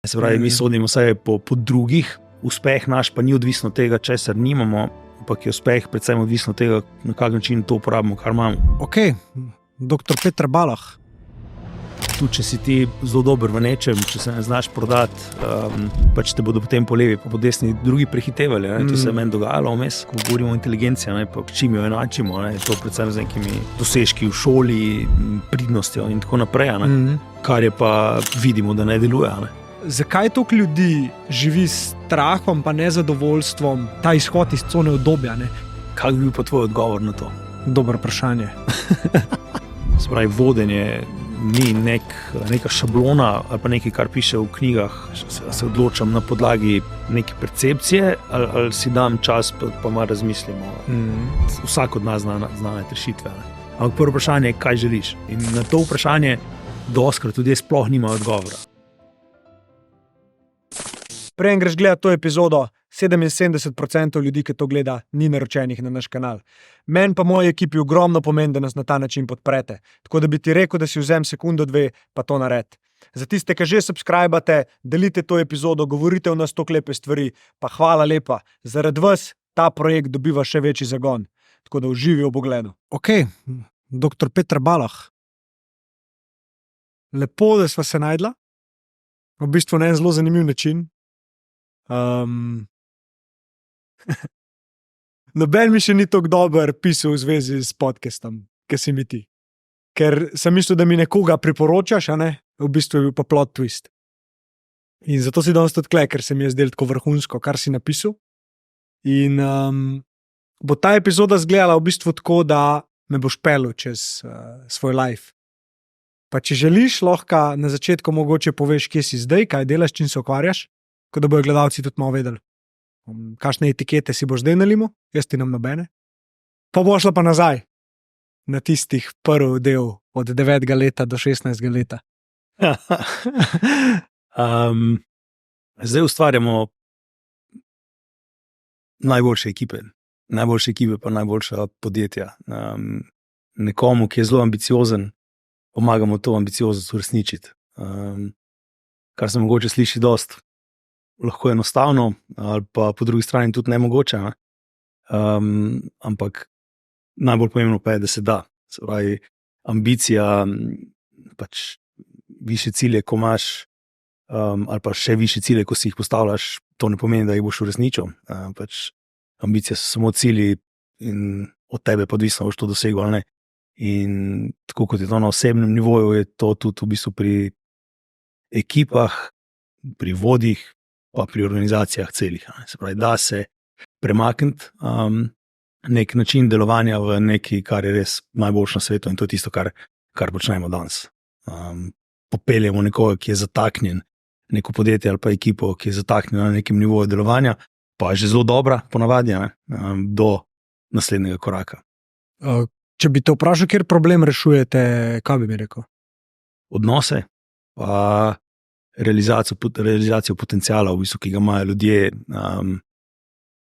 Se pravi, mi sodimo vse po drugih, uspeh naš pa ni odvisno od tega, česar nimamo, ampak je uspeh predvsem odvisno od tega, na kak način to uporabimo, kar imamo. Ok, dr. Peter Balah. Tudi če si ti zelo dober v nečem, če se ne znaš prodati, pač te bodo potem po levi pa po desni drugi prehitevali. To se je meni dogajalo vmes, ko govorimo o inteligenciji, pa čim jo enačimo, to predvsem z nekimi dosežki v šoli, pridnostjo in tako naprej, kar je pa vidimo, da ne deluje. Zakaj toliko ljudi živi s strahom pa nezadovoljstvom, ta izhod iz cone udobja? Kak bi bil pa tvoj odgovor na to? Dobro vprašanje. Se pravi, vodenje ni neka šablona ali pa nekaj, kar piše v knjigah. Se odločam na podlagi neke percepcije ali si dam čas pa malo razmislimo. Vsak od nas zna najti rešitve. Ampak prvo vprašanje je, kaj želiš. In na to vprašanje dostikrat tudi sploh nima odgovora. Preden greš gledati to epizodo, 77% ljudi, ki to gleda, ni naročenih na naš kanal. Meni pa moji ekipi ogromno pomeni, da nas na ta način podprete. Tako da bi ti rekel, da si vzem sekundo, dve, pa to naredi. Za tiste, ki že subscribate, delite to epizodo, govorite o nas toliko lepe stvari, pa hvala lepa. Zaradi vas ta projekt dobiva še večji zagon. Tako da uživi v pogledu. Ok, dr. Peter Balah. Lepo, da sva se najdla. V bistvu na en zelo zanimiv način. Noben mi še ni tako dober pisal v zvezi s podcastom, ki si mi ti. Ker sem mislil, da mi nekoga priporočaš, v bistvu je bil pa plot twist. In zato si danes tudi tukaj, ker se mi je zdelo tako vrhunsko, kar si napisal. In bo ta epizoda izgledala v bistvu tako, da me boš pelil čez svoj life. Pa če želiš, lahko na začetku mogoče poveš, kje si zdaj, kaj delaš, čim se ukvarjaš, ko da bojo gledalci tudi malo vedeli. Kakšne etikete si boš zdaj nalimo, jaz ti nam nobene. Pa bo šla pa nazaj na tistih prvi del od 9. leta do 16. leta. Zdaj ustvarjamo najboljše ekipe pa najboljša podjetja. Nekomu, ki je zelo ambiciozen, pomagamo to ambicioznost uresničiti. Kar se mogoče sliši dosti lahko enostavno, ali pa po drugi strani tudi nemogoče, ampak najbolj pomembno pa je, da se da. Se pravi, ambicija, pač višje cilje, ko imaš, ali pa še višje cilje, ko si jih postavljaš, to ne pomeni, da jih boš uresničil. Pač ambicija so samo cilji in od tebe pa odvisno, boš to dosegel ali ne. In tako kot je to na osebnem nivoju, je to tudi v bistvu pri ekipah, pri vodjih, pa pri organizacijah celih. Se pravi, da se premakniti nek način delovanja v nekaj, kar je res najboljše na svetu in to je tisto, kar počnemo danes. Popeljemo nekoga, ki je zataknjen, neko podjetje ali pa ekipo, ki je zataknjena na nekem nivoju delovanja, pa je že zelo dobra ponavadi, do naslednjega koraka. Če bi te vprašal, kjer problem rešujete, kaj bi mi rekel? Odnose, pa realizacijo potenciala, v bistvu, ki ga imajo ljudje,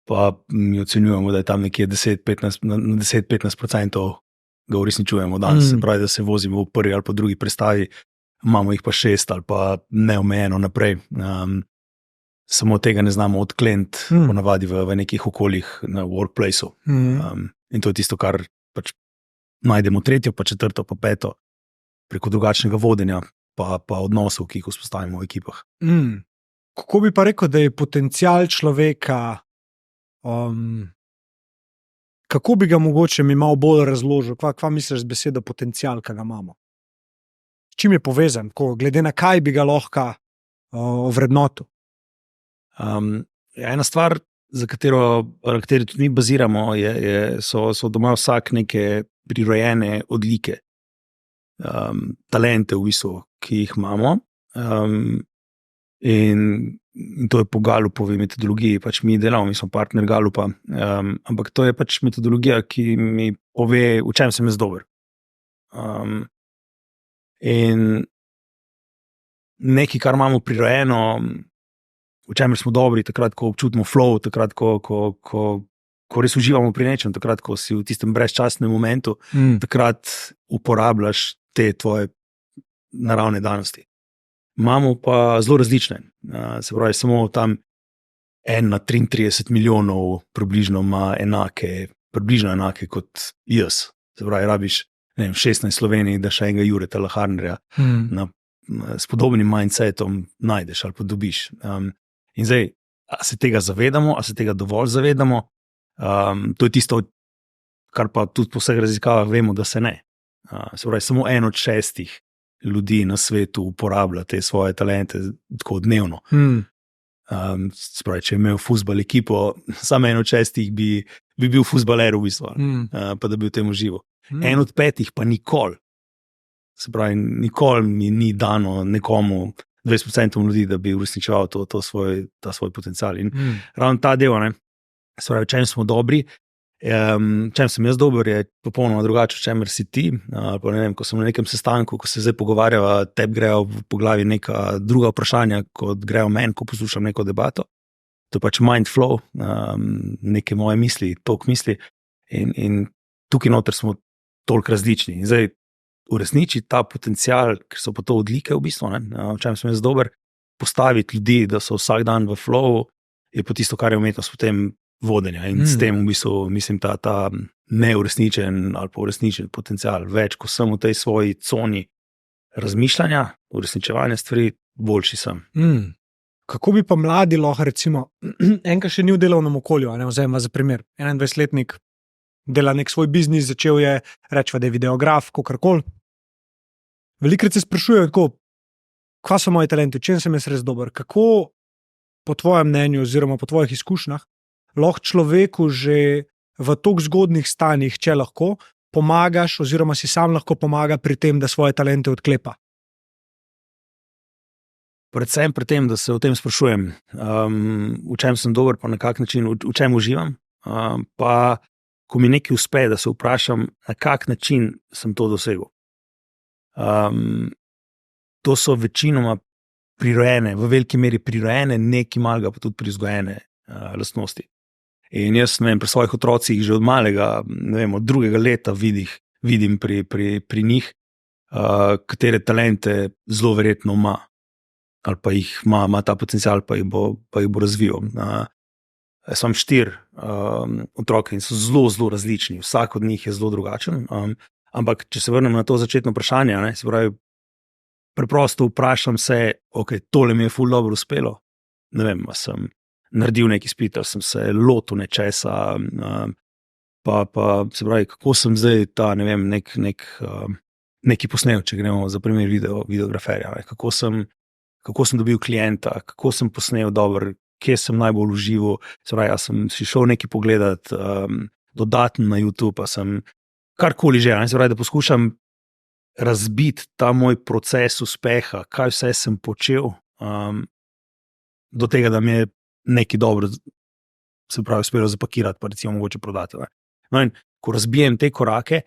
pa mi ocenjujemo, da je tam nekje 10-15% ga uresničujemo danes. Se pravi, da se vozimo v prvi ali pa drugi prestavi, imamo jih pa 6 ali pa neomejeno naprej. Samo tega ne znamo odkleniti ponavadi v nekih okoljih na workplaceu. In to je tisto, kar pač najdemo tretjo, pa četrto, pa peto preko drugačnega vodenja pa odnosov, ki jih vzpostavimo v ekipah. Kako bi pa rekel, da je potencial človeka, kako bi ga mogoče mi malo bolj razložil, kva misliš z besedo potencial, ki ga imamo? S čim je povezan, glede na kaj bi ga lahko ovrednotil? Ena stvar, na kateri tudi mi baziramo, so doma vsak neke prirojene odlike, talente v bistvu, ki jih imamo. In to je po Galupovi metodologiji, pač mi delamo, mi smo partner Galupa, ampak to je pač metodologija, ki mi pove, v čem sem jaz dober. In nekaj, kar imamo prirojeno, v čemer smo dobri, takrat, ko občutimo flow, takrat, ko res uživamo pri nečem, takrat, ko si v tistem brezčasnem momentu, takrat uporabljaš te tvoje naravne danosti. imamo pa zelo različne. Se pravi, samo tam 1 na 33 milijonov približno ima približno enake kot jaz. Se pravi, rabiš 16 Sloveniji, da še enega Jureta Laharnerja s podobnim mindsetom najdeš ali pa dobiš. In zdaj, a se tega zavedamo, a se tega dovolj zavedamo, to je tisto, kar pa tudi po vseh raziskavah vemo, da se ne. Se pravi, samo 1 od 6 ljudi na svetu uporablja te svoje talente tako dnevno. Se pravi, če je imel fuzbal ekipo, samo 1 od 6 bi bil fuzbaler v bistvu, pa da bi v tem užival. 1 od 5 pa nikoli. Se pravi, nikoli mi ni dano nekomu 20% ljudi, da bi uresničeval ta svoj potencial. In ravno ta del, se pravi, čem smo dobri, čem sem jaz dober, je popolnoma drugače, čemer si ti. Pa ne vem, ko sem na nekem sestanku, ko se zdaj pogovarjava, tebi grejo po glavi neka druga vprašanja, kot grejo meni, ko poslušam neko debato. To je pač mind flow, neke moje misli, tok misli. In tukaj noter smo toliko različni. In zdaj uresničiti ta potencial, ker so pa to odlike v bistvu, v čem sem jaz dober, postaviti ljudi, da so vsak dan v flowu, je pa tisto, kar je umetnost potem vodenja. In s tem v bistvu mislim ta neuresničen ali pa uresničen potencial. Več, ko sem v tej svoji coni razmišljanja, uresničevanja stvari, boljši sem. Kako bi pa mladi lahko, recimo, enka še ni v delovnem okolju, vzajmo za primer, 21-letnik dela nek svoj biznis, začel je, rečva, da je videograf, kakorkoli. Velikokrat se sprašujejo tako, kva so moji talenti, v čem sem jaz res dober, kako po tvojem mnenju oziroma po tvojih izkušnjah lahko človeku že v toliko zgodnih stanjih, če lahko, pomagaš oziroma si sam lahko pomaga pri tem, da svoje talente odklepa? Predvsem pri tem, da se o tem sprašujem, v čem sem dober, pa na kak način, v čem uživam, pa ko mi nekaj uspe, da se vprašam, na kak način sem to dosegel. To so večinoma prirojene, v veliki meri prirojene, nekaj malega pa tudi prizgojene lastnosti. In jaz, ne vem, pri svojih otrocih že od malega, ne vem, od 2. leta vidim pri njih, katere talente zelo verjetno ima, ali pa jih ima ta potencial, pa jih bo razvijal. Jaz imam 4 otroke in so zelo, zelo različni. Vsak od njih je zelo drugačen. Ampak, če se vrnem na to začetno vprašanje, se pravi, preprosto vprašam se, ok, tole mi je ful dobro uspelo. Ne vem, sem naredil neki izpit, sem se lotil nečesa, pa se pravi, kako sem zdaj ta, ne vem, neki posnel, če gremo za primer videograferja, kako sem dobil klienta, kako sem posnel dobro, kje sem najbolj užival, se pravi, sem si šel nekaj pogledat, dodatno na YouTube, pa sem karkoli že, se pravi, da poskušam razbiti ta moj proces uspeha, kaj vse sem počel, do tega, da mi je nekaj dobro, se pravi, uspelo zapakirati, pa recimo mogoče prodati. No in ko razbijem te korake,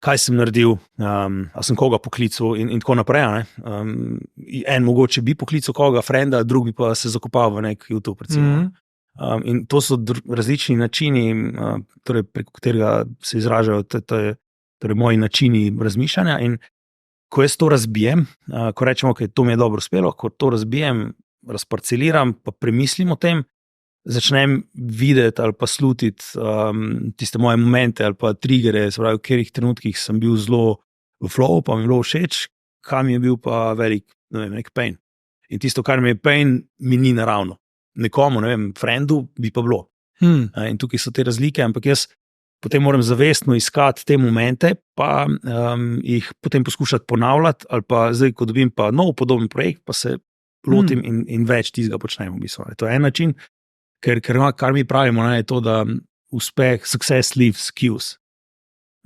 kaj sem naredil, a sem koga poklical in tako naprej. En mogoče bi poklical koga, frenda, drugi pa se zakopal v nek YouTube, recimo. In to so različni načini, torej preko katerega se izražajo torej moji načini razmišljanja. In ko jaz to razbijem, ko rečemo, da to mi je dobro uspelo, ko to razbijem, razparceliram, pa premislim o tem, začnem videti ali pa slutiti tiste moje momente ali pa trigere, se pravi, v katerih trenutkih sem bil zelo v flowu, pa mi je bilo všeč, kam je bil pa velik, ne vem, nek pain. In tisto, kar mi je pain, mi ni naravno. Nekomu, ne vem, frendu bi pa bilo. In tukaj so te razlike, ampak jaz potem moram zavestno iskati te momente, pa jih potem poskušati ponavljati, ali pa zdaj, ko dobim pa nov podoben projekt, pa se lotim in več tistega počnem v bistvu. To je en način, ker kar mi pravimo, je to, da uspeh, success leaves cues.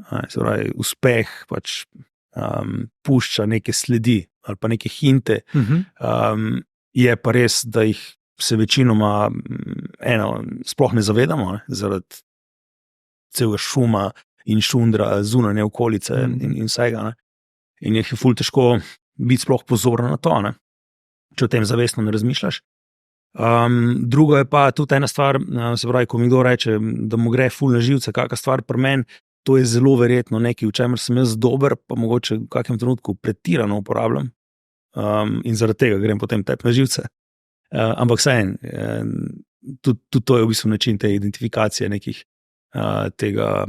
Se pravi, uspeh pač pušča neke sledi ali pa neke hinte. Je pa res, da jih se večinoma sploh ne zavedamo, zaradi celega šuma in šundra zunanje okolice in vsega. In je ful težko biti sploh pozoren na to, če o tem zavestno ne razmišljaš. Drugo je pa tudi ena stvar, se pravi, ko mi kdo reče, da mu gre ful na živce, kakšna stvar pri meni, to je zelo verjetno nekaj, v čemer sem jaz dober, pa mogoče v kakem trenutku pretirano uporabljam. in zaradi tega grem potem tep na živce. Ampak vseeno, tudi to je v bistvu način te identifikacije nekih tega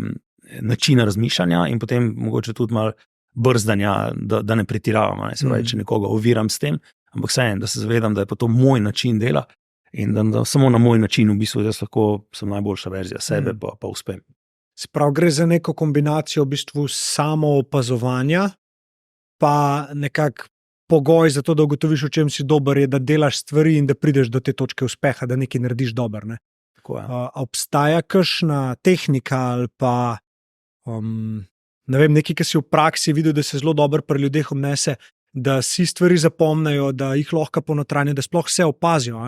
načina razmišljanja in potem mogoče tudi malo brzdanja, da ne pretiravamo. Se pravi, če nekoga oviram s tem, ampak vseeno, da se zavedam, da je pa to moj način dela in da samo na moj način v bistvu jaz lahko sem najboljša verzija sebe, pa uspem. Se pravi, gre za neko kombinacijo v bistvu samoopazovanja, pa nekak pogoj za to, da ugotoviš, v čem si dober, je, da delaš stvari in da prideš do te točke uspeha, da nekaj narediš dober. Ne? Tako je. Obstaja kakšna tehnika ali pa ne vem, nekaj, ki si v praksi videl, da se zelo dobro pri ljudeh obnese, da si stvari zapomnijo, da jih lahko ponotranje, da sploh vse opazijo.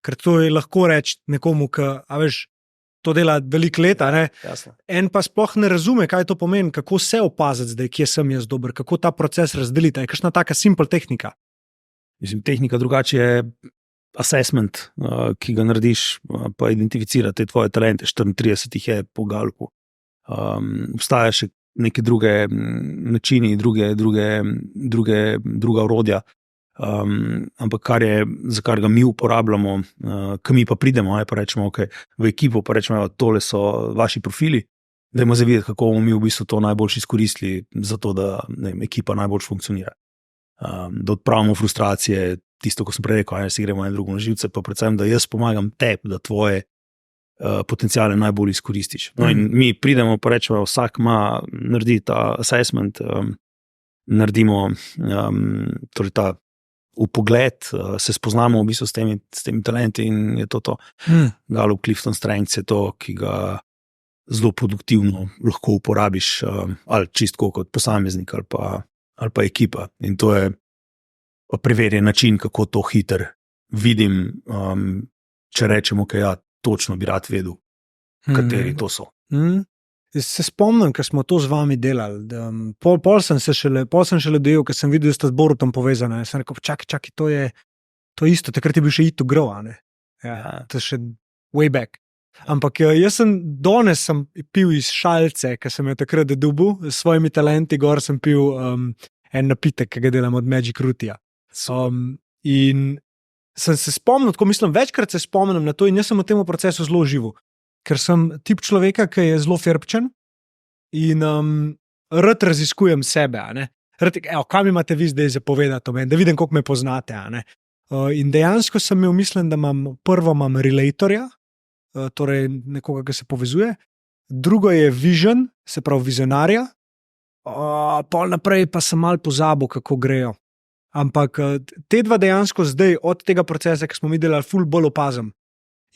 Ker to je lahko reči nekomu, ki, to dela veliko leta, en pa sploh ne razume, kaj to pomeni, kako se opaziti zdaj, kje sem jaz dober, kako ta proces razdeliti. Je kakšna taka simple tehnika? Mislim, tehnika drugače je assessment, ki ga narediš, pa identificira te tvoje talente, 34 jih je po Gallupu. Obstaja še neke druge načini, druga orodja, ampak za kar ga mi uporabljamo, ko mi pa pridemo, pa rečemo, okay, v ekipo pa rečemo, tole so vaši profili, dajmo zavideti, kako bomo mi v bistvu to najbolj izkoristili za to, da ekipa najbolj funkcionira. Da odpravimo frustracije, tisto, ko sem prej rekel, si gremo en drugo na živce, pa predvsem, da jaz pomagam tebi, da tvoje potenciale najbolj izkoristiš. No, in mi pridemo, pa rečemo, vsak naredi ta assessment, naredimo torej ta vpogled, se spoznamo v bistvu s temi talenti in je to. Gallup Clifton Strengths je to, ki ga zelo produktivno lahko uporabiš, ali čistko kot posameznik ali pa ekipa. In to je preverjen način, kako to hiter vidim, če rečemo, točno bi rad vedel, kateri to so. Se spomnim, ker smo to z vami delali. Pol sem šele dojel, ker sem videl, da sta z Borutom povezana. Sem rekel, čakaj, to je isto, takrat je bil še Ito Grow, to je še way back. Ampak jaz danes sem pil iz šalce, ker sem jo takrat dobil, s svojimi talenti, gor sem pil en napitek, ki ga delam od Magic Rootija. In sem se spomnil, tako mislim, večkrat se spomnim na to in jaz sem v tem procesu zelo živel, ker sem tip človeka, ki je zelo firpčen in rad raziskujem sebe. Kaj mi imate vi zdaj zapovedati o meni, da vidim, koliko me poznate. In dejansko sem imel, mislim, da imam relatorja, torej nekoga, ki se povezuje, drugo je vision, se pravi vizionarja, pol naprej pa sem malo pozabil, kako grejo. Ampak te dva dejansko zdaj od tega procesa, ki smo mi delali, ful bolj opazim.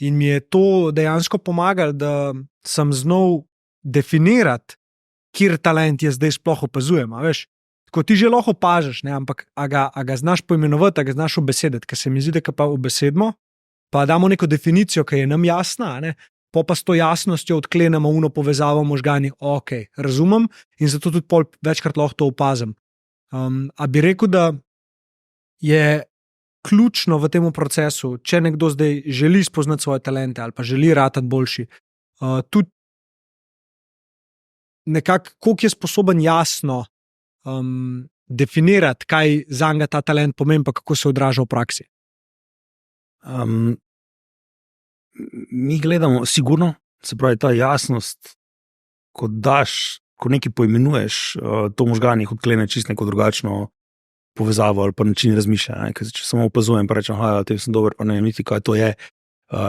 In mi je to dejansko pomagalo, da sem znal definirati, kjer talent jaz zdaj sploh opazujem. Tako ti že lahko opažaš, ampak a ga znaš poimenovati, a ga znaš obesediti, ker se mi zdi, da pa obesedimo, pa damo neko definicijo, ki je nam jasna, pa s to jasnostjo odklenemo uno povezavo možgani, ok, razumem in zato tudi pol večkrat lahko to opazim. A bi rekel, da je ključno v tem procesu, če nekdo zdaj želi spoznati svoje talente ali pa želi ratati boljši, tudi nekako, koliko je sposoben jasno definirati, kaj zanj ta talent pomeni, pa kako se odraža v praksi. Mi gledamo sigurno, se pravi ta jasnost, ko nekaj poimenuješ, to možganih odklene čisto neko drugačno povezavo ali pa način razmišljanja. Če samo opazujem, pa rečem, tem sem dober, pa ne vem niti kaj to je,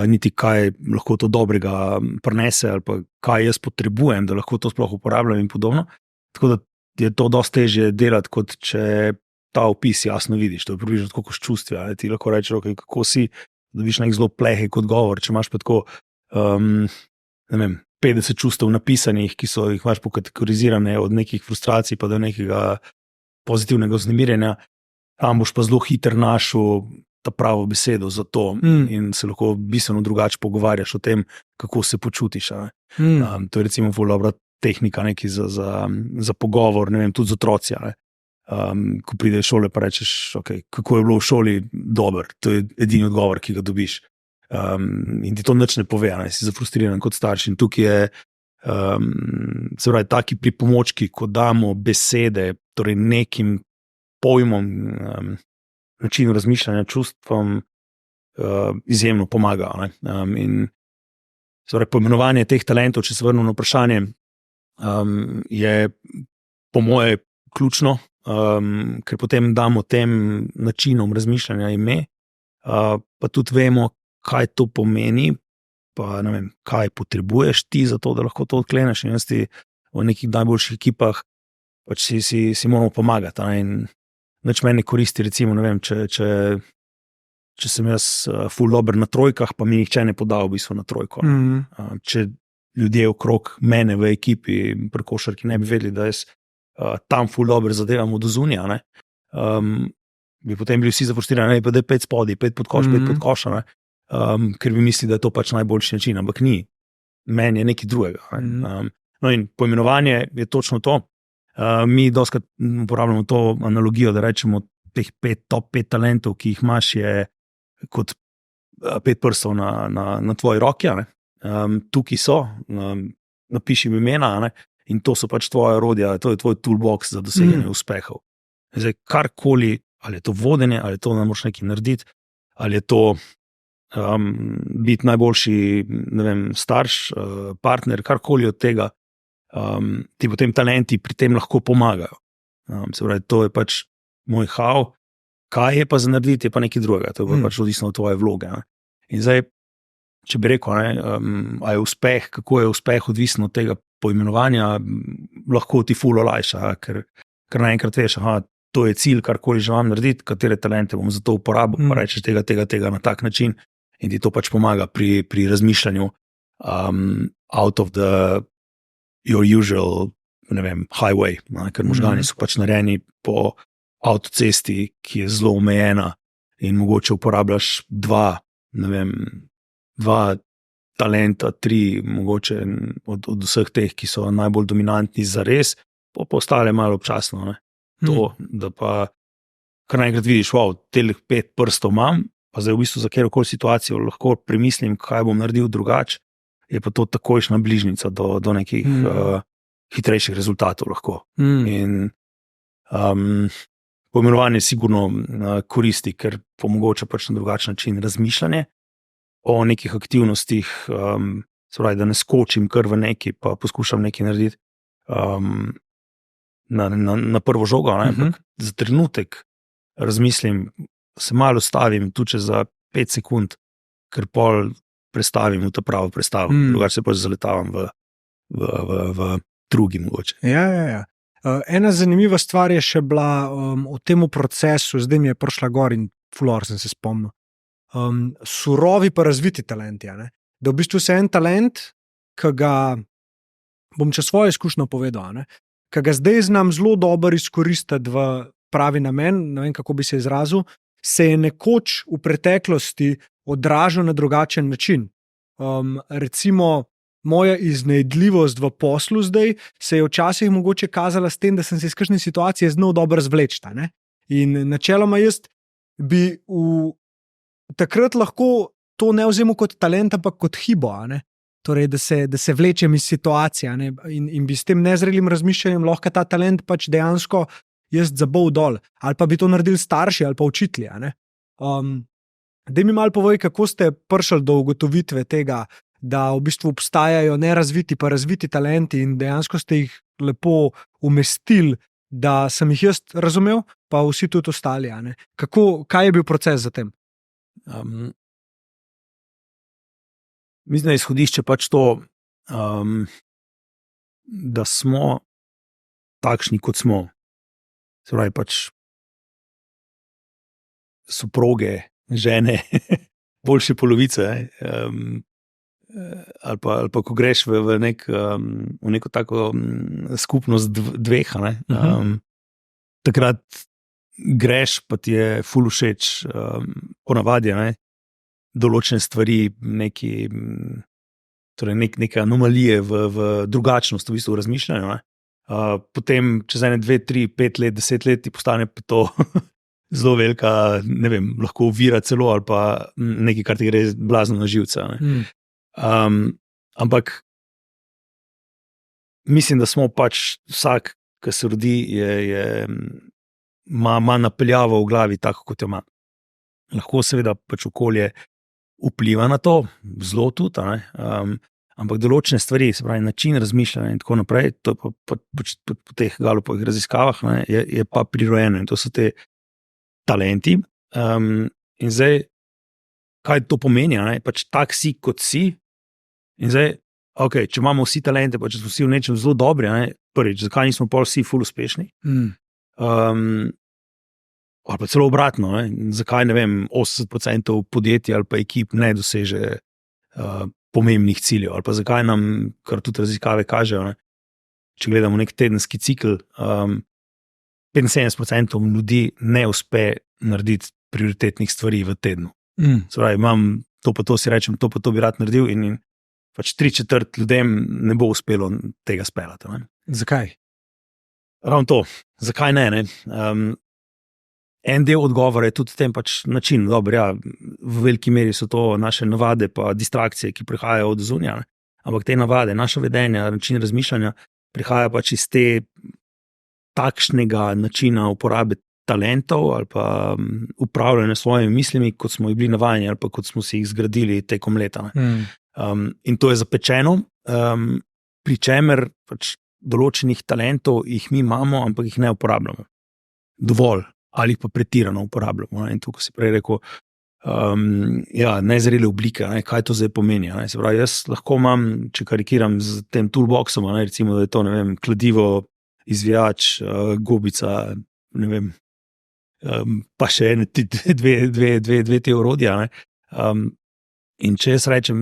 niti kaj lahko to dobrega prinese ali pa kaj jaz potrebujem, da lahko to sploh uporabljam in podobno. Tako da je to dosti težje delati, kot če ta opis jasno vidiš. To je približno tako kot čustvi. Ti lahko rečeš, kako si, dobiš nek zelo plehek odgovor, če imaš pa tako 50 čustev napisanih, ki so jih imaš pokategorizirane od nekih frustracij pa do nekega pozitivnega vznemirjenja, tam boš pa zelo hiter našel ta pravo besedo za to in se lahko bistveno drugače pogovarjaš o tem, kako se počutiš. To je recimo ful dobra tehnika neki za pogovor, ne vem, tudi z otroci. Ko prideš v šole pa rečeš, kako je bilo v šoli dober, to je edini odgovor, ki ga dobiš. In ti to nič ne pove, si zafrustriran kot starš in tukaj je se pravi, taki pripomočki, ko damo besede, torej nekim pojmom načinu razmišljanja, čustvom izjemno pomaga. In poimenovanje teh talentov, če se vrnem na vprašanje, je po moje ključno, ker potem damo tem načinom razmišljanja ime, pa tudi vemo, kaj to pomeni, pa ne vem, kaj potrebuješ ti za to, da lahko to odkleneš. In jaz ti v nekih najboljših ekipah pač si moramo pomagati. In nič meni koristi, recimo, ne vem, če sem jaz ful dober na trojkah, pa mi nihče ne poda v bistvu na trojko. Če ljudje okrog mene v ekipi pri košarki ne bi vedeli, da jaz tam ful dober zadevam od zunja, bi potem bili vsi zafrustrirani, pa da je 5 spodaj, 5 pod koš, 5 pod koša, ker bi mislili, da je to pač najboljši način, ampak ni. Meni je nekaj drugega. No in poimenovanje je točno to. Mi doskrat uporabljamo to analogijo, da rečemo, teh top 5 talentov, ki jih imaš, je kot 5 prstov na tvoji roki. Tukaj so, napiši imena, in to so pač tvoje orodja, to je tvoj toolbox za doseganje uspehov. Zdaj, karkoli, ali je to vodenje, ali je to, da moraš nekaj narediti, ali je to biti najboljši, ne vem, starš, partner, karkoli od tega, ti potem talenti pri tem lahko pomagajo. Se pravi, to je pač moj how, kaj je pa za narediti, je pa nekaj drugega, to je pač odvisno od tvoje vloge. In zdaj, če bi rekel, a je uspeh, kako je uspeh odvisno od tega poimenovanja, lahko ti ful olajša, ker naenkrat veš, to je cilj, karkoli že vam narediti, katere talente bom za to uporabil, pa rečeš tega na tak način in ti to pač pomaga pri razmišljanju out of your usual, ne vem, highway, ker možgani so pač narejeni po avtocesti, ki je zelo omejena in mogoče uporabljaš dva talenta, 3 mogoče od vseh teh, ki so najbolj dominantni za res, pa ostale malo občasno. To, da pa kar naenkrat vidiš, teh 5 prstov imam, pa zdaj v bistvu za kjerokoli situacijo lahko premislim, kaj bom naredil drugače, je pa to takojšnja bližnica do nekih hitrejših rezultatov lahko. In poimenovanje sigurno koristi, ker omogoča pač na drugačen način razmišljanje o nekih aktivnostih, se pravi, da ne skočim kar v neki, pa poskušam nekaj narediti na prvo žogo, ampak za trenutek razmislim, se malo stavim, tudi če za 5 sekund, ker pol prestavim v to pravo prestavo, drugače se pač zaletavam v drugi mogoče. Ja. Ena zanimiva stvar je še bila v tem procesu, zdaj mi je prišla gor in fulor sem se spomnil. Surovi pa razviti talenti, da v bistvu se en talent, ki ga bom čez svojo izkušnjo povedal, ki ga zdaj znam zelo dobro izkoristiti v pravi namen, ne vem, kako bi se izrazil, se je nekoč v preteklosti odražal na drugačen način. Recimo, moja iznajdljivost v poslu zdaj se je včasih mogoče kazala s tem, da sem se iz kakšne situacije znal dobro zvleči. In načeloma jaz bi takrat lahko to ne vzemal kot talent, ampak kot hibo, torej, da se vlečem iz situacije, in bi s tem nezrelim razmišljanjem lahko ta talent pač dejansko jaz zabol dol, ali pa bi to naredili starši ali pa učitelji. Daj mi malo povej, kako ste prišli do ugotovitve tega, da v bistvu obstajajo nerazviti pa razviti talenti in dejansko ste jih lepo umestili, da sem jih jaz razumel, pa vsi tudi ostali. Kaj je bil proces za tem? Mislim, da je izhodišče pač to, da smo takšni, kot smo. Se pravi, pač soproge, žene, boljše polovice, ali pa ko greš v neko tako skupnost dveh, takrat greš, pa ti je ful všeč, ponavadi, določene stvari, neke anomalije v drugačnost v bistvu v razmišljanju. Potem čez 1, 2, 3, 5 let, 10 let ti postane pa to zelo velika, ne vem, lahko ovira celo ali pa nekaj, kar ti gre blazno na živce. Ampak mislim, da smo pač vsak, ki se rodi, ima napeljavo v glavi tako, kot jo ima. Lahko seveda pač okolje vpliva na to, zelo tudi, ampak določene stvari, se pravi način razmišljanja in tako naprej, to je po teh Galupovih raziskavah, je pa prirojeno in to so te talenti. In zdaj, kaj to pomeni, pač tak si, kot si, in zdaj, okay, če imamo vsi talente, pa če smo vsi v nečem zelo dobri, prvič, zakaj nismo pol vsi ful uspešni? Ali pa celo obratno, zakaj, ne vem, 80% podjetij ali pa ekip ne doseže pomembnih ciljev, ali pa zakaj nam, kar tudi raziskave kažejo, če gledamo nek tedenski cikl, 75% ljudi ne uspe narediti prioritetnih stvari v tednu. Se pravi, imam to pa to, si rečem, to pa to bi rad naredil in pač 3/4 ljudem ne bo uspelo tega speljati. Zakaj? Ravno to, zakaj ne? En del odgovora je tudi tem pač način, dobro, ja, v veliki meri so to naše navade pa distrakcije, ki prihajajo od zunja, ampak te navade, naše vedenje, način razmišljanja prihaja pač iz takšnega načina uporabe talentov ali pa upravljanja s svojimi mislimi, kot smo jih bili navajeni ali pa kot smo si jih zgradili tekom leta. In to je zapečeno, pri čemer pač določenih talentov jih mi imamo, ampak jih ne uporabljamo dovolj ali pa pretirano uporabljamo. In tukaj si prej rekel, nezrele oblike, kaj to zdaj pomeni. Se pravi, jaz lahko imam, če karikiram z tem toolboxom, recimo, da je to, ne vem, kladivo, izvijač, gobica, ne vem, pa še dve te orodja. In če jaz rečem,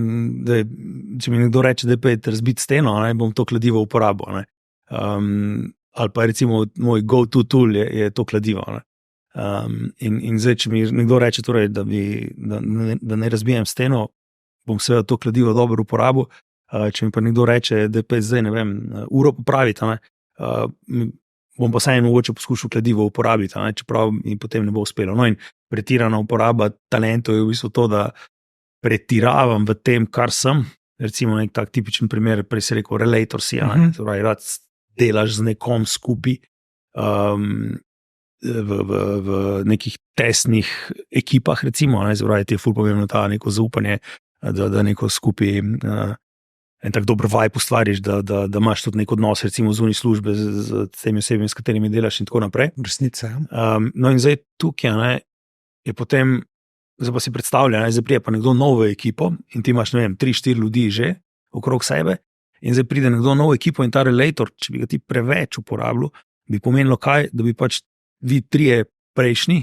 če mi nekdo reče, da je pa razbiti steno, bom to kladivo uporabil. Ali pa recimo moj go-to tool je to kladivo. In zdaj, če mi nekdo reče, torej, da ne razbijem steno, bom seveda to kladivo dobro uporabil. Če mi pa nekdo reče, da je pa zdaj, ne vem, uro popraviti, bom pa vsaj mogoče poskušal kladivo uporabiti, čeprav mi potem ne bo uspelo. No, in pretirana uporaba talentov je v bistvu to, da pretiravam v tem, kar sem. Recimo nek tak tipičen primer, prej si rekel, relator si, torej rad delaš z nekom skupaj, v nekih tesnih ekipah, recimo, zdaj ti je ful pomembno ta neko zaupanje, da neko skupaj en tak dober vibe ustvariš, da imaš tudi nek odnos, recimo zunaj službe z temi osebami, s katerimi delaš in tako naprej. Resnica. No in zdaj tukaj je potem, zdaj pa si predstavlja, zdaj prije pa nekdo nov v ekipo in ti imaš, ne vem, 3-4 ljudi že okrog sebe in zdaj pride nekdo nov v ekipo in ta relator, če bi ga ti preveč uporabljal, bi pomenilo kaj, da bi pač vi trije prejšnji,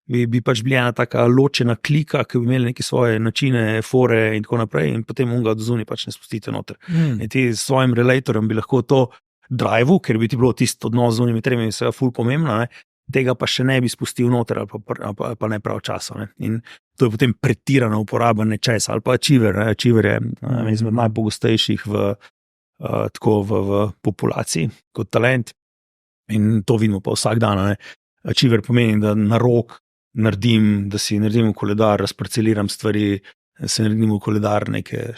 bi pač bili ena taka ločena klika, ki bi imeli neke svoje načine, fore in tako naprej in potem unga od zunaj pač ne spustite noter. In ti s svojim relatorjem bi lahko to drive-u, ker bi ti bilo tisto odnos z unimi tremi seveda ful pomembno, tega pa še ne bi spustil noter ali pa ne prav času. In to je potem pretirana uporaba nečesa ali pa achiever. Achiever je izmed najpogostejših v populaciji kot talent. In to vidimo pa vsak dan. Achiever pomeni, da na rok naredim, da si naredim v koledar, razparceliram stvari, da si naredim v koledar neke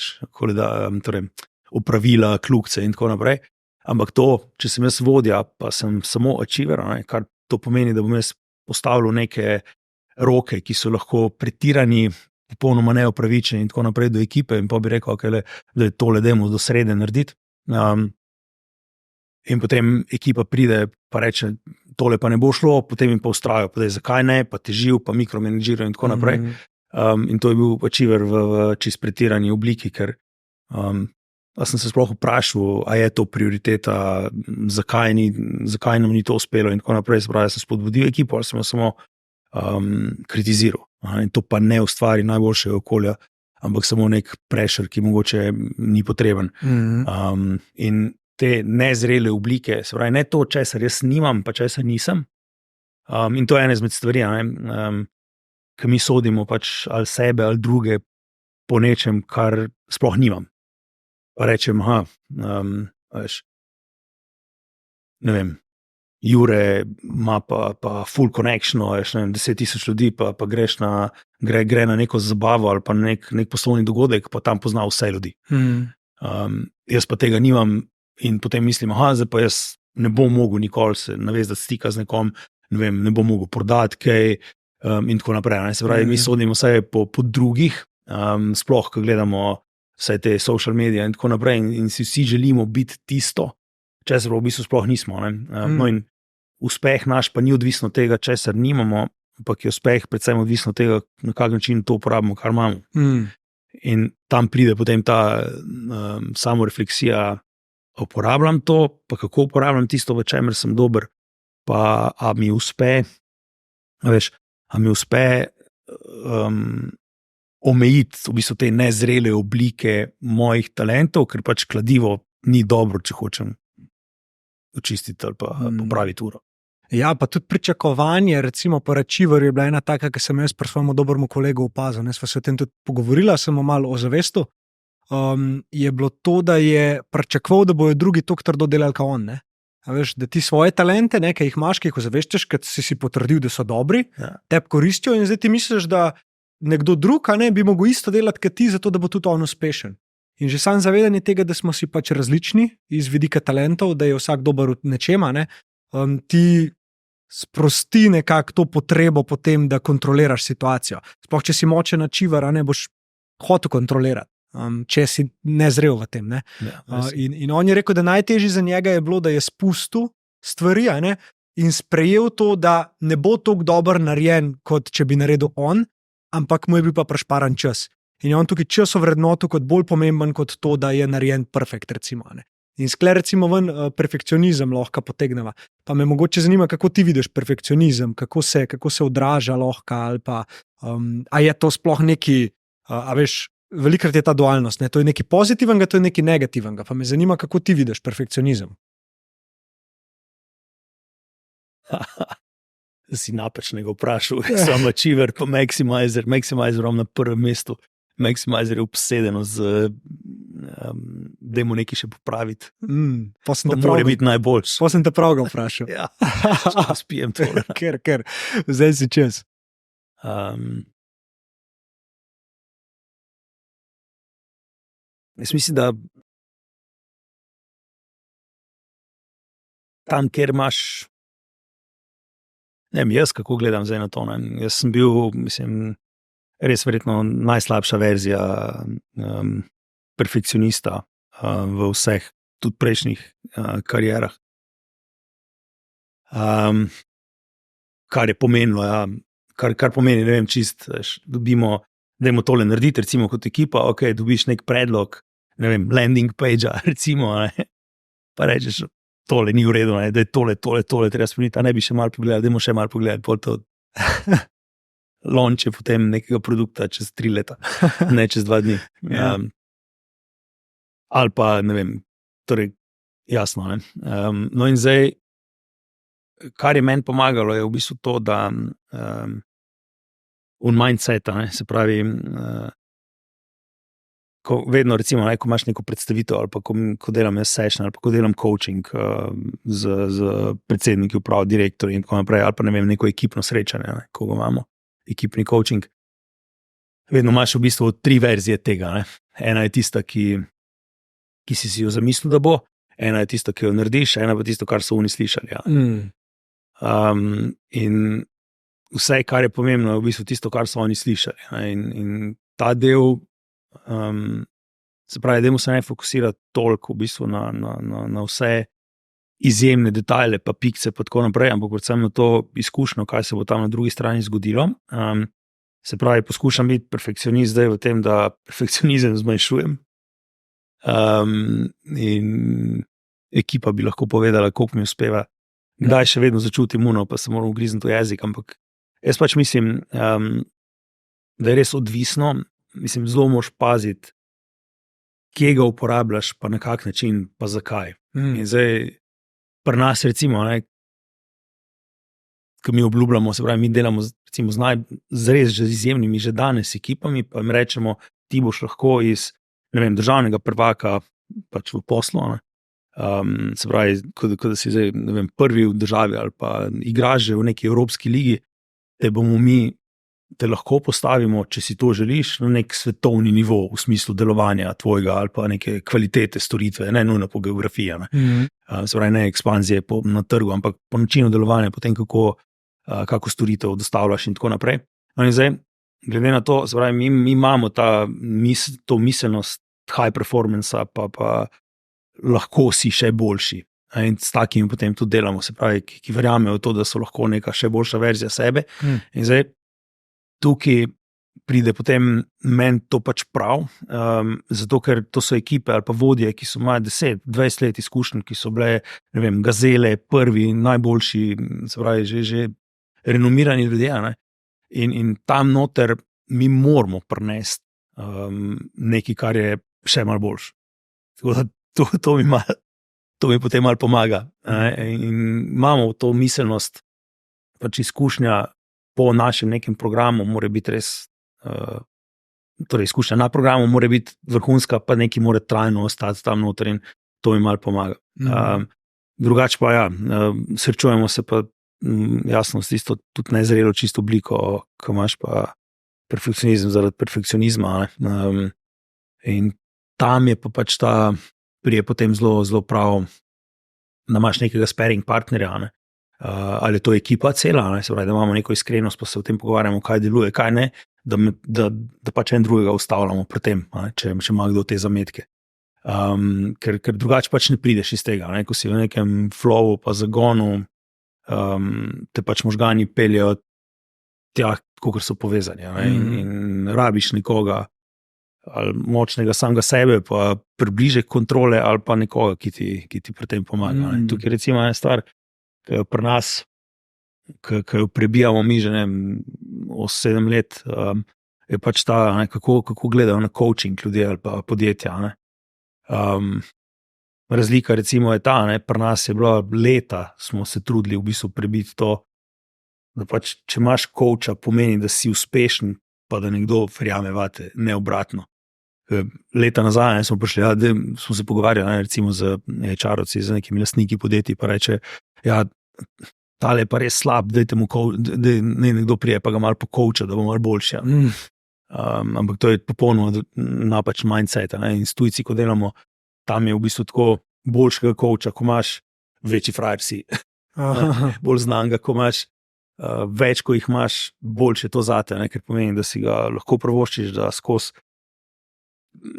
torej, opravila, kljukice in tako naprej. Ampak to, če sem jaz vodja, pa sem samo achiever, kar to pomeni, da bom jaz postavil neke roke, ki so lahko pretirani, popolnoma neopravičeni in tako naprej do ekipe in pa bi rekel, da je tole dajmo do srede narediti. In potem ekipa pride pa reče, tole pa ne bo šlo, potem jim pa ustrajajo, pa zakaj ne, pa težil, pa mikromanager in tako naprej. In to je bil achiever v čist pretirani obliki, ker sem se sploh vprašal, a je to prioriteta, zakaj nam ni to uspelo in tako naprej. Se pravi, sem spodbudil ekipo, ali sem jo samo kritiziral. In to pa ne ustvari najboljšega okolja, ampak samo nek pressure, ki mogoče ni potreben. In te nezrele oblike, se pravi, ne to, česar jaz nimam, pa česar nisem. In to je ena izmed stvari, ki mi sodimo pač ali sebe ali druge po nečem, kar sploh nimam. Pa rečem, veš, ne vem, Jure ima pa full connection, veš, ne vem, 10,000 ljudi, pa gre na neko zabavo ali pa nek poslovni dogodek, pa tam pozna vse ljudi. Jaz pa tega nimam in potem mislim, zdaj pa jaz ne bom mogel nikoli se navezati stika z nekom, ne bom mogel prodati kaj in tako naprej. Ne? Se pravi, mi sodimo vse po drugih, sploh, ko gledamo vse te social medije in tako naprej in si vsi želimo biti tisto, česar v bistvu sploh nismo. No in uspeh naš pa ni odvisno od tega, česar nimamo, ampak je uspeh predvsem odvisno od tega, na kak način to uporabimo, kar imamo. In tam pride potem ta samorefleksija, uporabljam to, pa kako uporabljam tisto, v čemer sem dober, pa a mi uspe, omejiti v bistvu te nezrele oblike mojih talentov, ker pač kladivo ni dobro, če hočem očistiti ali pa popraviti uro. Ja, pa tudi pričakovanje, recimo po Retrieverju je bila ena taka, ki sem jaz pri svojemu dobremu kolegu opazil, sva se o tem tudi pogovorila, sem malo ozavestil, je bilo to, da je pričakoval, da bojo drugi toliko trdo delali kao on, ne? A veš, da ti svoje talente, ki jih imaš, ki jih ozaveščaš, ker si potrdil, da so dobri, tebi koristijo in zdaj ti misliš, da nekdo drug bi mogel isto delati kot ti, zato da bo tudi on uspešen. In že sam zavedanje tega, da smo si pač različni iz vidika talentov, da je vsak dober v nečema, ti sprosti nekako to potrebo potem, da kontroliraš situacijo. Sploh, če si močen achiever, boš hotel kontrolirati, če si nezrel v tem. Ne? In on je rekel, da najtežje za njega je bilo, da je spustil stvari in sprejel to, da ne bo tako dober narejen, kot če bi naredil on, ampak mu je bil pa prešparan čas. In je on tukaj čas ovrednotil kot bolj pomemben kot to, da je narejen perfekt, recimo. In skle recimo ven perfekcionizem lahko potegneva. Pa me mogoče zanima, kako ti vidiš perfekcionizem, kako se odraža lahko, ali pa a je to sploh neki, a veš, velikrat je ta dualnost, to je nekaj pozitivnega, to je nekaj negativnega. Pa me zanima, kako ti vidiš perfekcionizem. Si napačnega vprašal, sem achiever pa maximizer na prvem mestu. Maximizer je obsedeno z dajmo nekaj še popraviti. To mora biti najboljš. Pa sem te prav ga vprašal. Ja, spijem tole. Ker, zdaj si čas. Jaz mislim, da tam, kjer imaš, ne vem, jaz kako gledam zdaj na to, jaz sem bil, mislim, res verjetno najslabša verzija perfekcionista v vseh, tudi prejšnjih karierah. Kar je pomenilo, kar pomeni, ne vem, čist, dobimo, dajmo tole narediti, recimo kot ekipa, ok, dobiš nek predlog, ne vem, landing page-a, recimo, pa rečeš, tole ni v redu, da je tole treba spremeniti, a ne bi še malo pogledali, dajmo še malo pogledati, pol to lonče potem nekega produkta čez 3 leta, ne čez 2 dni. Ali pa, ne vem, torej, jasno. No in zdaj, kar je meni pomagalo, je v bistvu to, da mindset, se pravi, ko vedno, recimo, ko imaš neko predstavitev, ali pa ko delam jaz session, ali pa ko delam coaching z predsedniki uprav, direktorji in tako naprej, ali pa ne vem, neko ekipno srečanje, ko ga imamo, ekipni coaching, vedno imaš v bistvu 3 verzije tega. Ena je tista, ki si jo zamislil, da bo, ena je tista, ki jo narediš, ena pa tisto, kar so oni slišali. In vse, kar je pomembno, je v bistvu tisto, kar so oni slišali. In ta del, se pravi, dajmo se ne fokusirati toliko v bistvu na vse izjemne detajle, pa pikce, pa tako naprej, ampak predvsem na to izkušnjo, kaj se bo tam na drugi strani zgodilo. Se pravi, poskušam biti perfekcionist zdaj v tem, da perfekcionizem zmanjšujem. In ekipa bi lahko povedala, koliko mi uspeva, kdaj še vedno začutim muno, pa se moram ugrizniti v jezik, ampak jaz pač mislim, da je res odvisno, mislim, zelo moraš paziti, kje ga uporabljaš, pa na kak način, pa zakaj. In zdaj, pri nas recimo, ko mi obljubljamo, se pravi, mi delamo recimo z res že izjemnimi že danes ekipami, pa mi rečemo, ti boš lahko iz, ne vem, državnega prvaka pač v poslu, se pravi, kot da si zdaj, ne vem, prvi v državi ali pa igraš že v neki evropski ligi, te bomo mi te lahko postavimo, če si to želiš, na nek svetovni nivo v smislu delovanja tvojega ali pa neke kvalitete storitve, ne nujno po geografiji. Se pravi, ne ekspanzije na trgu, ampak po načinu delovanja, potem kako storitev dostavljaš in tako naprej. No in zdaj, glede na to, se pravi, mi imamo to miselnost high performance, pa lahko si še boljši. In s takimi potem tudi delamo, se pravi, ki verjamejo v to, da so lahko neka še boljša verzija sebe. In zdaj, tukaj pride potem meni to pač prav, zato ker to so ekipe ali pa vodje, ki so imajo 10-20 let izkušenj, ki so bile, ne vem, gazele, prvi, najboljši, se pravi, že renomirani ljudje, ne? In tam noter mi moramo prinesti nekaj, kar je še malo boljše. Tako da to mi potem malo pomaga. In imamo to miselnost, pač izkušnja po našem nekem programu mora biti res, torej izkušnja na programu mora biti vrhunska, pa nekaj mora trajno ostati tam noter in to mi malo pomaga. Drugače pa ja, srečujemo se pa jasno s tisto tudi nezrelo čisto obliko, ko imaš pa perfekcionizem zaradi perfekcionizma. In tam je pa pač prije potem zelo, zelo prav, da imaš nekega sparing partnerja, ne? Ali je to ekipa cela, ne? Se pravi, da imamo neko iskrenost, pa se o tem pogovarjamo, kaj deluje, kaj ne, da pač en drugega ustavljamo pri tem, če ima kdo te zametke. Ker drugače pač ne prideš iz tega, ne? Ko si v nekem flowu pa zagonu, te pač možgani peljejo tja, kakor so povezani, in rabiš nekoga ali močnega samega sebe, pa približek kontrole ali pa nekoga, ki ti pri tem pomaga. Tukaj recimo ena stvar, ki jo pri nas, ki jo prebijamo mi že 7 let, je pač ta, kako gledajo na coaching ljudje ali pa podjetja. Razlika recimo je ta, pri nas je bila leta, smo se trudili v bistvu prebiti to, da pač, če imaš coacha, pomeni, da si uspešen, pa da nekdo verjame vate, ne obratno. Leta nazaj smo prišli, smo se pogovarjali recimo z HR-ovci, z nekimi lastniki podjetij, pa reče, tale je pa res slab, dajte mu nekdo prije, pa ga malo pocoacha, da bo malo boljši. Ampak to je popolnoma napačen mindset. In s tujci, ko delamo, tam je v bistvu tako boljšega coacha, ko imaš večji frajer si, bolj znanga, ko imaš več, ko jih imaš, boljše to zate, ker pomeni, da si ga lahko privoščiš, da skozi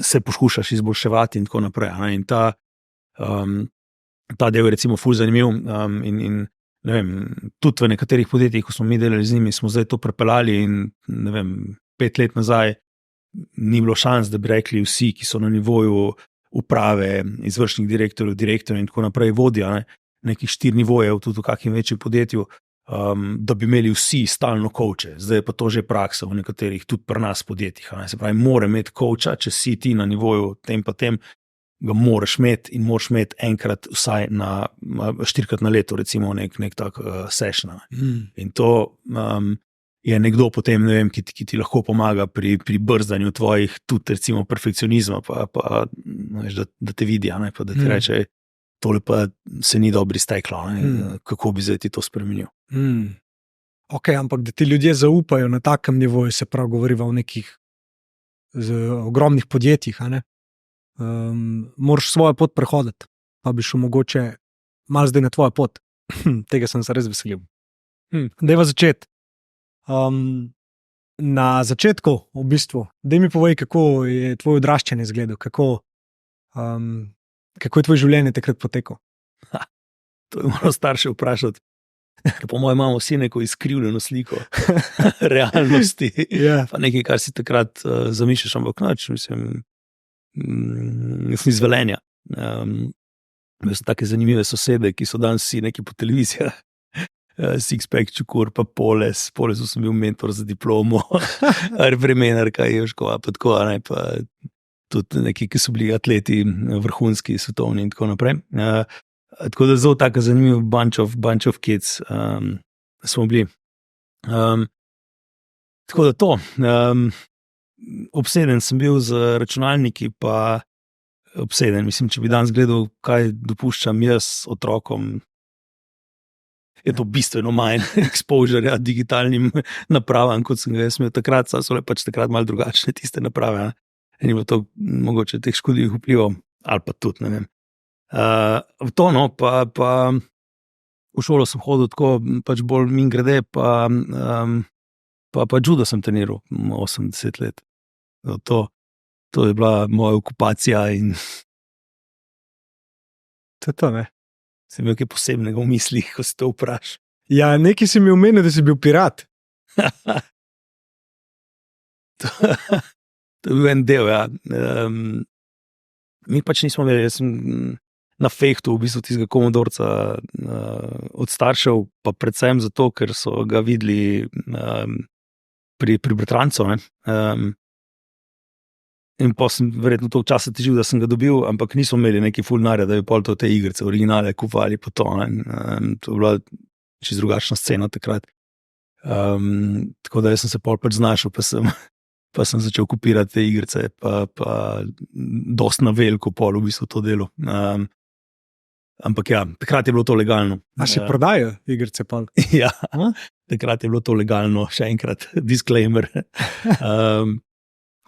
se poskušaš izboljševati in tako naprej. In ta del je recimo ful zanimiv in ne vem, tudi v nekaterih podjetjih, ko smo mi delali z njimi, smo zdaj to prepeljali in ne vem, 5 let nazaj ni bilo šans, da bi rekli vsi, ki so na nivoju uprave, izvršnih direktorjev in tako naprej vodja, nekih 4 nivojev, tudi v kakšnem večjem podjetju, da bi imeli vsi stalno coache. Zdaj je pa to že praksa v nekaterih, tudi pri nas podjetjih. Se pravi, mora imeti coacha, če si ti na nivoju tem pa tem, ga moraš imeti in moraš imeti enkrat vsaj 4-krat na leto, recimo nek tak session. In to je nekdo potem, ne vem, ki ti lahko pomaga pri brzdanju tvojih, tudi recimo perfekcionizma, pa da te vidi, pa da ti reče, tole pa se ni dobro izteklo, kako bi zdaj ti to spremenil. Ok, ampak da ti ljudje zaupajo na takem nivoju, se prav govoriva o nekih ogromnih podjetjih, moraš svojo pot prehoditi, pa bi šel mogoče malo zdaj na tvojo pot. Tega sem se res veselil. Dajva začeti. Na začetku, v bistvu, daj mi povej, kako je tvoj odraščanje izgledal, kako je tvoje življenje takrat potekalo? To je moral starše vprašati. Po mojem imamo vsi neko izkrivljeno sliko realnosti, pa nekaj, kar si takrat zamišljaš, ampak mislim, iz Velenja. Imel sem take zanimive sosede, ki so danes vsi neki po televizijah. Sixpack, Čukur, pa Poles sem bil mentor za diplomo, vremenarka, Joškova, pa tako, pa tudi neki, ki so bili atleti vrhunski, svetovni in tako naprej. Tako da zelo tako zanimiv bunch of kids smo bili. Tako da to. Obseden sem bil z računalniki, pa obseden. Mislim, če bi danes gledal, kaj dopuščam jaz otrokom, je to bistveno manj exposure digitalnim napravam, kot sem ga jaz imel takrat, so le pač takrat malo drugačne tiste naprave. Ne? In je bilo to mogoče teh škodljivih vplivov, ali pa tudi, ne vem. To, no, pa v šolo sem hodil tako, pač bolj mimogrede, pa judo sem treniral 80 let. To je bila moja okupacija in To je to, ne? sem imel kaj posebnega v mislih, ko si to vprašal. Ja, nekaj si mi omenil, da si bil pirat. To je bil en del, ja. Mi pač nismo imeli, jaz sem na fejhtu v bistvu tistega komodorca od staršev, pa predvsem zato, ker so ga videli pri bratrancu, ne. In pa sem verjetno toliko časa težil, da sem ga dobil, ampak nismo imeli neki fulnarja, da bi pol to te igrice, originale kupovali po to. To je bila čisto drugačna scena takrat. Tako da jaz sem se pol pač znašel, pa sem začel kopirati te igrice, pa dost na veliko pol v bistvu to delo. Ampak ja, takrat je bilo to legalno. A si prodajo igrice pol? Ja, takrat je bilo to legalno, še enkrat, disclaimer.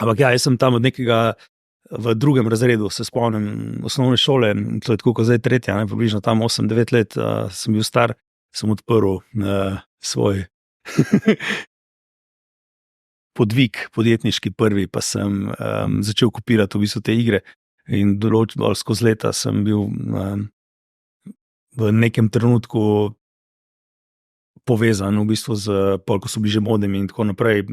Ampak ja, jaz sem tam od nekega v 2. razredu, se spomnim, osnovne šole, to je tako kot zdaj 3, ne, približno tam 8-9 let sem bil star, sem odprl svoj podvig podjetniški prvi, pa sem začel kopirati v bistvu te igre in skozi leta sem bil v nekem trenutku povezan v bistvu ko so bili že modemi in tako naprej,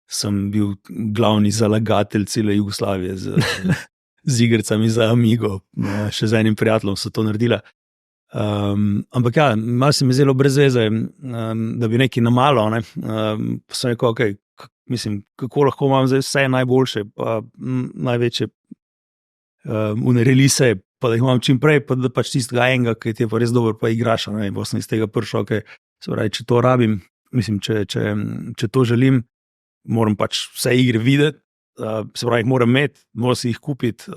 sem bil glavni zalagatelj cele Jugoslavije z igricami za Amigo, še z enim prijateljem so to naredila. Ampak ja, malo se mi zdelo brez veze, da bi nekaj na malo, ne. Pa sem rekel, okay, mislim, kako lahko imam zdaj vse najboljše, pa največje release, pa da jih imam čim prej, pa da pač tistega enega, ki ti je pa res dober, pa igraš, ne, in sem iz tega prišel, okay, se pravi, če to rabim, mislim, če to želim, moram pač vse igre videti, se pravi, jih moram imeti, moram si jih kupiti,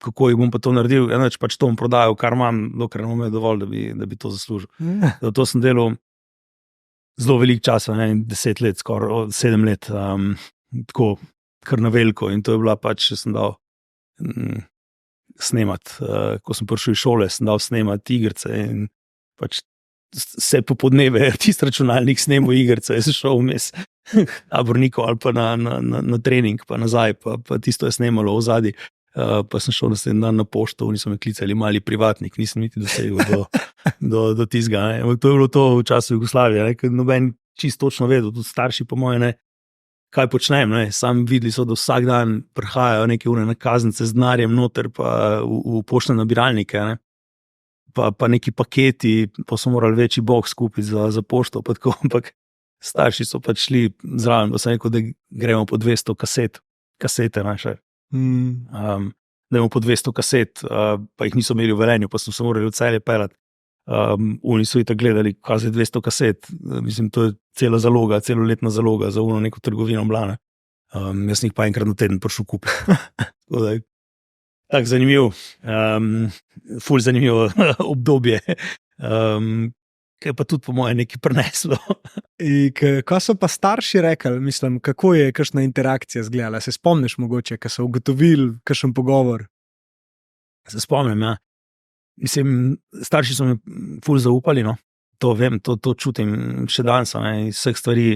kako jih bom pa to naredil, enač pač to bom prodajal, kar imam, dokler ne bom imel dovolj, da bi to zaslužil. To sem delal zelo veliko časa, 10 let, skoraj 7 let, tako kar na veliko, in to je bila pač, če sem dal snemati, ko sem prišel iz šole, sem dal snemati igrice in pač vse popodneve, tisti računalnik snemal igrice, jaz sem šel vmes Aborniko ali pa na trening, pa nazaj, pa tisto je snemalo v zadnji, pa sem šel naslednji dan na pošto, oni so me klicali mali privatnik, nisem niti dosegel do tistega. To je bilo to v času Jugoslavije, ker noben čisto točno vedel, tudi starši po moje ne, kaj počnem, ne. Sam videli so, da vsak dan prihajajo neke nakaznice z denarjem noter, pa v poštne nabiralnike, ne. Pa neki paketi, pa so morali večji box kupiti za pošto, pa tako, ampak starši so pač šli zraven, pa sem rekel, da gremo po 200 kasete naše. Da imamo po 200 kaset, pa jih niso imeli v Velenju, pa smo se morali v Celje peljati. Oni so itak gledali, kaj je 200 kaset, mislim, to je cela zaloga, celoletna zaloga za uno neko trgovino Mlane. Jaz sem jih pa enkrat na teden prišel kupiti. Tako zanimiv, ful zanimivo obdobje, ki je pa tudi po moje nekaj prineslo. Kaj so pa starši rekli, mislim, kako je kakšna interakcija izgledala? Se spomniš mogoče, ko so ugotovili kakšen pogovor? Se spomnim, ja. Mislim, starši so mi ful zaupali, no. To vem, to čutim še danes, ne, iz vseh stvari,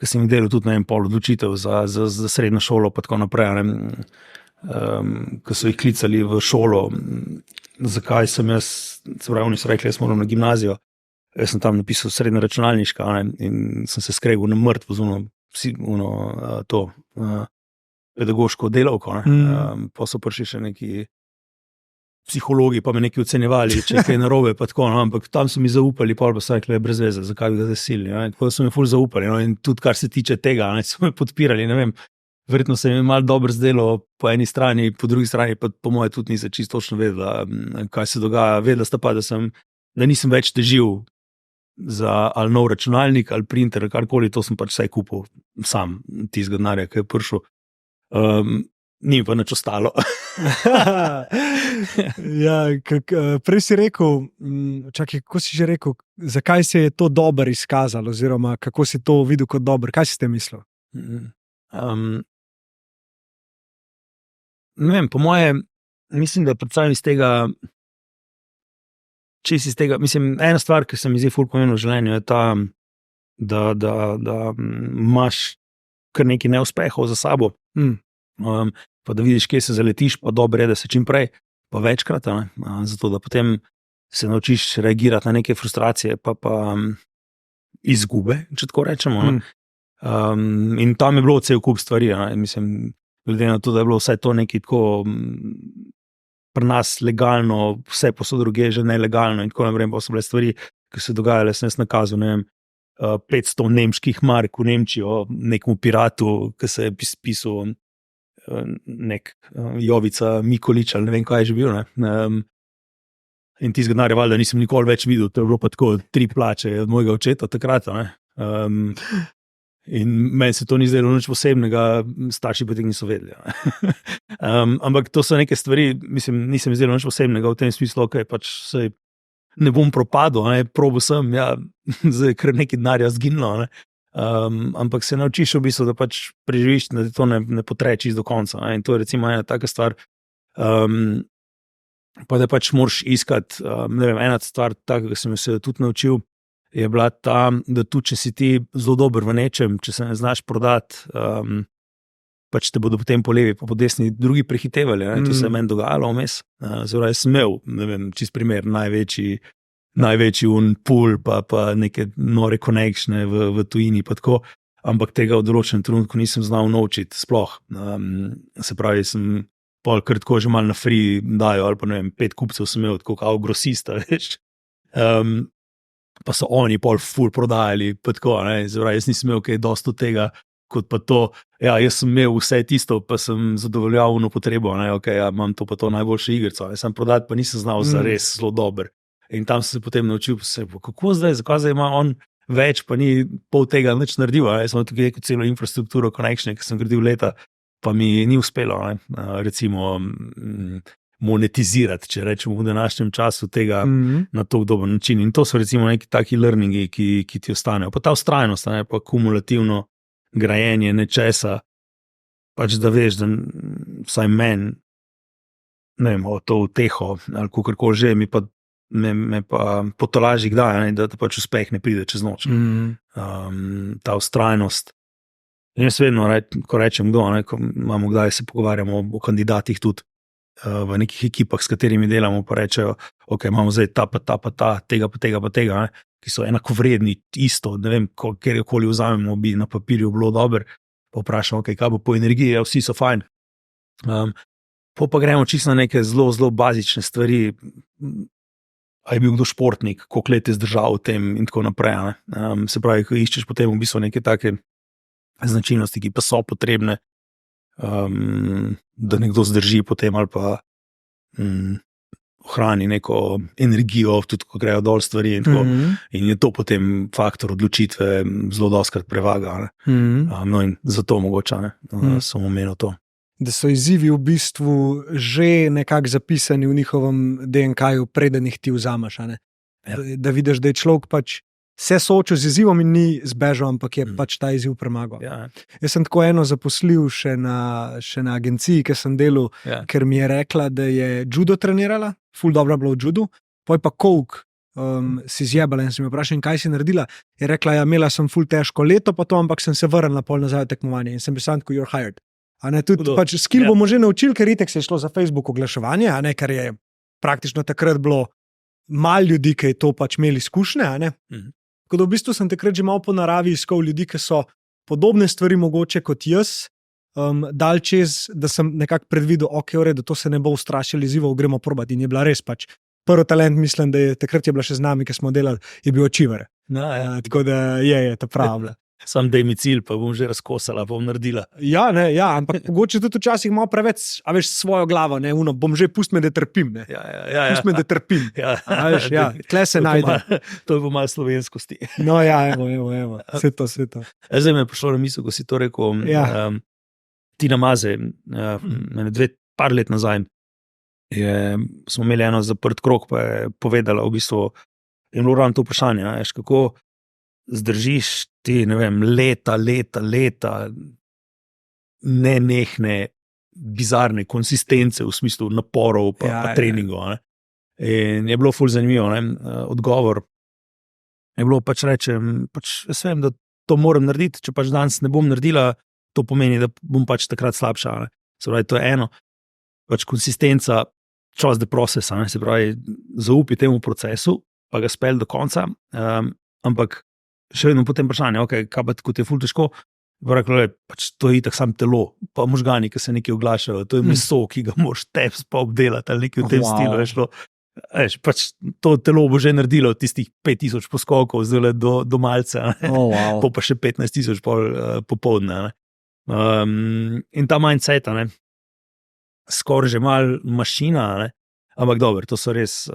ki sem jih delal tudi na en pol odločitev za srednjo šolo, pa tako naprej, ne. Ko so jih klicali v šolo, zakaj sem jaz, se pravi, oni so rekli, jaz moram na gimnazijo, jaz sem tam napisal srednja računalniška, ne, in sem se skregal na mrtvo z pedagoško delavko, ne. Pa so prišli še neki psihologi, pa me neki ocenjevali, če je kaj narobe, pa tako, no, ampak tam so mi zaupali, pa so rekli, brez veze, zakaj bi ga zasilili, ne. Tako da so mi ful zaupali, no, in tudi kar se tiče tega, ne, so me podpirali, ne vem. Verjetno se mi je malo dobro zdelo po eni strani, po drugi strani pa po moje tudi nisem čisto točno vedela, kaj se dogaja. Vedela sta pa, da nisem več težil za ali nov računalnik ali printer ali karkoli, to sem pač vse kupil sam, tistega denarja, ki je prišel. Ni pa nič ostalo. Ja, prej si rekel, čakaj, kako si že rekel, zakaj se je to dobro izkazalo, oziroma kako si to videl kot dobro, kaj si te mislil? Ne vem, po moje, mislim, da predvsem iz tega, mislim, ena stvar, ki se mi zdi ful pomembna v življenju, je ta, da imaš kar nekaj neuspehov za sabo, pa da vidiš, kje se zaletiš, pa dobro je, da se čim prej, pa večkrat, zato da potem se naučiš reagirati na neke frustracije, pa izgube, če tako rečemo. In tam je bilo cel kup stvari, mislim, glede na to, da je bilo vse to nekaj tako pri nas legalno, vse posod druge že nelegalno in tako naprej, pa so bile stvari, ki se dogajale, sem jaz nakazal, ne vem, 500 nemških mark v Nemčijo, nekemu piratu, ki se je pisal nek Jovica Mikolič, ali ne vem, kaj je že bil, ne. In tistega denarja valjda nisem nikoli več videl, to je bilo pa tako 3 plače od mojega očeta takrat, ne. In meni se to ni zdelo nič posebnega, starši pa tega niso vedeli. Ampak to so neke stvari, mislim, nisem zdelo nič posebnega v tem smislu, kaj pač se ne bom propadel, probo sem, ja, zdaj kar nekaj denarja zginilo, ne. Ampak se naučiš v bistvu, da pač preživiš, da to ne potrečiš do konca, ne. In to je recimo ena taka stvar, pa da pač moraš iskati, ne vem, ena stvar takega, ki sem se tudi naučil, je bila ta, da tudi, če si ti zelo dober v nečem, če se ne znaš prodati, pač te bodo potem po levi pa po desni drugi prehitevali, ne? To se je meni dogajalo vmes, zelo je smel, ne vem, čist primer, največji pool, pa neke nore connectione v tujini, pa tako, ampak tega v določenem trenutku nisem znal naučiti sploh, se pravi, sem pol kar tako že malo na free dajo, ali pa ne vem, 5 kupcev sem imel, tako kao grosista, veš, pa so oni pol ful prodajali, pa tako, ne, zdaj, jaz nisem imel kaj dosti od tega, kot pa to, ja, jaz sem imel vse tisto, pa sem zadovoljal eno potrebo, ne, okay, ja, imam to pa to najboljše igrico, ne, sem prodati pa nisem znal za res zelo dober. In tam sem se potem naučil, kako zdaj, zakaj ima on več, pa ni pol tega nič naredil, ne, sem tukaj neko celo infrastrukturo, connectione, ki sem gradil leta, pa mi ni uspelo, ne, recimo, monetizirati, če rečemo v današnjem času tega na tako dober način. In to so recimo neki taki learningi, ki ti ostanejo. Pa ta vztrajnost, ne, pa kumulativno grajenje nečesa, pač da veš, da vsaj meni, ne vem, to uteho, ali kakorkoli že, me pa potolaži kdaj, ne, da pač uspeh ne pride čez noč. Ta vztrajnost. In jaz vedno, ko rečem kdo, ne, ko imamo kdaj se pogovarjamo o kandidatih tudi, v nekih ekipah, s katerimi delamo, pa rečejo, ok, imamo zdaj ta, tega, ne, ki so enakovredni, isto, ne vem, kjerkoli vzamemo, bi na papirju bilo dobro, pa vprašamo, ok, kaj bo po energiji, ja, vsi so fajn. Pa gremo čisto na neke zelo, zelo bazične stvari, a je bil kdo športnik, koliko let je zdržal v tem in tako naprej, ne. Se pravi, ko iščeš potem v bistvu neke take značilnosti, ki pa so potrebne, da nekdo zdrži potem ali pa ohrani neko energijo, tudi ko grejo dol stvari in tako. In je to potem faktor odločitve zelo dostkrat prevaga. No in zato mogoče, sem omenil to. Da so izzivi v bistvu že nekako zapisani v njihovem DNK-ju, preden jih ti vzameš, ne? Ja. Da vidiš, da je človek pač se soočil z izzivom in ni zbežal, ampak je pač ta izziv premagal. Ja. Jaz sem tako eno zaposlil še na agenciji, ker sem delal, ker mi je rekla, da je judo trenirala, ful dobro bilo v judu, poj pa coke si zjebala in sem jo vprašal, kaj si naredila. Je rekla, ja, imela sem ful težko leto pa to, ampak sem se vrnila pol nazaj v tekmovanje in sem bil sam tako, you're hired. A ne, tudi pač skill bomo že naučili, ker itek se je šlo za Facebook oglaševanje, a ne, ker je praktično takrat bilo malo ljudi, ki je to pač imeli izkušnje, a ne. Tako da v bistvu sem takrat že malo po naravi iskal ljudi, ki so podobne stvari mogoče kot jaz, dal čez, da sem nekako predvidel, ok, v redu, to se ne bo ustrašili izzivov, gremo probati in je bila res pač. Prvi talent, mislim, da je takrat je bila še z nami, ki smo delali, je bil Achiever. No, ja. Tako da je ta prava. Sam daj mi cilj, pa bom že razkosala, bom naredila. Ja, ne, ja, ampak mogoče tudi včasih malo preveč, a veš, svojo glavo, ne, bom že pust me, da trpim, ne. Ja. Pust me, da trpim. Ja. A veš, ja, tle se najde. To je bo malo slovenskosti. No, ja, evo, vse to. Zdaj me je prišlo na misel, ko si to rekel, Tina Maze, par let nazaj, smo imeli eno zaprt krog, pa je povedala v bistvu, in bilo ravno to vprašanje, veš, kako zdržiš ti, ne vem, leta, nenehne, bizarne konsistence v smislu naporov pa treningov. Ne. In je bilo ful zanimivo, ne, odgovor. Je bilo pač rečem, jaz vem, da to moram narediti, če pač danes ne bom naredila, to pomeni, da bom pač takrat slabša. Ne. Se pravi, to je eno, pač konsistenca, trust the process, ne. Se pravi, zaupi temu procesu, pa ga spelj do konca, ampak še vedno potem vprašanje, okay, kaj pa, kot je ful težko, rekla, pač to je itak sam telo, pa možgani, ki se nekaj oglašajo, to je meso, ki ga moraš teps pa obdelati, ali nekaj v tem stilu, veš, pač to telo bo že naredilo tistih 5000 poskokov zdaj do malca, pa še 15,000 popoldne. In ta mindset, skoraj že malo mašina, ne? Ampak dobro, to so res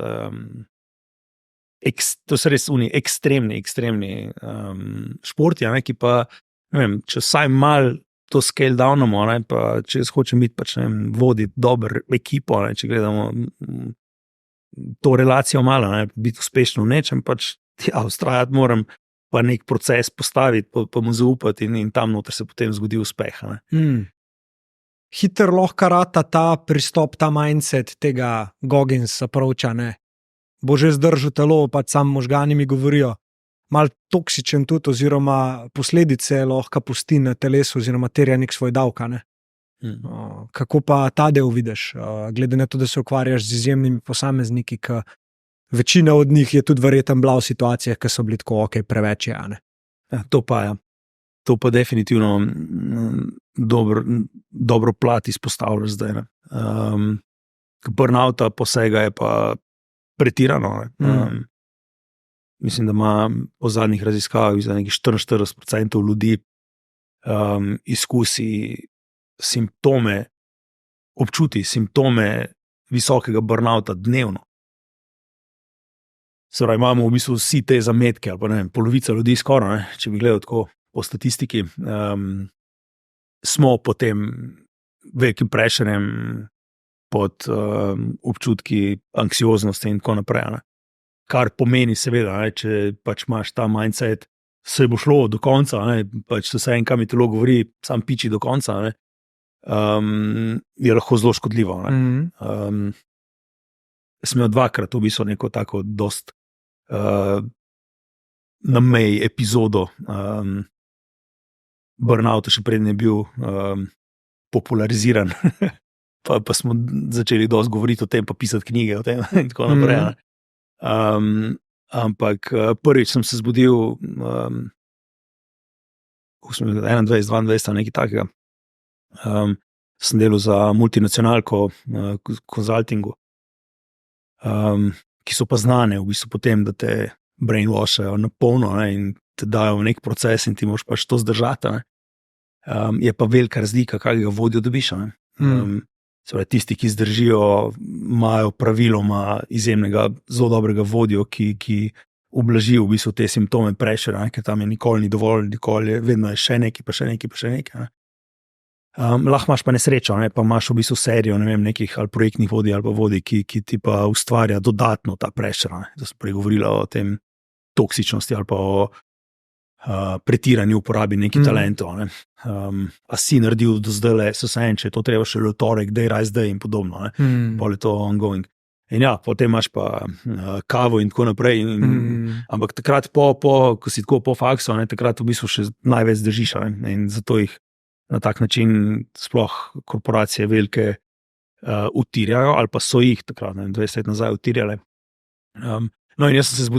ekstremni športi, ki pa, ne vem, če vsaj malo to scale downamo, pa če jaz hočem biti pač, ne vem, voditi dober ekipo, če gledamo to relacijo malo, biti uspešno v nečem, pač ustrajati moram, pa nek proces postaviti, pa mu zaupati in tam noter se potem zgodi uspeh. Hiter lahko rata ta pristop, ta mindset tega Goggins approacha, ne? Bo že zdržal telo, pač sam možgani mi govorijo, mal toksičen tudi, oziroma posledice lahko pusti na telesu, oziroma terja nek svoj davka, ne? Kako pa ta del vidiš, glede na to, da se ukvarjaš z izjemnimi posamezniki, ki večina od njih je tudi verjetno bila v situacijah, ki so bili tako preveč, ne? To pa definitivno dobro plat izpostavljaš zdaj. Burnouta posega je pa pretirano. Mislim, da ima po zadnjih raziskavah za nekih 44% ljudi izkusi simptome, občuti simptome visokega burnouta dnevno. Se pravi, imamo v bistvu vsi te zametke, ali pa ne vem, polovica ljudi skoraj, če bi gledal tako po statistiki, smo pod tem velikim pressurjem, pod občutki anksioznosti in tako naprej. Kar pomeni seveda, če pač imaš ta mindset, se bo šlo do konca, pač vse en, kam mi telo govori, sam piči do konca, je lahko zelo škodljivo. Sem imel dvakrat v bistvu neko tako dost na meji epizodo burnouta, še preden je bil populariziran, pa smo začeli dosti govoriti o tem, pa pisati knjige o tem in tako naprej. Ampak prvič sem se zbudil 21-22, nekaj takega. Sem delal za multinacionalko konzultingu, ki so pa znane v bistvu potem, da te brainwashajo na polno in te dajo v nek proces in ti moraš pač to zdržati. Je pa velika razlika, kakega vodjo dobiš. Tisti, ki zdržijo, imajo praviloma izjemnega, zelo dobrega vodjo, ki ublaži v bistvu te simptome pressure, ker tam je nikoli ni dovolj, nikoli je, vedno je še nekaj, pa še nekaj, pa še nekaj. Lahko imaš pa nesrečo, pa imaš v bistvu serijo, ne vem, nekih ali projektnih vodij ali pa vodij, ki ti pa ustvarja dodatno ta pressure. Da smo pregovorili o tem toksičnosti ali pa o pretiranju uporabi nekih talentov. A si naredil do zdaj, so se en, če je to treba še v torek, dej raj zdaj in podobno. Pol je to ongoing. In ja, potem imaš pa kavo in tako naprej. Ampak takrat, ko si tako po faksu, takrat v bistvu še največ držiš. In zato jih na tak način sploh korporacije velike utirjajo, ali pa so jih takrat, 20 let nazaj utirjale. No in jaz sem se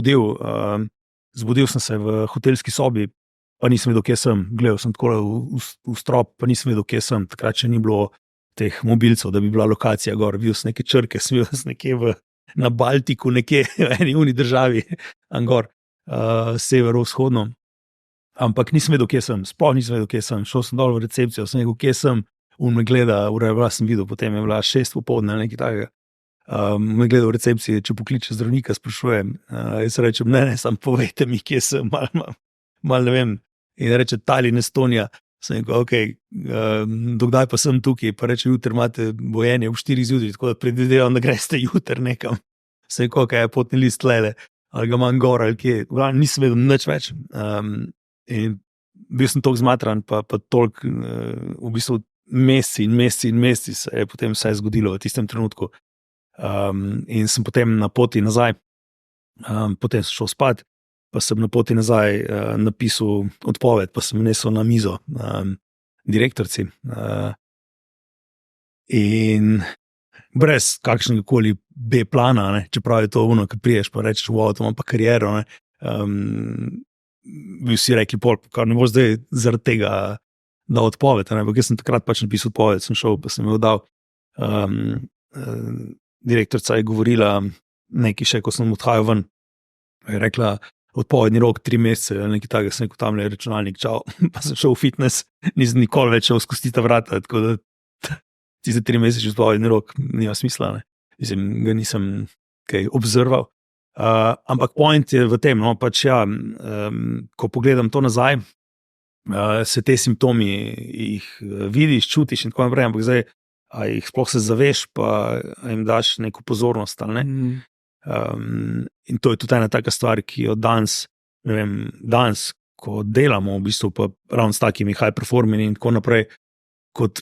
zbudil sem se v hotelski sobi, pa nisem vedel, kje sem. Gledal sem tako v strop, pa nisem vedel, kje sem. Takrat še ni bilo teh mobilcev, da bi bila lokacija gor. Videl sem neke črke, sem videl nekje na Baltiku, nekje v eni uni državi, gor, severovzhodno. Ampak nisem vedel, kje sem. Sploh nisem vedel, kje sem. Šel sem dol v recepcijo, sem rekel, kje sem. On me gleda, ura je bila, sem videl, potem je bila 6 popoldne, nekaj takega. Me gleda v recepciji, če pokliče zdravnika, sprašujem. Jaz rečem, ne, sam povejte mi, kje sem, mal ne vem. In reče, Tallinn, Estonija. Sem rekel, ok, dokdaj pa sem tukaj, pa reče, jutri imate bojenje ob 4 zjutraj, tako da predvidevam, da greste jutri nekam. Sem rekel, ok, je potni list lele, ali ga imam gor, ali kje. Nisem vedel nič več. In bil sem toliko zmatran, pa toliko, v bistvu meseci se je potem vse zgodilo v tistem trenutku. In sem potem na poti nazaj, potem sem šel spat, pa sem na poti nazaj napisal odpoved, pa sem nesel na mizo direktorci. In brez kakšnega koli B plana, ne, čeprav je to ono, ki priješ, pa rečeš, wow, to imam pa kariero, ne. Bi vsi rekli, kar ne bo zdaj zaradi tega dal odpoved, ne, ampak jaz sem takrat pač napisal odpoved, sem šel, pa sem jo dal. Direktorica je govorila nekaj še, ko sem odhajal ven, je rekla, odpovedni rok 3 mesece, nekaj takega, sem rekel, tamle je računalnik, čau, pa sem šel v fitness, nisem nikoli več šel skozi ta vrata, tako da ti za 3 mesece odpovedni rok nima smisla, ne. Mislim, ga nisem kaj obzrval. Ampak point je v tem, no, pač ja, ko pogledam to nazaj, se te simptomi jih vidiš, čutiš in tako naprej, ampak zdaj, a jih sploh se zaveš, pa jim daš neko pozornost, ali ne. In to je tudi ena taka stvar, ki jo danes, ne vem, danes, ko delamo v bistvu pa ravno s takimi high performing in tako naprej, kot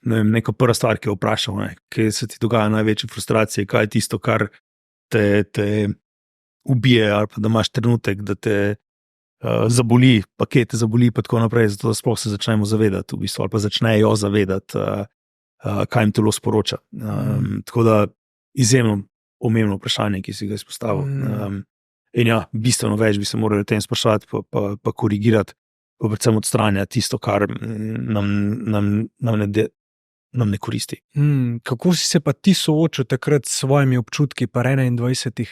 ne vem, neka prva stvar, ki jo vprašal, ne, kje se ti dogaja največje frustracije, kaj je tisto, kar te ubije, ali pa da imaš trenutek, da te zaboli, pa kje te zaboli, pa tako naprej, zato sploh se začnemo zavedati v bistvu, ali pa začnejo zavedati, kaj jim telo sporoča. Tako da izjemno pomembno vprašanje, ki si ga izpostavil. In ja, bistveno več bi se morali o tem spraševati, pa korigirati, pa predvsem odstranjati tisto, kar nam ne koristi. Kako si se pa ti soočil takrat s svojimi občutki pa 21,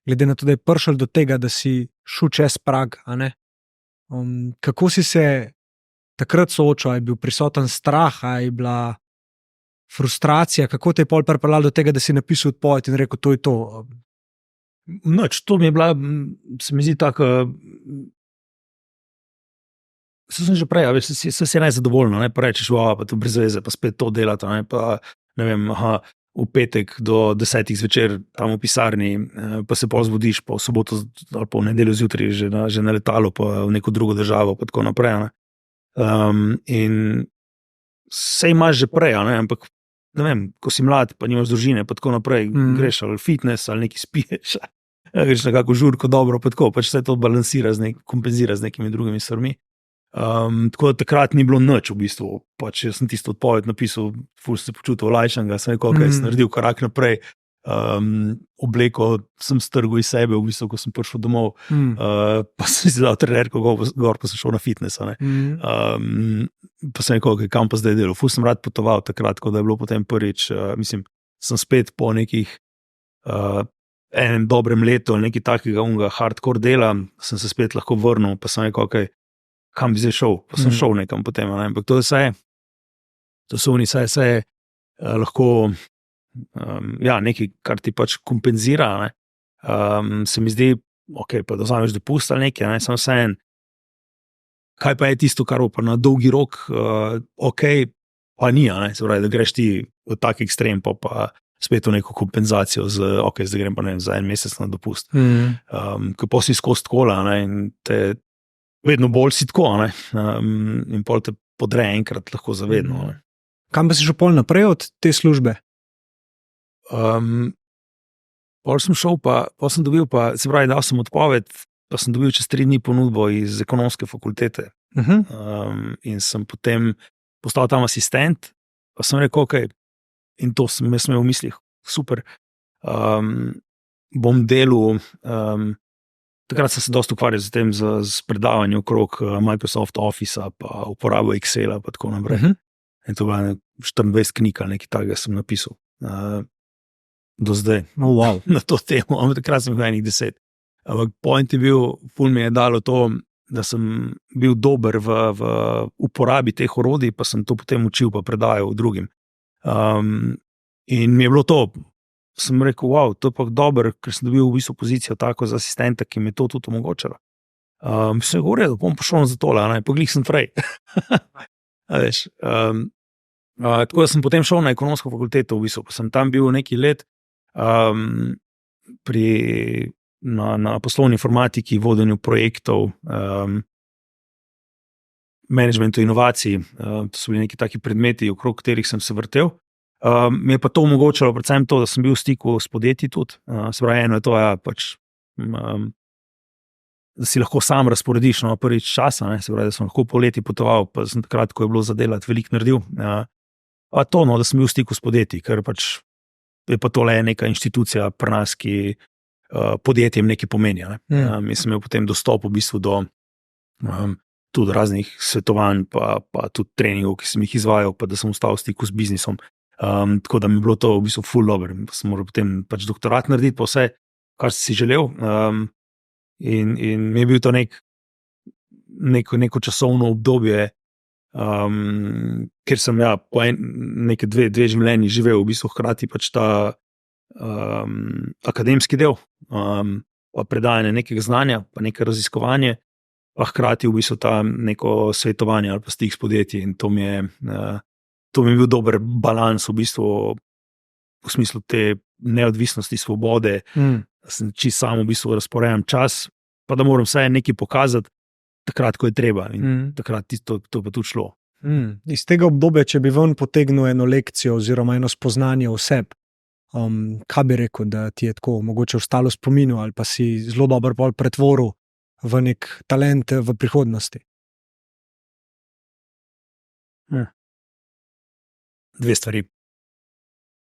glede na to, da je prišel do tega, da si šel čez prag, a ne? Kako si se takrat soočil, je bil prisoten strah, a je bila frustracija, kako te je pol pripeljalo do tega, da si napisal odpoved in rekel, to je to? Noč, to mi je bila, se mi zdi tako, sem že prej, veš, se najzadovoljno, ne, pa rečeš, pa to brez veze, pa spet to delati, ne, pa ne vem, v petek do 10 zvečer tam v pisarni, pa se pol zbudiš, pa v soboto ali pa v nedeljo zjutraj že na letalo, pa v neko drugo državo, pa tako naprej, ne. In se imaš že prej, ne, ampak ne vem, ko si mlad, pa nimaš družine, pa tako naprej, greš ali fitness, ali nekaj spiješ, greš na kako žurko dobro, pa tako, pač vse to balansira, kompenzira z nekimi drugimi stvarmi. Tako da takrat ni bilo nič v bistvu, pač jaz sem tisto odpoved napisal, ful se počutil olajšanega, sem rekel, kaj sem naredil korak naprej, obleko sem strgal iz sebe, v bistvu, ko sem prišel domov, pa sem si dal trenerko gor, pa sem šel na fitness, ne. Pa sem rekel, kam pa zdaj delal, ful sem rad potoval takrat, ko da je bilo potem prvič, mislim, sem spet po nekih enem dobrem letu, nekaj takega hardcore dela, sem se spet lahko vrnil, pa sem rekel, kam bi zdaj šel, pa sem šel nekam potem, ne? Ampak to je vse lahko ja, nekaj, kar ti pač kompenzira, ne? Se mi zdi, pa da vzameš dopust ali nekaj, ne? Samo vse en, kaj pa je tisto, kar bo pa na dolgi rok, pa ni, ne? Se pravi, da greš ti v tak ekstrem, pa spet v neko kompenzacijo zdaj grem pa ne vem, za en mesec na dopust. Ko pa si skozi kola, ne? In te vedno bolj si tako, ne? In pol te podre enkrat lahko zavedno, ne? Kam pa si šel pol naprej od te službe? Pol sem šel, pol sem dobil se pravi, dal sem odpoved, pa sem dobil čez 3 dni ponudbo iz ekonomske fakultete. In sem potem postal tam asistent, pa sem rekel, in to sem jaz imel v mislih, super, bom delal, takrat sem se dosti ukvarjal z tem, z predavanjem okrog Microsoft Officea, pa uporabo Excela, pa tako naprej. In to bila 24 knjig, nekaj takega sem napisal. Do zdaj, na to temo, ampak takrat sem bil enih 10. Ampak point je bil, ful mi je dalo to, da sem bil dober v uporabi teh orodij, pa sem to potem učil, pa predajal drugim. In mi je bilo to, sem rekel, to je pa dobro, ker sem dobil v bistvu pozicijo tako za asistenta, ki mi je to tudi omogočala. Mislim, da govorim, da bom prišel za tole, poglih sem frej. Tako da sem potem šel na ekonomsko fakulteto, v bistvu, pa sem tam bil nekaj let na poslovni informatiki, vodenju projektov, managementu inovacij. To so bili neki taki predmeti, okrog katerih sem se vrtel. Mi je pa to omogočalo predvsem to, da sem bil v stiku s podjetji tudi. Se pravi, eno je to, da si lahko sam razporediš prvič časa, se pravi, da sem lahko poleti potoval, pa sem takrat, ko je bilo za delati, veliko naredil. Pa to, da sem bil v stiku s podjetji, ker pač je pa tole neka inštitucija pri nas, ki podjetjem nekaj pomeni. In sem imel potem dostop v bistvu do tudi raznih svetovanj, pa tudi treningov, ki sem jih izvajal, pa da sem ostal v stiku s biznisom. Tako da mi je bilo to v bistvu ful dobro. Sem moral potem pač doktorat narediti, pa vse, kar si želel. In mi je bil to neko časovno obdobje, ker sem po neke dve življenji živel, v bistvu hkrati pač ta akademski del, pa predajanje nekega znanja, pa nekaj raziskovanje, pa hkrati v bistvu ta neko svetovanje ali pa stik s podjetji. In to mi je bil dober balans v bistvu, v smislu te neodvisnosti, svobode, da sem čisto sam v bistvu razporejam čas, pa da moram vsaj nekaj pokazati takrat, ko je treba. In takrat to pa tudi šlo. Iz tega obdobja, če bi ven potegnil eno lekcijo oziroma eno spoznanje o sebi, kaj bi rekel, da ti je tako mogoče ostalo v spominu ali pa si zelo dobro pol pretvoril v nek talent v prihodnosti? Dve stvari.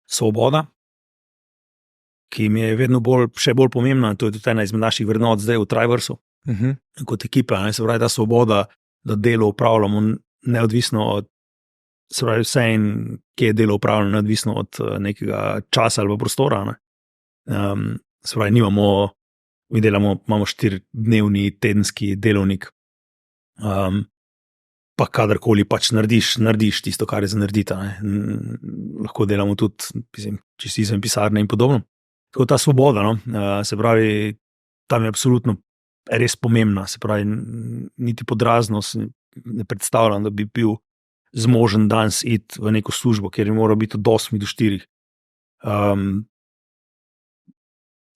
Svoboda, ki mi je vedno še bolj pomembna, to je tudi ena izmed naših vrednot zdaj v Triversu, kot ekipa. Se pravi, ta svoboda, da delo upravljamo neodvisno od, se pravi, vse in kje je delo upravljeno neodvisno od nekega časa ali prostora. Se pravi, imamo 4-dnevni tedenski delovnik, pa kadarkoli pač narediš tisto, kar je za narediti. Lahko delamo tudi, če si izven pisarne in podobno. Tako ta svoboda, se pravi, tam je absolutno res pomembna. Se pravi, niti podraznost ne predstavljam, da bi bil zmožen danes iti v neko službo, kjer je moral biti od 8 do 4.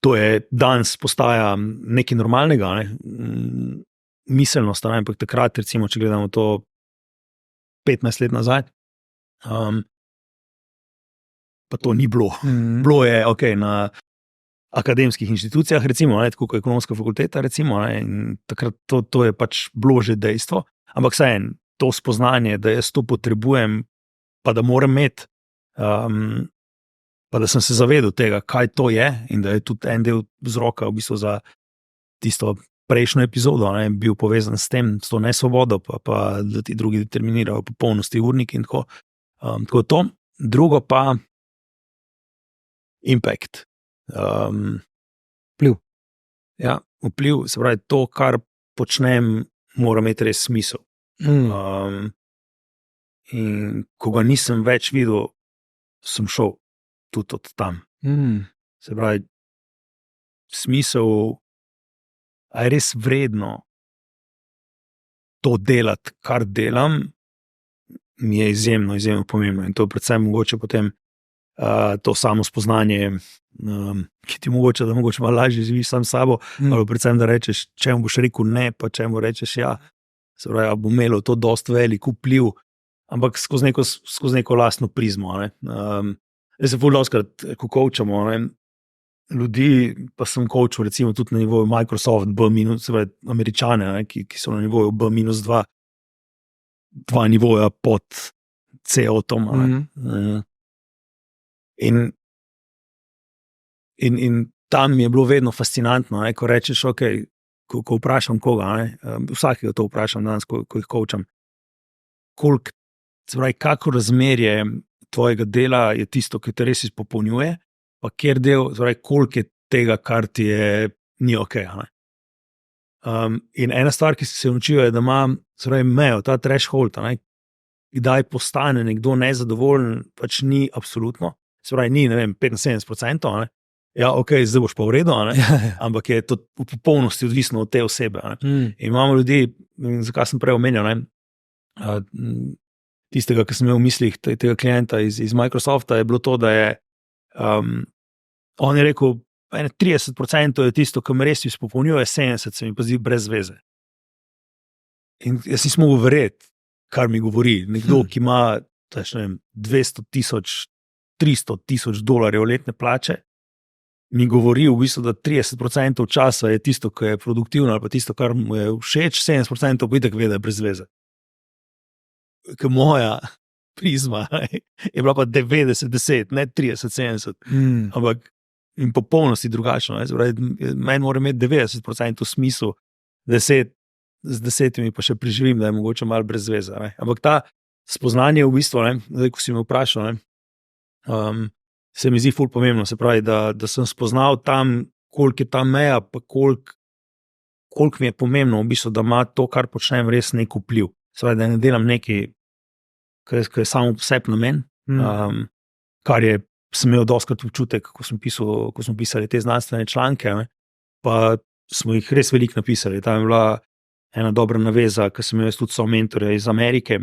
To je danes postaja nekaj normalnega, miselnost, ampak takrat, recimo, če gledamo to 15 let nazaj, pa to ni bilo. Bilo je na akademskih inštitucijah, recimo, tako kot ekonomska fakulteta, recimo, in takrat to je pač bilo že dejstvo, ampak vseeno, to spoznanje, da jaz to potrebujem, pa da moram imeti, pa da sem se zavedel tega, kaj to je, in da je tudi en del vzroka v bistvu za tisto prejšnjo epizodo, bil povezan s tem, s to nesvobodo, pa da ti drugi determinirajo popolnosti urnik in tako. Tako to. Drugo pa impact. Vpliv. Ja, vpliv, se pravi, to, kar počnem, mora imeti res smisel. In ko ga nisem več videl, sem šel tudi od tam. Se pravi, smisel, a je res vredno to delati, kar delam, mi je izjemno, izjemno pomembno. In to predvsem mogoče potem to samo spoznanje, ki ti mogoče, da mogoče malo lažje živiš sam s sabo, ali predvsem, da rečeš, čemu boš rekel ne, pa čemu rečeš ja. Se pravi, bo imelo to dosti velik vpliv, ampak skozi neko lastno prizmo. Jaz se ful dostikrat, ko coachamo, ljudi, pa sem coachal recimo tudi na nivoju Microsoft B-, se pravi, Američane, ki so na nivoju B-2, 2 nivoja pod CO-tom. In tam mi je bilo vedno fascinantno, ko rečeš, ko vprašam koga, vsakega to vprašam danes, ko jih coacham, se pravi, kako razmerje tvojega dela je tisto, ki te res izpopolnjuje, pa kjer del, torej, koliko je tega, kar ti je, ni ok. In ena stvar, ki se naučil, je, da ima mejo, ta threshold, kdaj postane nekdo nezadovoljen, pač ni absolutno, se pravi, ni, 75%, ja, ok, zdaj boš pa v redu, ampak je to v popolnosti odvisno od te osebe. In imamo ljudi, zakaj sem prej omenjal, tistega, ki sem imel v mislih, tega klienta iz Microsofta, je bilo to, da je on je rekel, 30% je tisto, kar me res izpopolnjuje, 70% se mi pa zdi brez veze. In jaz nisem mogel verjeti, kar mi govori. Nekdo, ki ima 200,000, 300,000 dolarjev letne plače, mi govori v bistvu, da 30% časa je tisto, kar je produktivno, ali pa tisto, kar mu je všeč, 70% pa itak ve, da je brez veze. Ker moja prizma je bila pa 90-10, ne 30-70, ampak in popolnosti drugačno. Meni mora imeti 90% v smislu, 10 z 10 pa še preživim, da je mogoče malo brez veze. Ampak ta spoznanje v bistvu, zdaj, ko si me vprašal, se mi zdi ful pomembno, se pravi, da sem spoznal tam, koliko je ta meja, pa koliko mi je pomembno v bistvu, da ima to, kar počnem, res nek vpliv. Se pravi, da ne delam nekaj, kar je samo sebi namen, kar sem imel dostikrat občutek, ko smo pisali te znanstvene članke, pa smo jih res veliko napisali. Tam je bila ena dobra naveza, ker sem imel tudi mentorja iz Amerike,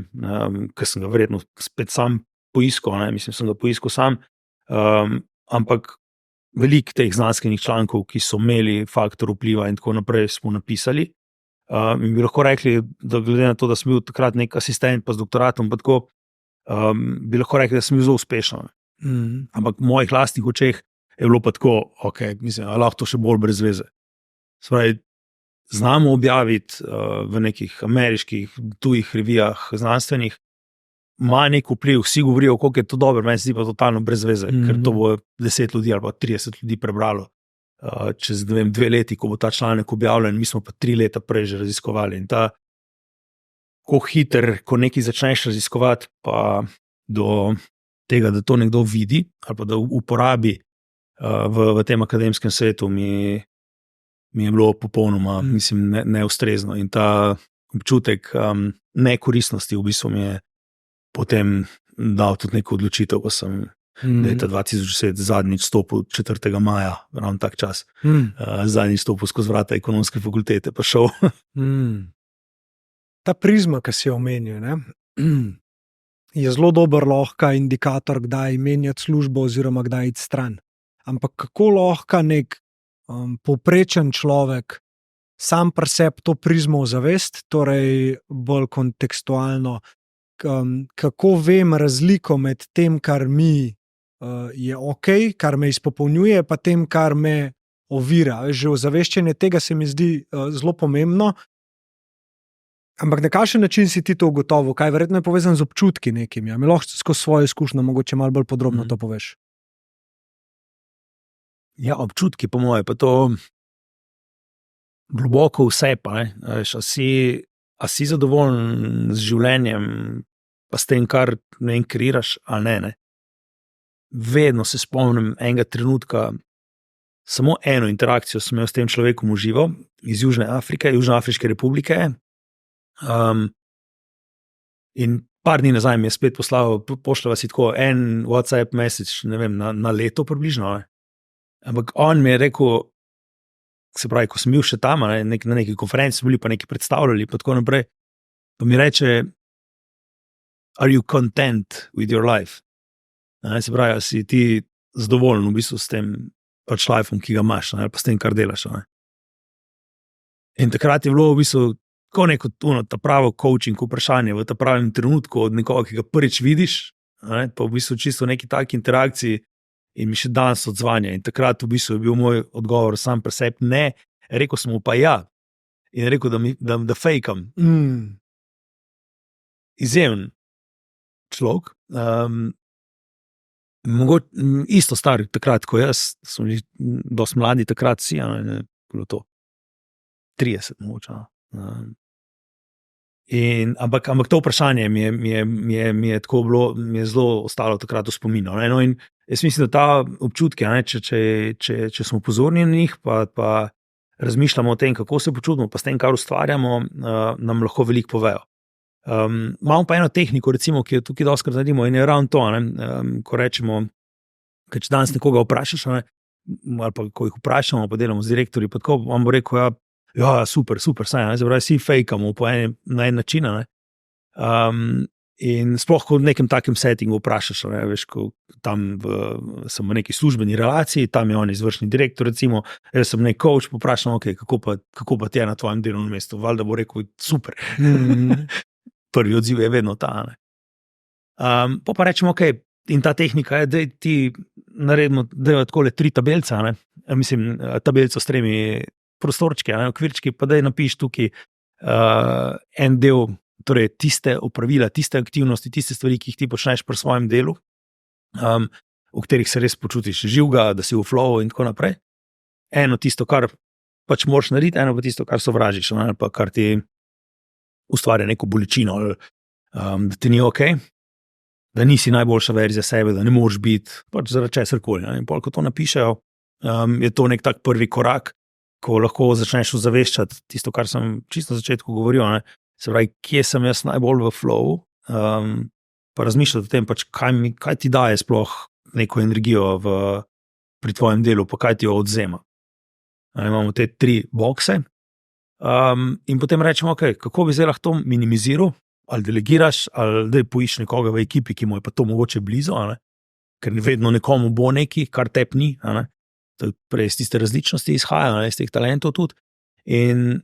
ker sem ga verjetno spet sam poiskal, mislim, sem ga poiskal sam, ampak veliko teh znanstvenih člankov, ki so imeli faktor vpliva in tako naprej, smo napisali. In bi lahko rekli, da glede na to, da sem bil takrat nek asistent pa z doktoratom, pa tako, bi lahko rekli, da sem bil zelo uspešen. Ampak v mojih lastnih očeh je bilo pa tako, ok, mislim, lahko to še bolj brez veze. Se pravi, znamo objaviti v nekih ameriških, tujih revijah znanstvenih, ima nek vpliv, vsi govorijo, koliko je to dobro, meni se zdi pa totalno brez veze, ker to bo 10 ljudi ali pa 30 ljudi prebralo. Čez 2 leti, ko bo ta članek objavljen, mi smo pa 3 leta prej že raziskovali. In ta, ko hiter, ko nekaj začneš raziskovati, pa do tega, da to nekdo vidi ali pa da uporabi v tem akademskem svetu, mi je bilo popolnoma, mislim, neustrezno. In ta občutek nekoristnosti v bistvu mi je potem dal tudi neko odločitev, ko sem leta 2010 zadnjič stopil 4. maja, ravno tak čas, zadnjič stopil skozi vrata ekonomske fakultete, pa šel. Ta prizma, ki si jo omenil, je zelo dober lahko indikator, kdaj menjati službo oziroma kdaj iti stran. Ampak kako lahko nek povprečen človek sam pri sebi to prizmo zavest, torej bolj kontekstualno, kako vem razliko med tem, kar mi je ok, kar me izpopolnjuje, pa tem, kar me ovira. Že ozaveščanje tega se mi zdi zelo pomembno. Ampak na kakšen način si ti to ugotovil? Kaj verjetno je povezan z občutki nekimi? Mi lahko skozi svojo izkušnjo mogoče malo bolj podrobno to poveš? Ja, občutki po moje, pa to globoko vse pa, a si zadovoljen z življenjem, pa s tem, kar kreiraš, ali ne. Vedno se spomnim enega trenutka, samo eno interakcijo sem imel s tem človekom v živo, iz Južne Afrike, Južnoafriške republike, in par dni nazaj mi je spet pošljala si tako en WhatsApp message, ne vem, na leto približno, ampak on mi je rekel, se pravi, ko sem bil še tam, na neki konferenci, bili pa nekaj predstavljali, pa tako naprej, pa mi reče, are you content with your life? Se pravi, si ti zadovoljen v bistvu s tem pač lifeom, ki ga imaš, ali pa s tem, kar delaš. In takrat je bilo v bistvu tako neko ta pravo coaching vprašanje v ta pravem trenutku od nekoga, ki ga prvič vidiš, pa v bistvu čisto v neki taki interakciji in mi še danes odzvanja. In takrat v bistvu je bil moj odgovor sam pri sebi ne, rekel sem mu pa ja. In rekel, da fejkam. Izjemen človek. Isto star takrat, ko jaz, smo bili dosti mladi takrat vsi, bilo to 30 mogoče. Ampak to vprašanje mi je tako bilo, mi je zelo ostalo takrat v spominu. No, in jaz mislim, da ta občutki, če smo pozorni na njih, pa razmišljamo o tem, kako se počutimo, pa s tem, kar ustvarjamo, nam lahko veliko povejo. Imamo pa eno tehniko, recimo, ki jo tukaj dostikrat naredimo, in je ravno to, ko rečemo, ker če danes nekoga vprašaš, ali pa ko jih vprašamo, pa delamo z direktorji, pa tako, on bo rekel, ja, super, saj, ne, zdaj vsi fejkamo na en način, ne. In sploh, ko v nekem takem settingu vprašaš, ne, veš, ko tam sem v neki službeni relaciji, tam je on izvršni direktor, recimo, jaz sem nek coach, vprašam, okay, kako pa ti je na tvojem delovnem mestu, valjda bo rekel, super. Prvi odziv je vedno ta, ne. Pa rečemo, ok, in ta tehnika je, da ti naredimo, da je takole 3 tabelca, ne, mislim, tabelco s 3 prostorčki, ne, okvirčki, pa da je napiš tukaj en del, torej tiste opravila, tiste aktivnosti, tiste stvari, ki jih ti počneš pri svojem delu, v katerih se res počutiš živega, da si v flowu in tako naprej. Eno tisto, kar pač moraš narediti, eno pa tisto, kar sovražiš, ali pa kar ti ustvarja neko bolečino, ali da ti ni ok, da nisi najboljša verzija sebe, da ne moreš biti, pač zaradi česarkoli. In pol, ko to napišejo, je to nek tak prvi korak, ko lahko začneš ozaveščati tisto, kar sem čisto na začetku govoril, ne? Se pravi, kje sem jaz najbolj v flowu, pa razmišljati o tem, pač kaj ti daje sploh neko energijo pri tvojem delu, pa kaj ti jo odzema. Imamo te 3 bokse in potem rečemo, okay, kako bi zdaj lahko to minimiziral, ali delegiraš, ali da poiš nekoga v ekipi, ki mu je pa to mogoče blizu, ker vedno nekomu bo neki, kar tep ni, prej iz tiste različnosti izhaja, iz teh talentov tudi. In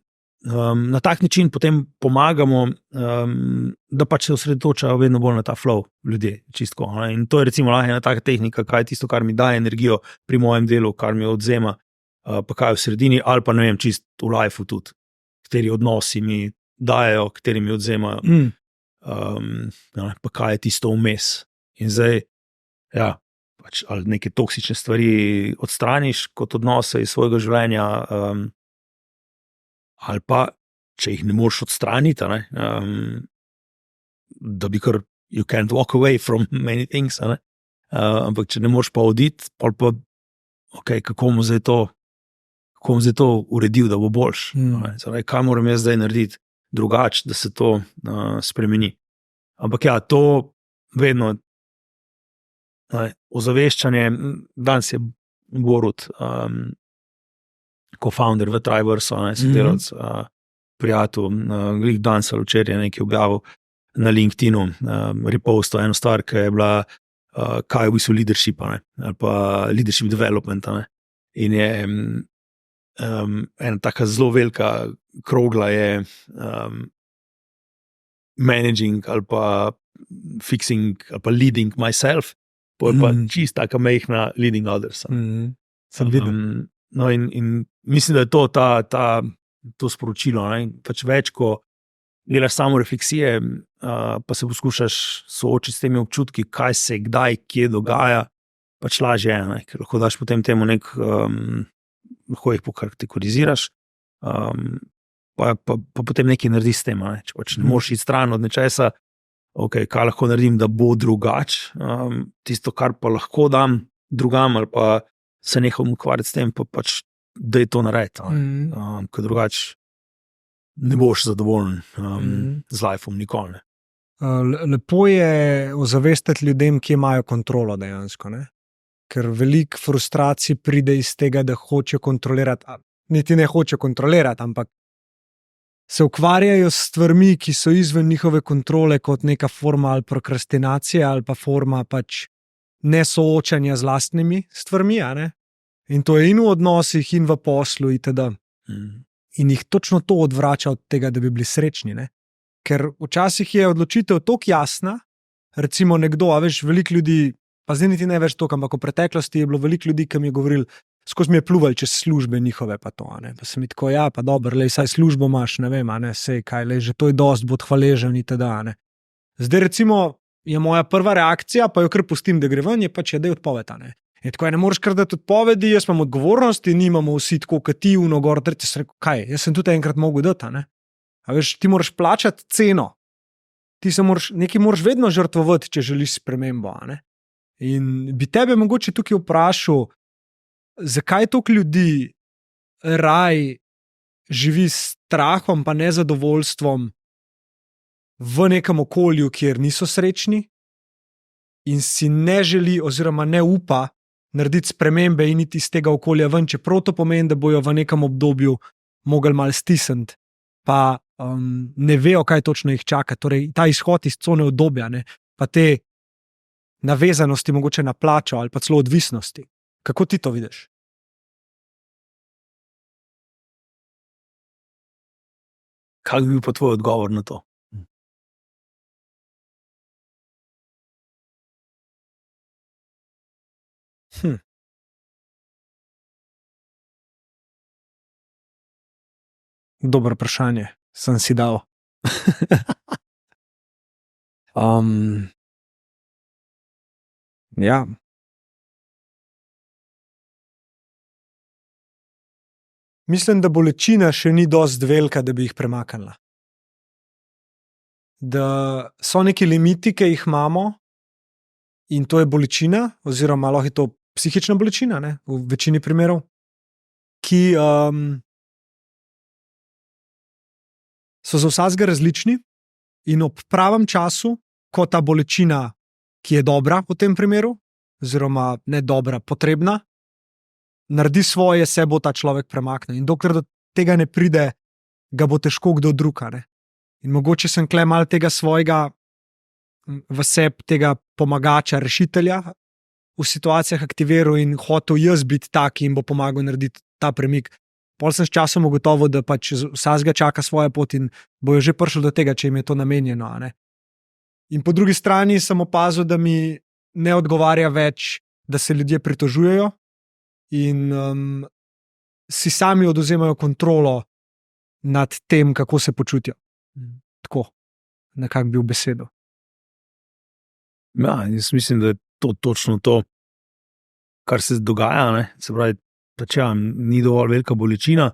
na tak način potem pomagamo, da pač se osredotočajo vedno bolj na ta flow ljudje, čistko. In to je recimo ena taka tehnika, kaj je tisto, kar mi daje energijo pri mojem delu, kar mi odzema, pa kaj v sredini, ali pa ne vem, čist v lifeu tudi, kateri odnosi mi dajo, kateri mi odzemajo, pa kaj je tisto vmes. In zdaj, ja, pač ali neke toksične stvari odstraniš kot odnose iz svojega življenja, ali pa, če jih ne moreš odstraniti, da bi kar you can't walk away from many things, ampak če ne moreš pa oditi, pa ok, kako bom zdaj to uredil, da bo boljš. Kaj moram jaz zdaj narediti drugače, da se to spremeni. Ampak ja, to vedno ozaveščanje, danes je Borut, co-founder v Triversu, sodelavc, prijatelj, glih danes ali včeraj je nekaj objavil na LinkedInu, repostal eno stvar, ki je bila, kaj je v bistvu leadership, ali pa leadership development. In je ena taka zelo velika krogla je managing ali pa fixing ali pa leading myself, pa je pa čist taka mehna leading others. Sem videl. No in mislim, da je to sporočilo, pač več, ko delaš samo refleksije, pa se poskušaš soočiti s temi občutki, kaj se kdaj, kje dogaja, pač lažje je, ker lahko daš potem temu lahko jih pokategoriziraš, pa potem nekaj narediš s tem, če pač ne moreš iti stran od nečesa, ok, kaj lahko naredim, da bo drugače, tisto, kar pa lahko dam drugam, ali pa se neham ukvarjati s tem, pa pač, da je to narediti, ker drugače ne boš zadovoljen z lifeom nikoli. Lepo je ozavestiti ljudem, ki imajo kontrolo dejansko, ne? Ker veliko frustracij pride iz tega, da hoče kontrolirati, niti ne hoče kontrolirati, ampak se ukvarjajo s stvarmi, ki so izven njihove kontrole, kot neka forma ali prokrastinacija ali pa forma pač nesoočanja z lastnimi stvarmi, in to je in v odnosih, in v poslu, itd. In jih točno to odvrača od tega, da bi bili srečni, ne? Ker včasih je odločitev toliko jasna, recimo nekdo, veš, veliko ljudi, pa zdaj niti ne več toliko, ampak v preteklosti je bilo veliko ljudi, ki mi je govoril, skozi mi je pluval čez službe njihove, pa to, pa sem mi tako, ja, pa dobro, lej, saj službo imaš, ne vem, sej kaj, lej, že to je dost, bod hvaležen, itd. Zdaj recimo je moja prva reakcija, pa jo kar pustim, da gre ven, je pač, da je odpoved, In tako ne moreš kar dati odpovedi, jaz imam odgovornosti, nimamo vsi tako kativno, gor, tretje se reko, kaj, jaz sem tudi enkrat mogel dati, A veš, ti moraš plačati ceno, nekaj moraš vedno žrtvovati, če želiš spremembo, In bi tebe mogoče tukaj vprašal, zakaj toliko ljudi raj živi s strahom pa nezadovoljstvom v nekem okolju, kjer niso srečni in si ne želi oziroma ne upa narediti spremembe in iti iz tega okolja ven, čeprav to pomeni, da bojo v nekem obdobju mogli malo stisniti, pa ne vejo, kaj točno jih čaka. Torej, ta izhod iz cone udobja, ne, pa te navezanosti mogoče na plačo ali pa celo odvisnosti. Kako ti to vidiš? Kaj bi bil pa tvoj odgovor na to? Dobro vprašanje, sem si dal. Ja. Mislim, da bolečina še ni dosti velika, da bi jih premaknila. Da so neki limiti, ki jih imamo, in to je bolečina, oziroma lahko je to psihična bolečina, ne, v večini primerov, ki so za vsakega različni in ob pravem času, ko ta bolečina, ki je dobra v tem primeru, oziroma ne dobra, potrebna, naredi svoje, se bo ta človek premaknil. In dokler do tega ne pride, ga bo težko kdo drug. In mogoče sem kle mal tega svojega v sebi, tega pomagača, rešitelja v situacijah aktiviral in hotel jaz biti tak, ki jim bo pomagal narediti ta premik. Pol sem s časom ugotovil, da pač vsakega čaka svoja pot in bojo že prišli do tega, če jim je to namenjeno. In po drugi strani sem opazil, da mi ne odgovarja več, da se ljudje pritožujejo in si sami odvzemajo kontrolo nad tem, kako se počutijo. Tako, nekako bi v besedo. Ja, jaz mislim, da je to točno to, kar se dogaja. Ne? Se pravi, pač ja, ni dovolj velika bolečina,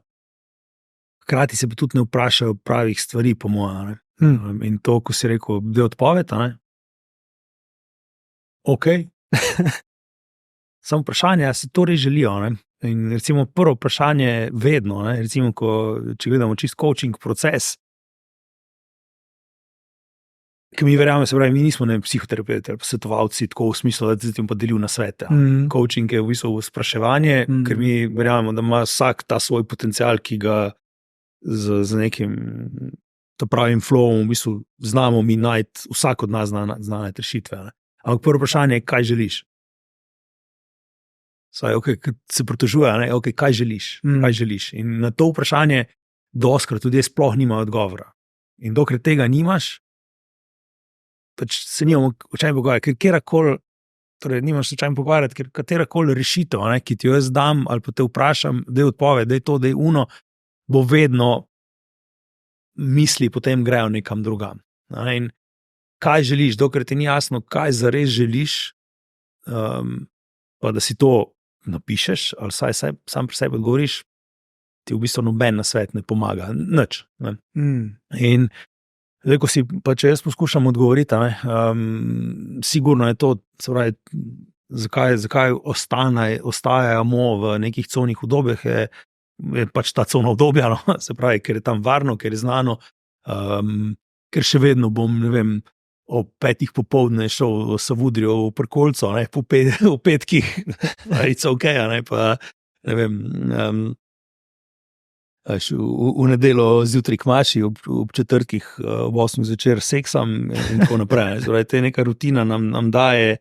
hkrati se pa tudi ne vprašajo pravih stvari, po mojem. In to, ko si rekel, da je odpoved, ok. Samo vprašanje, ali se to res želijo. Ne? In recimo prvo vprašanje vedno, ne? Recimo, če gledamo čist coaching proces, ki mi verjamemo, se pravi, mi nismo psihoterapeuti ali svetovalci, tako v smislu, da ti bom podelil nasvete. Coaching je v bistvu spraševanje, ker mi verjamemo, da ima vsak ta svoj potencial, ki ga z nekim pravim flowom v bistvu znamo mi najti, vsak od nas zna najti rešitve. Ne? Ampak prvo vprašanje je, kaj želiš? Saj, okay, se pritožuje, okay, kaj želiš? Kaj želiš? In na to vprašanje dostikrat ljudje sploh nimajo odgovora. In dokler tega nimaš, pač se nimamo o čem pogovarjati, ker kjerkoli, torej nimaš o čem pogovarjati, ker katerakoli rešitev, ki ti jo jaz dam ali pa te vprašam, da je odpoved, da je to, da je uno, bo vedno misli potem grejo nekam drugam. In kaj želiš, dokler ti ni jasno, kaj zares želiš, pa da si to napišeš, ali saj sam pri sebi odgovoriš, ti v bistvu noben nasvet ne pomaga, nič. Ne? In zdaj, ko si, pa če jaz poskušam odgovoriti, sigurno je to, se pravi, zakaj ostajamo v nekih conih udobjah, je pač ta cona udobja, no? Se pravi, ker je tam varno, ker je znano, ker še vedno bom, ne vem, ob 5 popoldne šel v Savudrijo v Prkolco, v petkih, it's ok, pa ne vem, v nedeljo zjutraj k maši, ob četrtkih, ob 8 zvečer seksam in tako naprej. Zdaj, te neka rutina nam daje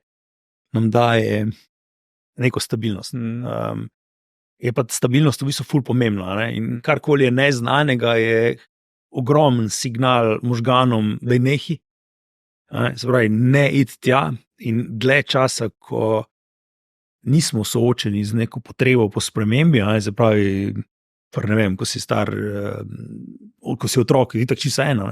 neko stabilnost. Je pa stabilnost v bistvu ful pomembna. In karkoli je neznanega, je ogromen signal možganom, da je nehi. Se pravi, ne iti tja in dlje časa, ko nismo soočeni z neko potrebo po spremembi, se pravi, ne vem, ko si star, ko si otrok, je tako čisto eno.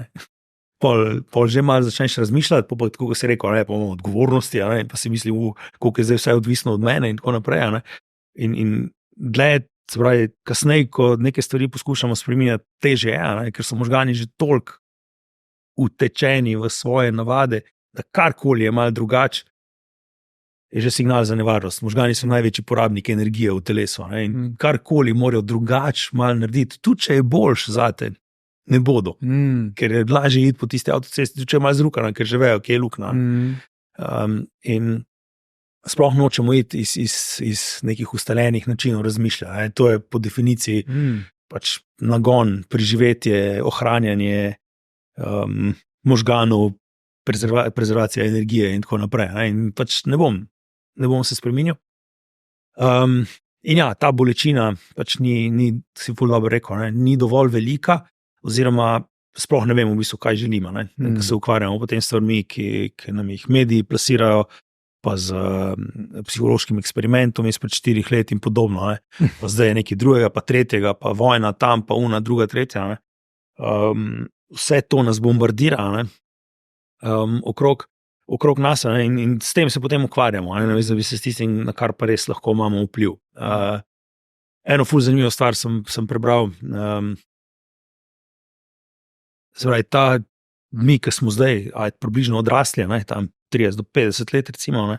Pol že malo začneš razmišljati, pa tako, ko si rekel, pa imamo odgovornosti, pa si misli, koliko je zdaj vse odvisno od mene in tako naprej. In dlje, se pravi, kasneje, ko neke stvari poskušamo spreminjati, teže je, ker so možgani že toliko utečeni v svoje navade, da karkoli je malo drugače, je že signal za nevarnost. Možgani so največji porabniki energije v telesu. In karkoli morajo drugače malo narediti, tudi če je boljš zate, ne bodo. Ker je lažje iti po tisti avtocesti, tudi če je malo zrukana, ker že vejo, kje je luknja. In sploh nočemo iti iz nekih ustaljenih načinov razmišljanja. To je po definiciji pač nagon, preživetje, ohranjanje možganov, prezervacija energije in tako naprej. In pač ne bom se spremenil. In ja, ta bolečina pač ni si ful dobro rekel, ni dovolj velika, oziroma sploh ne vemo v bistvu, kaj želimo. Ker se ukvarjamo potem s stvarmi, ki nam jih mediji plasirajo, pa z psihološkim eksperimentom izpred 4 let in podobno. Pa zdaj je nekaj drugega, pa tretjega, pa vojna tam, pa una, druga, tretja. Vse to nas bombardira okrog nas, in s tem se potem ukvarjamo, da bi se s tistim, na kar pa res lahko imamo vpliv. Eno ful zanimivo stvar sem prebral. Mi, ki smo zdaj približno odrasli, tam 30 do 50 let recimo,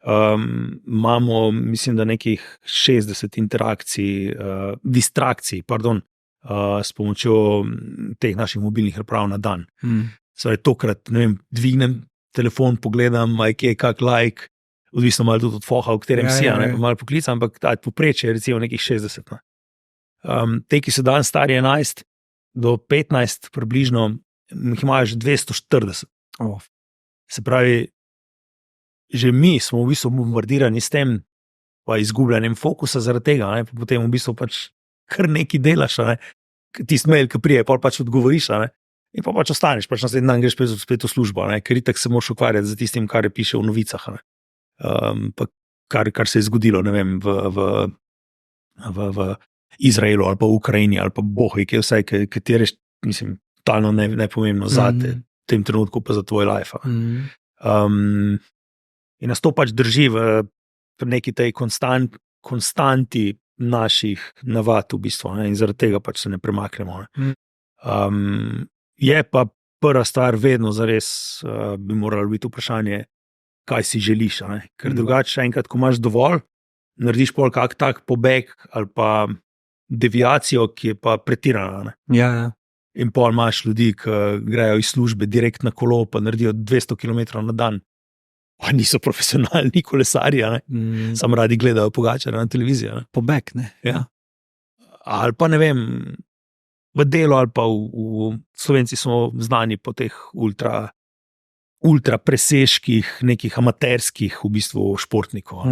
imamo, mislim, da nekih 60 interakcij, distrakcij, s pomočjo teh naših mobilnih naprav na dan. Tokrat, ne vem, dvignem telefon, pogledam, je kak like, odvisno malo tudi od foha, v katerem si, malo poklicam, ampak povprečje je recimo nekih 60. Te, ki so dan stari 11 do 15 približno, jih imajo že 240. Se pravi, že mi smo v bistvu bombardirani s tem, pa izgubljanjem fokusa zaradi tega, pa potem v bistvu pač kar nekaj delaš, tisti mail, ki prije, pa pač odgovoriš, in pa pač ostaneš, pač naslednji dan greš spet v službo, ker itak se moraš ukvarjati z tistim, kar piše v novicah, pa kar se je zgodilo, ne vem, v Izraelu ali pa v Ukrajini ali pa bohvi, ki je vsaj, ki ti je res, mislim, totalno nepomembno zate, v tem trenutku pa za tvoj life. In nas to pač drži v neki tej konstanti naših navad v bistvu, in zaradi tega pač se ne premaknemo. Je pa prva stvar vedno zares, bi moralo biti vprašanje, kaj si želiš, ker drugače enkrat, ko imaš dovolj, narediš pol kak tak pobeg ali pa deviacijo, ki je pa pretirana. Ja. In pol imaš ljudi, ki grejo iz službe direkt na kolo, pa naredijo 200 km na dan, pa niso profesionalni kolesarji, samo radi gledajo Pogačarja na televiziji. Pobeg, ne? Ja. Ali pa ne vem, v delu ali pa v Slovenci smo znani po teh ultra presežkih, nekih amaterskih v bistvu športnikov.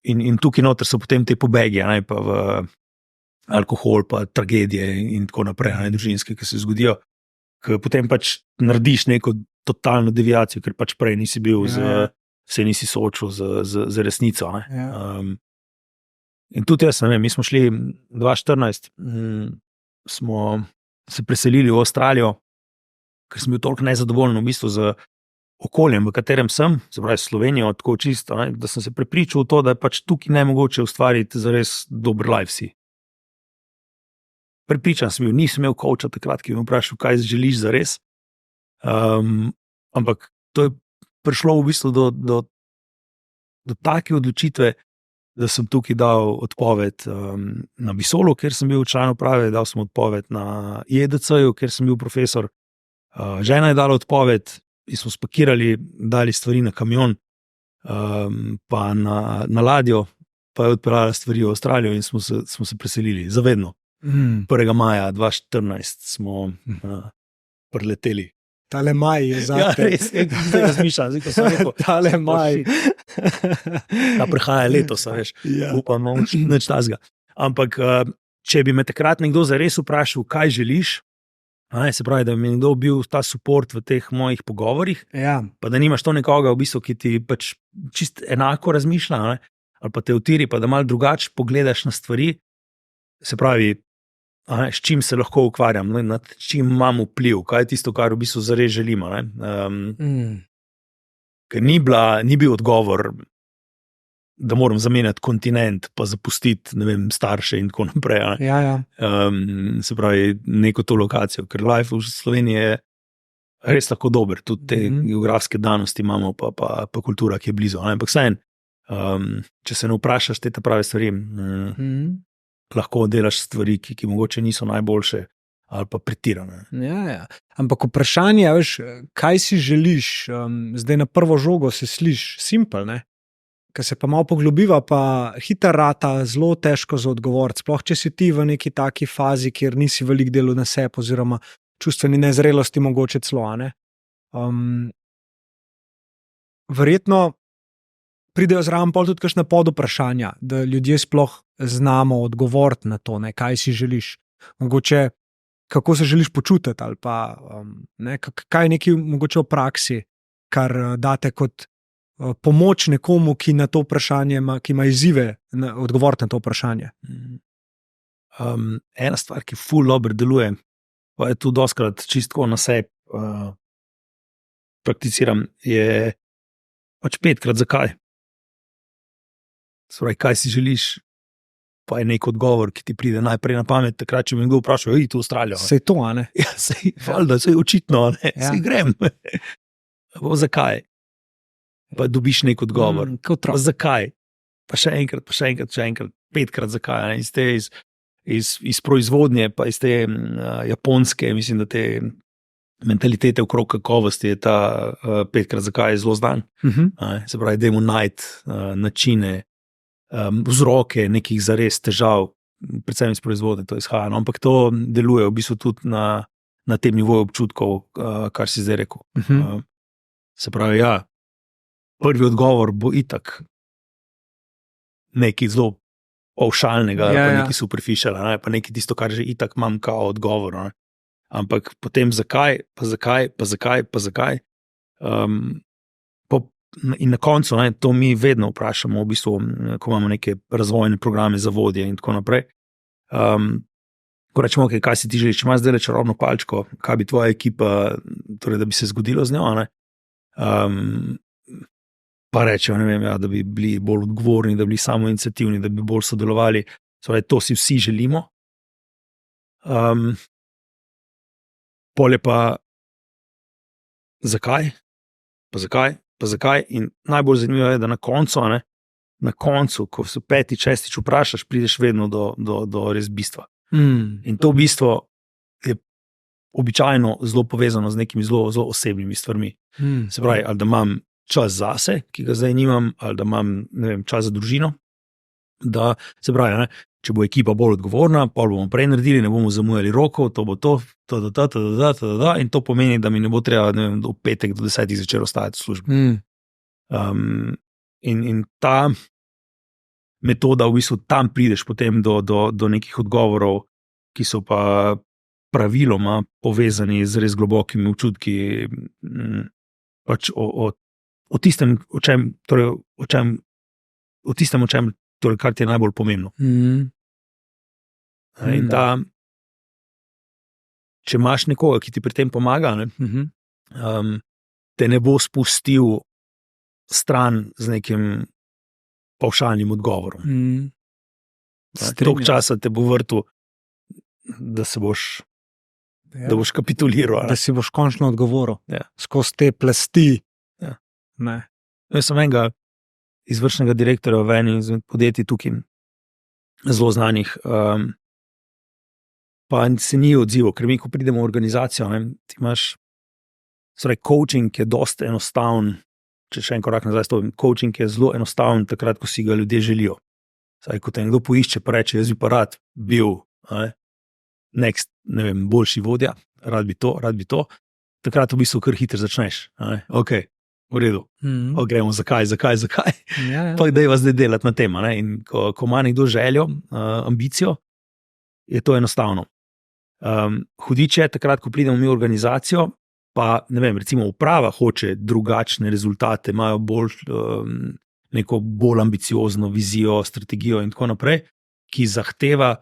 In tukaj noter so potem te pobegi, pa v alkohol, pa tragedije in tako naprej, družinske, ki se zgodijo, ki potem pač narediš neko totalno deviacijo, ker pač prej nisi bil, se nisi soočil z resnico. In tudi jaz, mi smo šli 2014, smo se preselili v Avstralijo, ker sem bil toliko nezadovoljen v bistvu z okoljem, v katerem sem, se pravi Slovenijo, tako čisto, da sem se prepričal v to, da je pač tukaj nemogoče ustvariti zares dober life si. Prepričan sem bil, nisem imel coacha takrat, ki mi vprašal, kaj želiš zares, ampak to je prišlo v bistvu do take odločitve, da sem tukaj dal odpoved na Visolu, kjer sem bil član uprave, dal sem odpoved na IEDC-ju, kjer sem bil profesor. Žena je dala odpoved in smo spakirali, dali stvari na kamion, pa na ladjo, pa je odpeljala stvari v Avstralijo in smo se preselili, zavedno. 1. maja 2014 smo preleteli. Tale maj je zate. Ja, res, zdaj razmišljam, zdaj ko sem rekel. Tale maj. Ta prihaja letos, veš. Upam, nič tazga. Ampak, če bi me takrat nekdo zares vprašal, kaj želiš, se pravi, da bi mi nekdo bil ta support v teh mojih pogovorih, pa da nimaš to nekoga, v bistvu, ki ti pač čist enako razmišlja, ali pa te utiri, pa da malo drugače pogledaš na stvari, se pravi, s čim se lahko ukvarjam, nad čim imam vpliv, kaj je tisto, kar v bistvu zares želimo. Ker ni bil odgovor, da moram zamenjati kontinent, pa zapustiti, ne vem, starše in tako naprej. Se pravi, neko to lokacijo, ker life v Sloveniji je res tako dober, tudi te geografske danosti imamo, pa kultura, ki je blizu. Ampak vseeno, če se ne vprašaš te prave stvari, lahko delaš stvari, ki mogoče niso najboljše, ali pa pretirano. Ja. Ampak vprašanje je, veš, kaj si želiš, zdaj na prvo žogo se sliši simpel, ne? Ker se pa malo poglobiva, pa hiter rata, zelo težko za odgovor. Sploh, če si ti v neki taki fazi, kjer nisi veliko delal na sebi, oziroma čustveni nezrelosti, mogoče celo. Verjetno pridejo zraven pol tudi kakšna podvprašanja, da ljudje sploh znamo odgovoriti na to, ne, kaj si želiš. Mogoče, kako se želiš počutiti, ali pa kaj je nekaj mogoče v praksi, kar date kot pomoč nekomu, ki na to vprašanje ima, ki ima izzive, odgovoriti na to vprašanje. Ena stvar, ki ful dobro deluje, pa je tu dostikrat čisto na sebi prakticiram, je pač 5-krat zakaj. Spravi, kaj si želiš, pa je nek odgovor, ki ti pride najprej na pamet, takrat, če me kdo vpraša, iti v Avstralijo. Sej to, a ne? Ja, sej očitno, ne, sej grem. Zakaj? Pa dobiš nek odgovor. Zakaj? Pa še enkrat, 5-krat zakaj. Ne? Iz proizvodnje, pa iz te japonske, mislim, da te mentalitete okrog kakovosti je ta 5-krat zakaj zelo znan. Se pravi, dajmo najti načine, vzroke nekih zares težav, predvsem iz proizvodnje to izhaja. No? Ampak to deluje v bistvu tudi na tem nivoju občutkov, kar si zdaj rekel. Se pravi, ja, prvi odgovor bo itak nekaj zelo pavšalnega, pa nekaj superficial, ne? Pa nekaj tisto, kar že itak imam kao odgovor. Ne? Ampak potem zakaj. In na koncu, ne, to mi vedno vprašamo, v bistvu, ko imamo neke razvojne programe za vodje in tako naprej. Ko rečemo, okay, kaj si ti želiš, če imaš zdaj čarobno palčko, kaj bi tvoja ekipa, torej, da bi se zgodilo z njo, ne? Pa rečejo, ne vem, ja, da bi bili bolj odgovorni, da bi bili samoiniciativni, da bi bolj sodelovali. Torej, to si vsi želimo. Pol je pa zakaj? In najbolj zanimivo je, da na koncu, ko se 5., 6. vprašaš, prideš vedno do res bistva. In to bistvo je običajno zelo povezano z nekimi zelo osebnimi stvarmi. Se pravi, ali da imam čas zase, ki ga zdaj nimam, ali da imam, ne vem, čas za družino. Da, se pravi, ne, če bo ekipa bolj odgovorna, pol bomo prej naredili, ne bomo zamujali rokov, to bo to, in to pomeni, da mi ne bo treba, ne vem, v petek do 10. zvečer ostajati v službi. In ta metoda, v bistvu tam prideš potem do nekih odgovorov, ki so pa praviloma povezani z res globokimi občutki, pač o tistem, kar ti je najbolj pomembno. In če imaš nekoga, ki ti pri tem pomaga, ne, te ne bo spustil stran z nekim pavšalnim odgovorom. Toliko časa te bo vrtel, da se boš, da boš kapituliral. Da si boš končno odgovoril. Ja. Skozi te plasti. Ja. Ne. Jaz sem enega izvršnega direktorja v eni izmed podjetij tukaj, zelo znanih, pa se ni odzival, ker mi, ko pridemo v organizacijo, ne, ti imaš, coaching je dosti enostaven, če še en korak nazaj stojim, coaching je zelo enostaven takrat, ko si ga ljudje želijo. Ko te nekdo poišče, pa reče, jaz bi pa rad bil, next, ne vem, boljši vodja, rad bi to, takrat v bistvu kar hitro začneš. Ok, v redu, gremo, zakaj? Ja. Pa dajva zdaj delati na tem. In ko ima nekdo željo, ambicijo, je to enostavno. Hudič je takrat, ko pridemo mi v organizacijo, pa ne vem, recimo uprava hoče drugačne rezultate, imajo neko bolj ambiciozno vizijo, strategijo in tako naprej, ki zahteva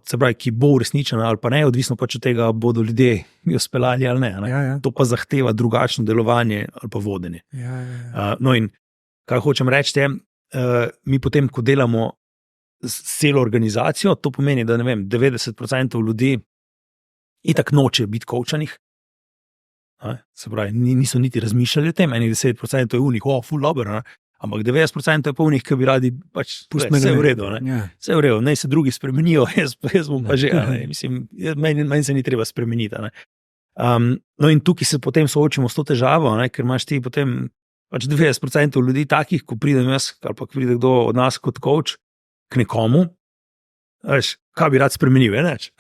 se pravi, ki bo uresničena ali pa ne, odvisno pač od tega, bodo ljudje jo speljali ali ne. Ja. To pa zahteva drugačno delovanje ali pa vodenje. Ja. In kaj hočem reči, mi potem, ko delamo s celo organizacijo, to pomeni, da ne vem, 90% ljudi itak noče biti coachanih. Se pravi, niso niti razmišljali o tem, 10% je unih, ful dobro, Ampak 90% je polnih, ki bi radi pač vse v redu. Vse v redu, naj se drugi spremenijo, jaz bom pa že. Mislim, meni se ni treba spremeniti. No in tukaj se potem soočimo s to težavo, ker imaš ti potem pač 90% ljudi takih, ko pridem jaz, ali pa pride kdo od nas kot coach k nekomu, veš, kaj bi rad spremenil, neč.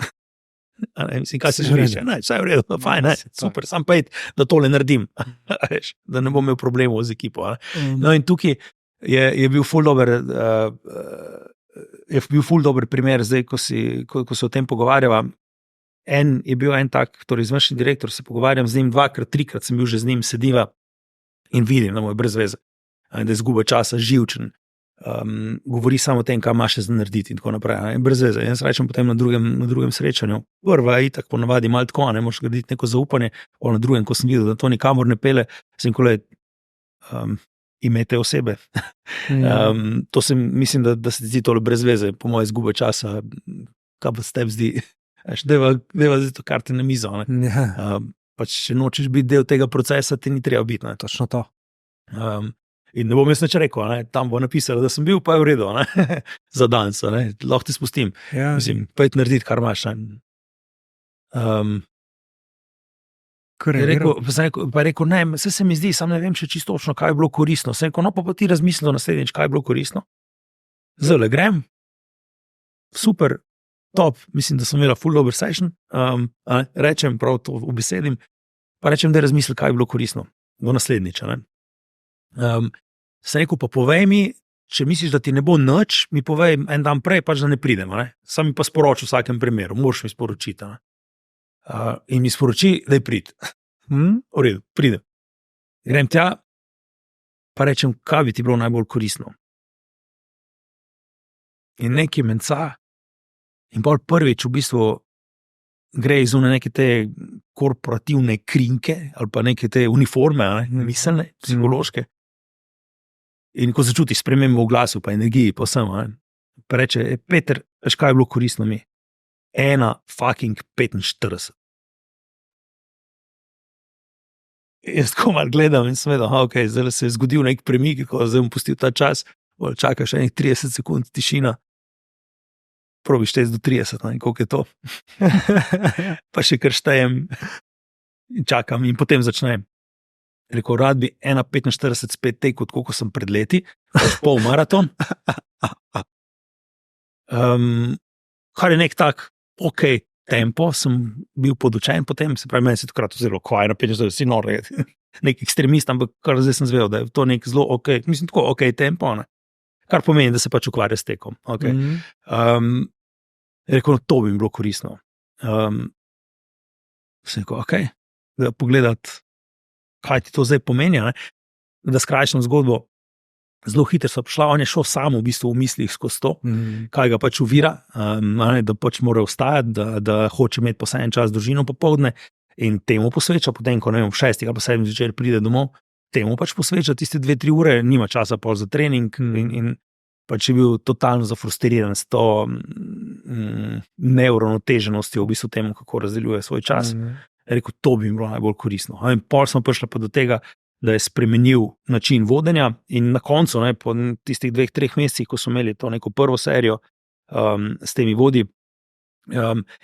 Mislim, kaj se želiš, vse je v redu, fajn, super, sam pejt, da tole naredim, da ne bom imel problemov z ekipo. No in tukaj je bil ful dober primer, zdaj, ko se o tem pogovarjava. Je bil en tak, torej izvršni direktor, se pogovarjam z njim 2-krat, 3-krat sem bil že z njim, sediva in vidim, da mu je brez veze, da je izguba časa, živčen. Govori samo o tem, kaj ima še za narediti in tako naprej. Brez veze. Jaz rečem potem na drugem srečanju. Prva je itak ponavadi malo tako, ne moraš graditi neko zaupanje, na drugem, ko sem videl, da to nikamor ne pele, sem kole imete osebe. To mislim, da se ti zdi tole brez veze, po moje izgube časa, kaj pa se tebi zdi, deva zdaj to karte na mizo. Pač, če nočeš biti del tega procesa, ti ni treba biti. Točno to. In ne bom jaz nič rekel, tam bo napisalo, da sem bil, pa je v redu, za danes, lahko ti spustim. Mislim, pojdi narediti, kar imaš. Pa je rekel, ne, vse se mi zdi, sam ne vem, če čisto točno, kaj je bilo koristno. Sem rekel, no pa ti razmislil naslednjič, kaj je bilo koristno. Zdaj grem, super, top, mislim, da sem imela full dober session, rečem prav to v besedim, pa rečem, da je razmislil, kaj je bilo koristno. Do naslednjič, sem rekel, pa povej mi, če misliš, da ti ne bo nič, mi povej en dan prej, pač da ne pridem. Sam mi pa sporoči v vsakem primeru, moraš mi sporočiti. In mi sporoči, da je prid. V redu, pridem. Grem tja, pa rečem, kaj bi ti bilo najbolj koristno. In nekaj menca, in bolj prvič v bistvu gre iz neke te korporativne krinke, ali pa neke te uniforme, miselne, psihološke. In ko začuti spremembo v glasu, pa energiji, pa vsem, pa reče, Peter, veš, kaj je bilo koristno mi? 1,45. Jaz tako malo gledam in sem vedel, ok, zdaj se je zgodil nek premik, ko zdaj bom pustil ta čas, čaka še 30 sekund tišina, probi šteti do 30, koliko je to. Pa še kar štejem in čakam in potem začnem. Rekel, rad bi 1,45 spet tekel, koliko sem pred leti, pol maraton. Kar je nek tak, ok, tempo, sem bil podučen potem, se pravi, meni se takrat vzelo, ko 1,45, si nor, nek ekstremist, ampak kar zdaj sem zvedel, da je to nek zelo ok, mislim tako, ok tempo, kar pomeni, da se pač ukvarja s tekom. Okay. Rekel, to bi mi bilo koristno. Sem rekel, ok, da pogledati, kaj ti to zdaj pomeni, da skrajšam zgodbo. Zelo hitro so prišla, on je šel sam v bistvu v mislih skozi to, kaj ga pač uvira, da pač mora vstajati, da hoče imeti poseben čas družino popoldne in temu posveča, potem, ko ne vem, 6 ali pa 7 zvečer pride domov, temu pač posveča tiste 2-3 ure, nima časa pol za trening in pač je bil totalno zafrustriran s to neuravnoteženostjo v bistvu temu, kako razdeljuje svoj čas. Rekel, to bi mi bilo najbolj koristno. In pol smo prišli pa do tega, da je spremenil način vodenja in na koncu, po tistih 2-3 mesecih, ko smo imeli to neko prvo serijo s temi vodji,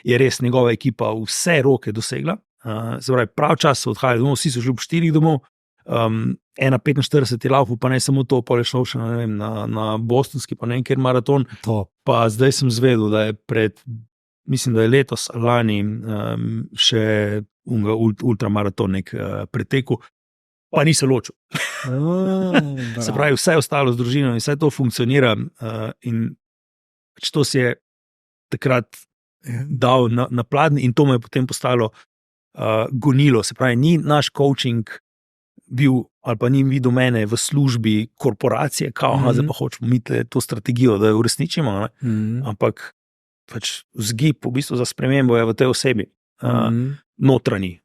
je res njegova ekipa vse roke dosegla. Zdaj, prav čas so odhajali domov, vsi so šli ob 4 domov, 1,45 je laufal, pa ne samo to, pa je šel še na bostonski, pa ne vem, kjer maraton. Pa zdaj sem zvedel, da je mislim, da je letos lani še ultramaraton nek pretekel, pa ni se ločil. Se pravi, vse ostalo z družino in vse to funkcionira in to si je takrat dal na pladnji in to me je potem postalo gonilo. Se pravi, ni naš coaching bil ali pa ni videl mene v službi korporacije, zdaj pa hočemo mi to strategijo, da jo uresničimo, ampak pač vzgib v bistvu za spremembo je v tej osebi, notranji.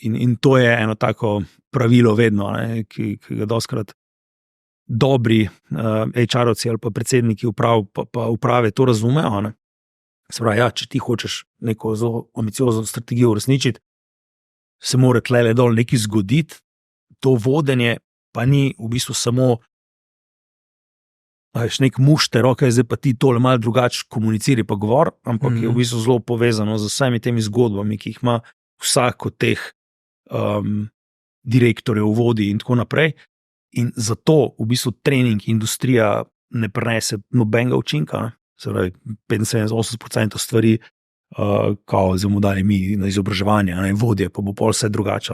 In to je eno tako pravilo vedno, ki ga dostikrat dobri HR-ovci ali pa predsedniki uprave to razumejo. Se pravi, če ti hočeš neko zelo ambiciozno strategijo uresničiti, se mora tlele dol nekaj zgoditi, to vodenje pa ni v bistvu samo nek mušter, okay, zdaj pa ti tole malo drugače komuniciri pa govor, ampak je v bistvu zelo povezano z vsemi temi zgodbami, ki jih ima vsak od teh direktorjev, vodij in tako naprej. In zato v bistvu trening industrija ne prenese nobenega učinka. Ne? Se pravi, 75-80% stvari, kao zdaj dali mi na izobraževanje, ne? Vodje, pa bo pol vse drugače.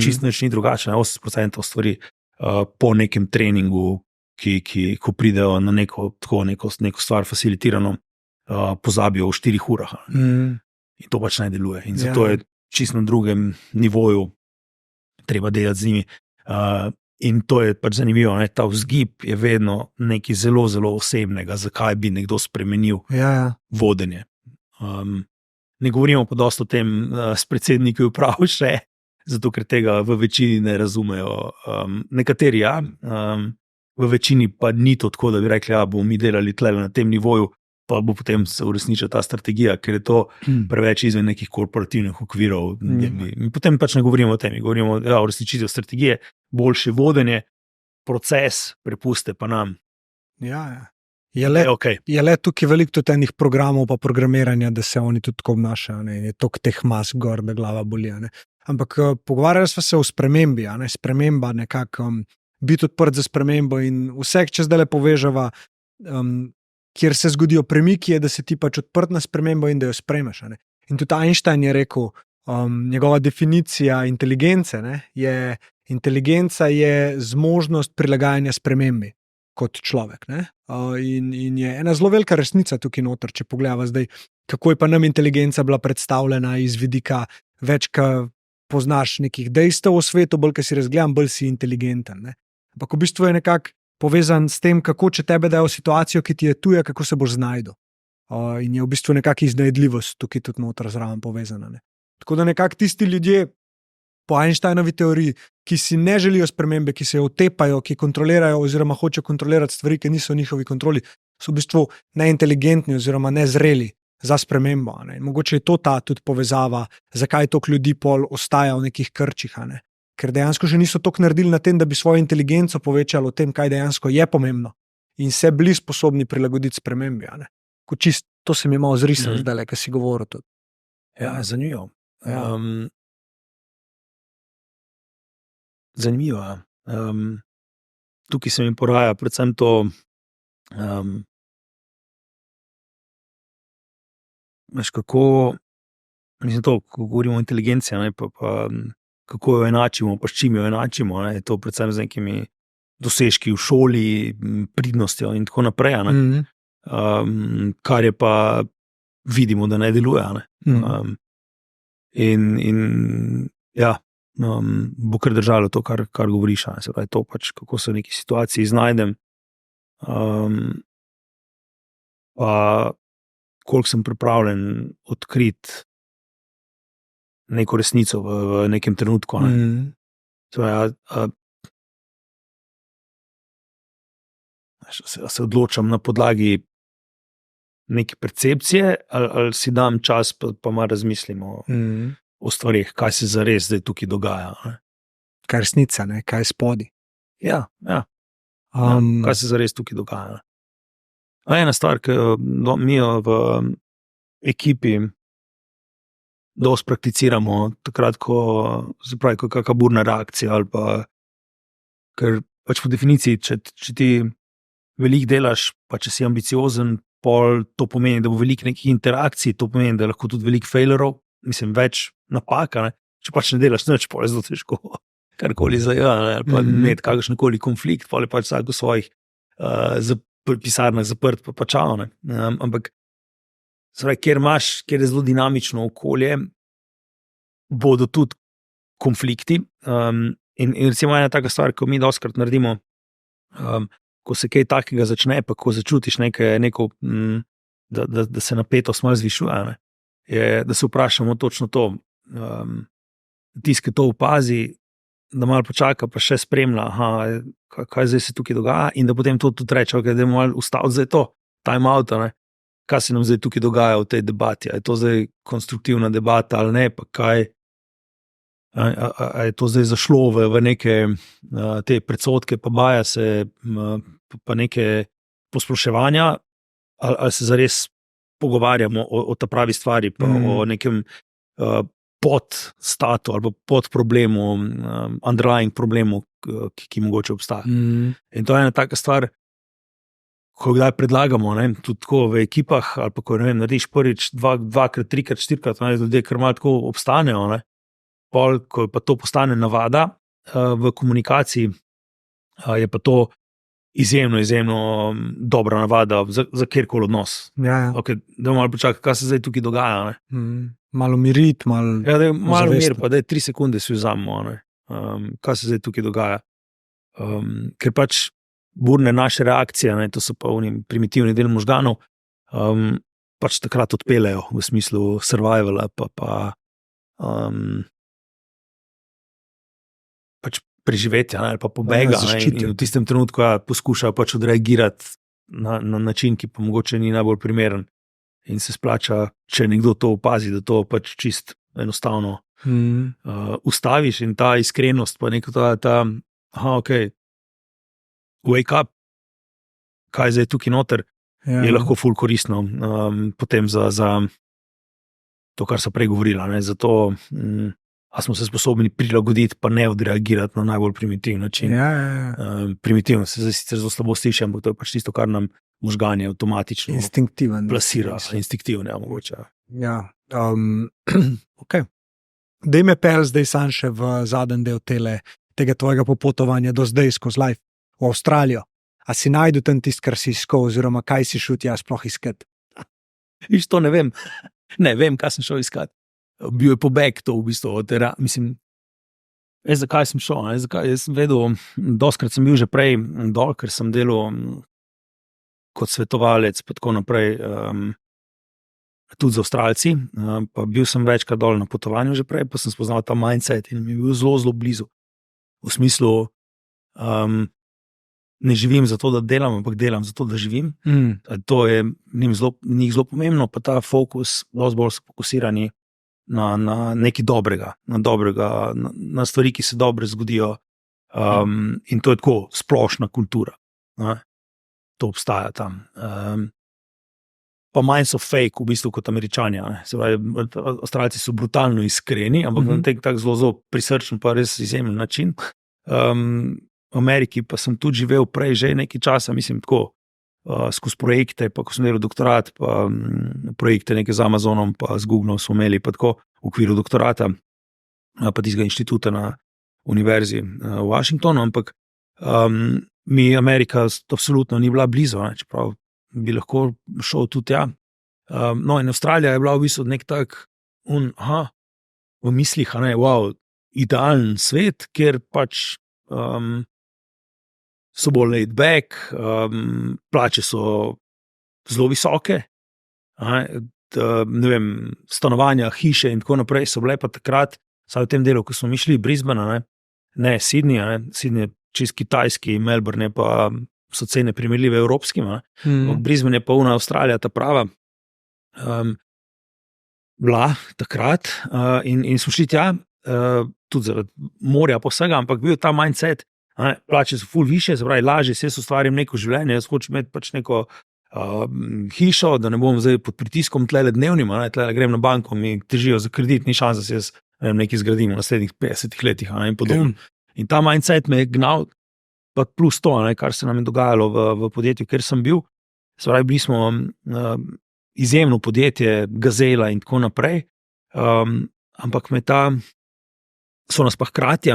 Čisto nič ni drugače, 80% stvari po nekem treningu, ko pridejo na neko stvar facilitirano, pozabijo v 4 urah. In to pač ne deluje. In zato je čisto na drugem nivoju treba delati z njimi. In to je pač zanimivo, ne? Ta vzgib je vedno nekaj zelo, zelo osebnega, zakaj bi nekdo spremenil vodenje. Ne govorimo pa dosti o tem s predsedniki uprav še, zato ker tega v večini ne razumejo. Nekateri v večini pa ni to tako, da bi rekli, bomo mi delali tle na tem nivoju, pa bo potem se uresničila ta strategija, ker je to preveč izven nekih korporativnih okvirov. Potem pač ne govorimo o tem, govorimo o uresničitvi strategije, boljše vodenje, proces prepuste pa nam. Je le tukaj veliko tudi enih programov pa programiranja, da se oni tudi tako obnašajo, ne? Je toliko teh mas gor, da glava boli. Ne? Ampak pogovarjali smo se o spremembi, ne? Sprememba nekako, biti odprt za spremembo in vse, če zdaj le povežava, kjer se zgodijo premiki, je, da si ti pač odprt na spremembo in da jo sprejmeš. Ne? In tudi Einstein je rekel, njegova definicija inteligence, ne, je inteligenca je zmožnost prilagajanja spremembi kot človek. Ne? In je ena zelo velika resnica tukaj noter, če pogledava zdaj, kako je pa nam inteligenca bila predstavljena iz vidika več, ka poznaš nekih dejstev v svetu, bolj, ka si razgledan, bolj si inteligenten. Ne? Ampak v bistvu je nekako povezan s tem, kako če tebe dajo v situacijo, ki ti je tuja, kako se boš znajdel. In je v bistvu nekakšna iznajdljivost tukaj tudi noter zraven povezana. Ne? Tako da nekako tisti ljudje po Einsteinovi teoriji, ki si ne želijo spremembe, ki se jo otepajo, ki kontrolirajo oziroma hočejo kontrolirati stvari, ki niso v njihovi kontroli, so v bistvu neinteligentni oziroma nezreli za spremembo. Ne? In mogoče je to ta tudi povezava, zakaj toliko ljudi pol ostaja v nekih krčih. Ne? Ker dejansko še niso toliko naredili na tem, da bi svojo inteligenco povečali o tem, kaj dejansko je pomembno in se bili sposobni prilagoditi spremembi. Čist, to se mi je malo zrisalo zdaj, ko si govoril tudi. Zanimivo. Zanimivo. Tukaj se mi poraja predvsem to, kako, mislim to, ko govorimo o inteligenci, kako jo enačimo, pa s čim jo enačimo, ne? To predvsem z nekimi dosežki v šoli, pridnostjo in tako naprej, kar je pa vidimo, da ne deluje. Ne? Bo kar držalo to, kar govoriš. Se pravi, to pač, kako se v neki situaciji znajdem, pa koliko sem pripravljen odkriti neko resnico v nekem trenutku. Ne? Se odločam na podlagi neke percepcije, ali si dam čas, pa malo razmislimo o stvarih, kaj se zares zdaj tukaj dogaja. Ne? Kaj je resnica, ne? Kaj je spodaj. Kaj se zares tukaj dogaja. Ena stvar, ki mi jo v ekipi dosti prakticiramo, takrat, ko se pravi, kakšna burna reakcija, ali pa, ker pač po definiciji, če ti veliko delaš, pa če si ambiciozen, pol to pomeni, da bo veliko nekih interakcij, to pomeni, da lahko tudi veliko failerov, mislim, več napaka, ne? Če pač ne delaš nič, pol je zelo težko karkoli ali pa imeti kakršenkoli konflikt, pol je pač vsak v svojih pisarnah zaprt, pa čao, ne? Ampak kjer je zelo dinamično okolje, bodo tudi konflikti. In recimo ena taka stvar, ko mi dostikrat naredimo, ko se kaj takega začne, pa ko začutiš da se napetost malo zvišuje, ne, je, da se vprašamo točno to. Tisti, ki to opazi, da malo počaka, pa še spremlja, kaj zdaj se tukaj dogaja, in da potem to tudi reče, da je malo ustaviti zdaj to, time out, ne. Kaj se nam zdaj tukaj dogaja v tej debati, je to zdaj konstruktivna debata ali ne, pa kaj A je to zdaj zašlo v neke te predsodke, pa baja se, pa neke posploševanja, ali se zares pogovarjamo o ta pravi stvari, pa o nekem podstatu ali pod problemu, underlying problemu, ki mogoče obstaja. In to je ena taka stvar, ko kdaj predlagamo, ne, tudi tako v ekipah, ali pa ko narediš prvič, dvakrat, trikrat, štirikrat, ljudje kar malo tako obstanejo, ne. Pol, ko pa to postane navada v komunikaciji, je pa to izjemno dobra navada za kjerkoli odnos. Ja. Okay, da malo počakaj, kaj se zdaj tukaj dogaja. Ne? Malo mirit, malo mir, pa da je 3 sekunde si vzamemo, kaj se zdaj tukaj dogaja. Ker pač burne naše reakcije, ne, to so pa primitivni del možganov, pač takrat odpeljejo v smislu survivala, pa pač preživetja, ali pa pobega, in v tistem trenutku poskušajo pač odreagirati na način, ki pa mogoče ni najbolj primeren. In se splača, če nekdo to opazi, da to pač čist enostavno ustaviš, in ta iskrenost, pa neko wake up, kaj zdaj tukaj noter, je lahko ful koristno potem za to, kar so prej govorila. Zato a smo se sposobni prilagoditi, pa ne odreagirati na najbolj primitivni način. Primitivno se zdaj sicer zelo slabo sliši, ampak to je pač tisto, kar nam možganje avtomatično plasira. Instinktivno, mogoče. Ja. Okay. Daj me pel zdaj sam še v zadnji del tega tvojega popotovanja do zdaj skozi life v Avstralijo. A si najdu tam tist, kar si iskal, oziroma kaj si šel tja sploh iskat? To ne vem. Ne vem, kaj sem šel iskat. Bil je pobeg to v bistvu. Mislim, zakaj sem šel? Jaz sem vedel, doskrat sem bil že prej dol, ker sem delal kot svetovalec, pa tako naprej, tudi z Avstralci. Pa bil sem večkrat dol na potovanju že prej, pa sem spoznal ta mindset in mi je bil zelo blizu. V smislu, ne živim zato, da delam, ampak delam zato, da živim. To je njih zelo pomembno, pa ta fokus, dosti bolj fokusirani na nekaj dobrega, na stvari, ki se dobre zgodijo. In to je tako splošna kultura. To obstaja tam. Pa manj so fake v bistvu kot Američani. Se pravi, Avstralci so brutalno iskreni, ampak na tak zelo prisrčen, pa res izjemen način. V Ameriki pa sem tudi živel prej že nekaj časa, mislim tako, skozi projekte, pa ko sem delal doktorat, pa projekte nekaj z Amazonom, pa z Googlom smo imeli, pa tako v okviru doktorata, pa tistega inštituta na univerzi v Washingtonu, ampak mi Amerika absolutno ni bila blizu, čeprav bi lahko šel tudi tja. No, in Avstralija je bila v bistvu nek tak v mislih, wow, idealen svet, kjer pač so bolj laid back, plače so zelo visoke, ne vem, stanovanja, hiše in tako naprej so bile pa takrat, saj v tem delu, ko smo mi šli Brisbane, ne Sydney, Sydney je čist kitajski, Melbourne je pa so cene primerljive evropskim, Brisbane je pa Avstralija ta prava, bila takrat, in smo šli tja, tudi zaradi morja pa vsega, ampak bil ta mindset, plače so ful više, se pravi, lažje se ustvarim neko življenje, jaz hočem imeti pač neko hišo, da ne bom zdaj pod pritiskom tlele dnevnim, tlele grem na banko, mi težijo za kredit, ni šans, da se jaz nekaj zgradim v naslednjih 50 letih in podobno. In ta mindset me je gnal, pa plus to, kar se nam je dogajalo v podjetju, kjer sem bil, se pravi, bili smo izjemno podjetje, Gazela in tako naprej, ampak so nas pa hkrati,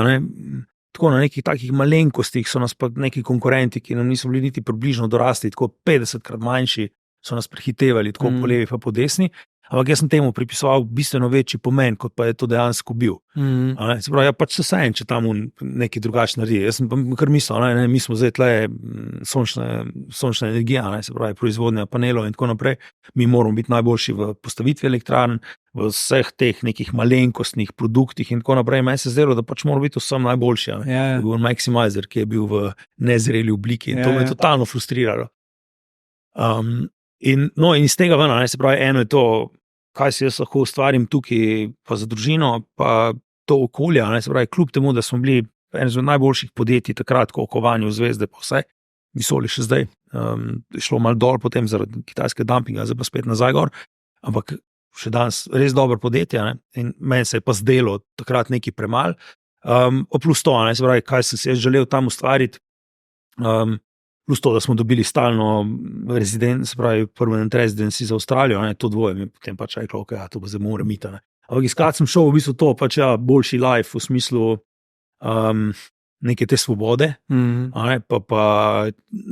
tako na nekih takih malenkostih so nas pa neki konkurenti, ki nam niso bili niti približno dorasli, tako 50krat manjši, so nas prehitevali, tako po levi pa po desni, ampak jaz sem temu pripisoval bistveno večji pomen, kot pa je to dejansko bil. Se pravi, pač se sajem, če tam nekaj drugače naredi. Jaz sem pa kar mislil, mi smo zdaj tle sončna energija, se pravi, proizvodnja panelov in tako naprej, mi moramo biti najboljši v postavitvi elektrarn, v vseh teh nekih malenkostnih produktih in tako naprej. Meni se zdelo, da pač moramo biti vsem najboljši. Bil Maximizer, ki je bil v nezreli obliki in to me je totalno frustriralo. In iz tega ven, se pravi, eno je to, kaj si jaz lahko ustvarim tukaj, pa za družino, pa to okolje, ne, se pravi, kljub temu, da smo bili eno izmed najboljših podjetij takrat, ko okovanju zvezde, pa vse, Visoli še zdaj, je šlo malo dol potem zaradi kitajske dumpinga, zdaj pa spet nazaj gor, ampak še danes res dobro podjetje, ne, in meni se je pa zdelo takrat nekaj premal, plus to, ne, se pravi, kaj sem se želel tam ustvariti, plus to, da smo dobili stalno se pravi, permanent residency za Avstralijo, ne, to dvoje mi potem pač reklo, ok, to pa zdaj mora mita, ne. Ampak iskati sem šel v bistvu to, pač boljši life v smislu neke te svobode, pa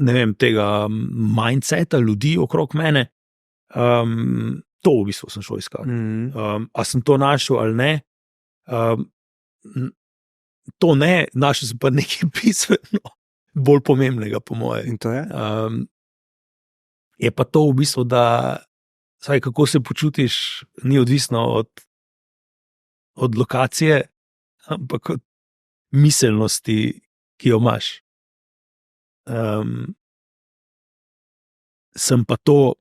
ne vem, tega mindseta ljudi okrog mene, to v bistvu sem šel iskati. A sem to našel ali ne? To ne, našel sem pa nekaj bistveno bolj pomembnega, po moje. In to je? Je pa to v bistvu, da saj, kako se počutiš, ni odvisno od lokacije, ampak od miselnosti, ki jo imaš. Sem pa to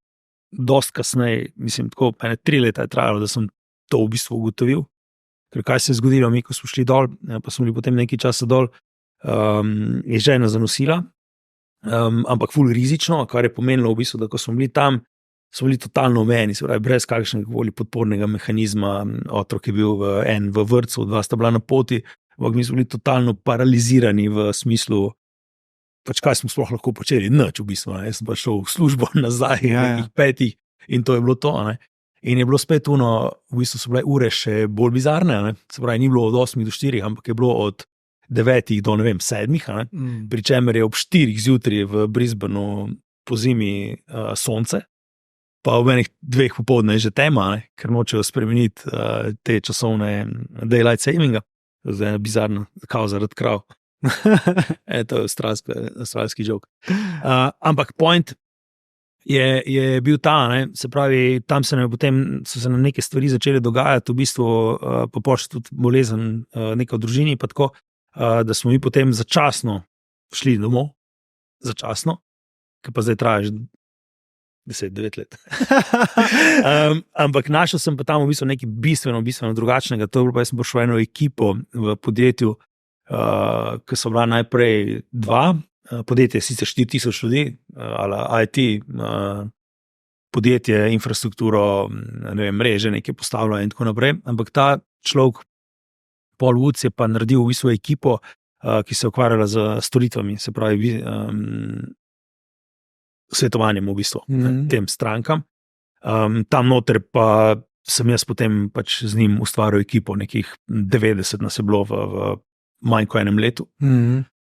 dost kasneje, mislim, tako 3 leta je trajalo, da sem to v bistvu ugotovil, ker kaj se je zgodilo, mi, ko smo šli dol, pa smo bili potem nekaj časa dol, je žena zanosila, ampak ful rizično, kar je pomenilo v bistvu, da ko smo bili tam, smo bili totalno omejeni, se pravi, brez kakšnega podpornega mehanizma, otrok je bil v vrtcu, 2 sta bila na poti, ampak mi smo bili totalno paralizirani v smislu, pač kaj smo sploh lahko počeli, nič v bistvu, ne? Jaz sem pa šel v službo nazaj, 5 in to je bilo to, ne? In je bilo spet v bistvu so bile ure še bolj bizarne, ne? Se pravi, ni bilo od 8 do 4, ampak je bilo od 9 do, ne vem, 7, ne? Pri čemer je ob 4 zjutraj v Brisbaneu po zimi sonce, pa ob enih 2 popoldne je že tema, ne? Ker nočejo spremeniti te časovne daylight savinga. Zdaj je bizarno, kao zaradi krav. To je avstralski žok. Ampak point je bil ta, ne? Se pravi, tam so se nam neke stvari začele dogajati, v bistvu pa pošli tudi bolezen neka v družini, pa tako, da smo mi potem začasno šli domov, začasno, ki pa zdaj traja že 10-9 let. Ampak našel sem pa tam v bistvu nekaj bistveno drugačnega. To je bilo, pa jaz sem prišel v eno ekipo v podjetju, ki so bila najprej 2, podjetje je sicer 4000 ljudi, ali IT, podjetje, infrastrukturo, ne vem, mreže nekaj postavljajo in tako naprej, ampak ta človek, Paul Woods, je pa naredil v bistvu ekipo, ki se je ukvarjala z storitvami, se pravi, svetovanjem v bistvu tem strankam. Tam noter pa sem jaz potem pač z njim ustvaril ekipo, nekih 90 nas je bilo v manj kot enem letu,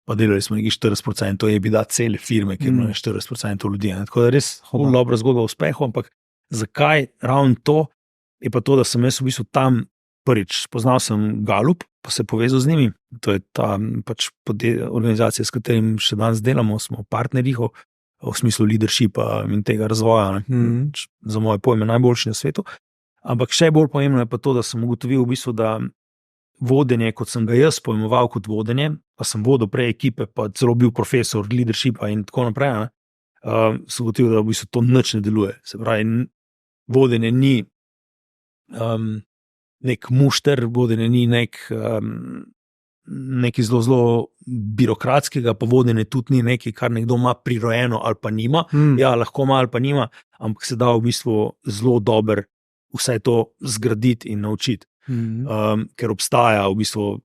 pa delali smo nekih 40%, je bila cele firme, ki je bilo 40% ljudi. Tako da res dobra zgodba o uspehu, ampak zakaj ravno to? Je pa to, da sem jaz v bistvu tam prvič spoznal sem Gallup, pa se povezal z njimi. To je ta pač organizacija, s katerim še danes delamo, smo partnerji v smislu leadershipa in tega razvoja, za moje pojme najboljši na svetu. Ampak še bolj pomembno je pa to, da sem ugotovil v bistvu, da vodenje, kot sem ga jaz pojmoval kot vodenje, pa sem vodil prej ekipe, pa celo bil profesor leadershipa in tako naprej, sem ugotovil, da v bistvu to nič ne deluje. Se pravi, vodenje ni nek mušter, vodenje ni nekaj zelo birokratskega, pa vodenje tudi ni nekaj, kar nekdo ima prirojeno ali pa nima. Ja, lahko ima ali pa nima, ampak se da v bistvu zelo dober vse to zgraditi in naučiti. Ker obstaja v bistvu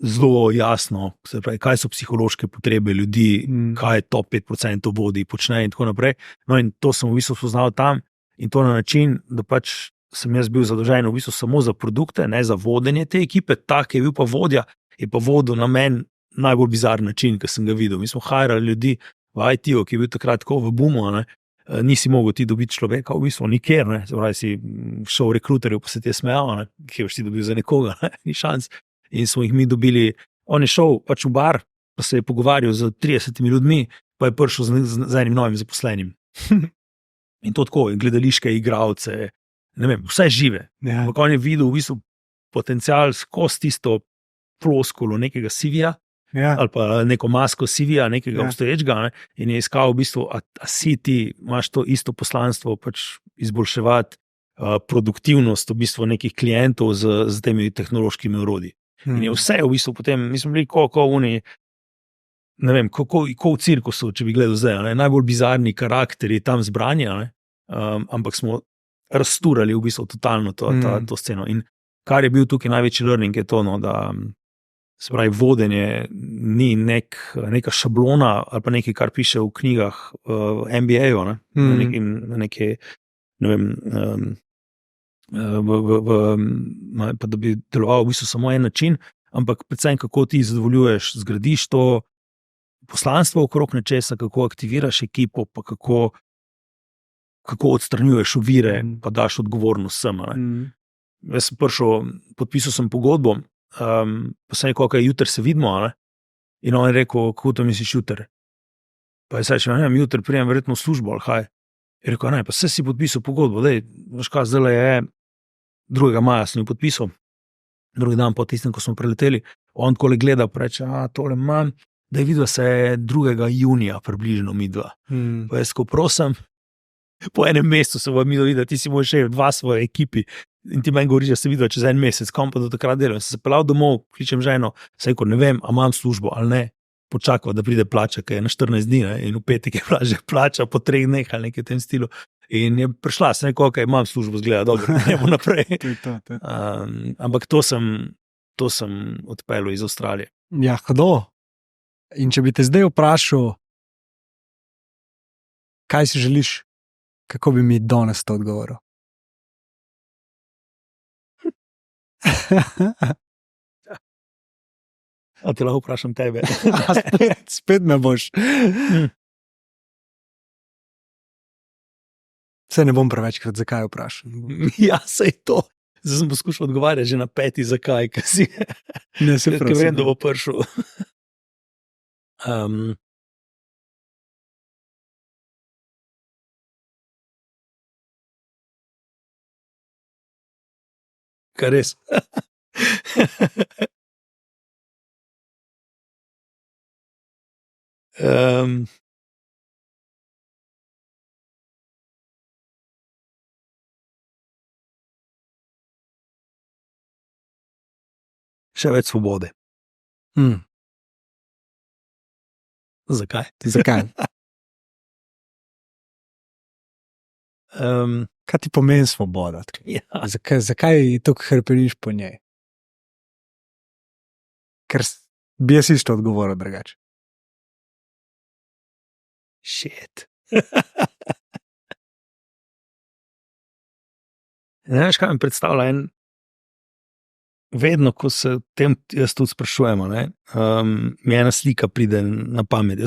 zelo jasno, se pravi, kaj so psihološke potrebe ljudi, kaj je top 5% vodij počne in tako naprej. No in to sem v bistvu spoznal tam in to na način, da pač sem jaz bil zadolžen v bistvu samo za produkte, ne za vodenje te ekipe, tak je bil pa vodja, je pa vodil na meni najbolj bizarni način, ki sem ga videl. Mi smo hajrali ljudi v IT-u, ki je bil takrat tako v boomu, ne? Nisi mogel ti dobiti človeka v bistvu nikjer, ne? Se pravi, si šel v rekruterju, pa se ti je smejal, ne? Kje boš ti dobil za nekoga, ne? Ni šans. In smo jih mi dobili, on je šel pač v bar, pa se je pogovarjal z 30 ljudmi, pa je prišel z enim novim zaposlenim. In to tako, gledališke igralce, ne vem, vse žive. Ampak on je videl v bistvu potencial skozi tisto floskulo nekega CV-ja, ali pa neko masko CV-ja, nekega obstoječega, ne? In je iskal v bistvu, a si ti imaš to isto poslanstvo, pač izboljševati produktivnost v bistvu nekih klientov z temi tehnološkimi orodji. In je vse v bistvu potem, mi smo bili ko oni, ne vem, ko v cirkusu, če bi gledal zdaj, ne? Najbolj bizarni karakteri tam zbrani, ampak smo razturali v bistvu totalno to sceno. In kar je bil tukaj največji learning je to, no, da se pravi, vodenje ni neka šablona ali pa nekaj, kar piše v knjigah MBA-ju, na neki, ne vem, pa da bi deloval v bistvu samo en način, ampak predvsem kako ti zadovoljuješ, zgradiš to poslanstvo okrog nečesa, kako aktiviraš ekipo, pa kako odstranjuješ ovire, pa daš odgovornost vsem. Jaz sem prišel, podpisal sem pogodbo, pa sem rekel, jutri se vidimo, in on je rekel, kako to misliš jutri? Pa je rekel, ne vem, jutri prijem verjetno v službo, ali kaj? Je rekel, ne, pa se si podpisal pogodbo, veš kaj, zdaj je 2. maja sem jo podpisal, drugi dan po tistem, ko smo preleteli, on takole gleda, pa reče, tole imam, da je videl se 2. junija približno midva. Pa jaz ko prosim, po enem mesecu se bo midva videla, ti si moj šef, 2 svoje ekipi, in ti meni govoriš, da se videla čez en mesec, kam pa do takrat delam. Sem se pelal domov, kličem ženo, se rekel, ne vem, a imam službo ali ne, počakava, da pride plača, ki je na 14 dni, in v petek je plača po 3 dneh ali nekaj v tem stilu. In je prišla, sem rekel, imam službo, zgleda, dobro, gremo naprej. Ampak to sem odpeljal iz Avstralije. Ja, kdo? In če bi te zdaj vprašal, kaj si želiš, kako bi mi danes to odgovoril? A te lahko vprašam tebe? spet me boš. Se ne bom prevečkrat, zakaj vprašam. Ja, sej to. Zdaj sem poskušal odgovarjati že na 5. zakaj, ker si ne se pravi. Ker vem, da bo prišel. Kaj res? Še več svobode. Zakaj? Zakaj? Kaj ti pomeni svoboda? Ja. Zakaj tako hrpeniš po njej? Ker bi jaz isto odgovoril drugače. Shit. Ne veš, kaj mi predstavlja vedno, ko se tem jaz tudi sprašujemo, mi ena slika pride na pamet.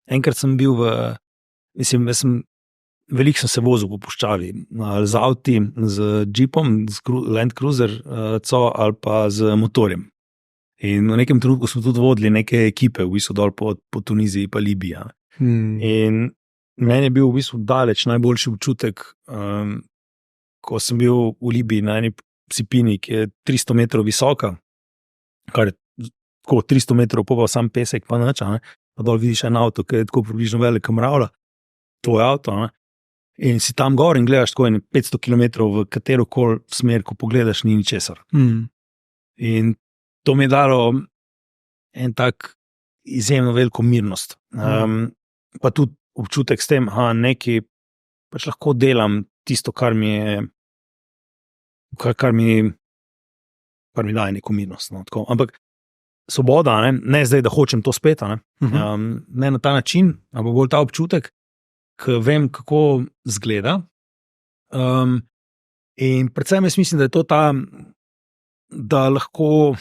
Enkrat sem bil veliko sem se vozil po puščavi, z avti, z džipom, z Land Cruiser, ali pa z motorjem. In v nekem trenutku smo tudi vodili neke ekipe, v bistvu dol po Tuniziji pa Libiji. In meni je bil v bistvu daleč najboljši občutek, ko sem bil v Libiji na eni sipini, ki je 300 metrov visoka, kar je tako 300 metrov, pa sam pesek, pa nič, pa dol vidiš en avto, ki je tako približno velika mravlja, tvoj avto, in si tam gor in gledaš tako 500 km v katerokoli smer, ko pogledaš, ni ničesar. In to mi je dalo en tak izjemno veliko mirnost. Pa tudi občutek s tem, nekaj pač lahko delam tisto, kar mi daje neko mirnost. Ampak svoboda, ne zdaj, da hočem to spet, ne na ta način, ampak bolj ta občutek, ki vem, kako zgleda. In predvsem jaz mislim, da je to ta, da lahko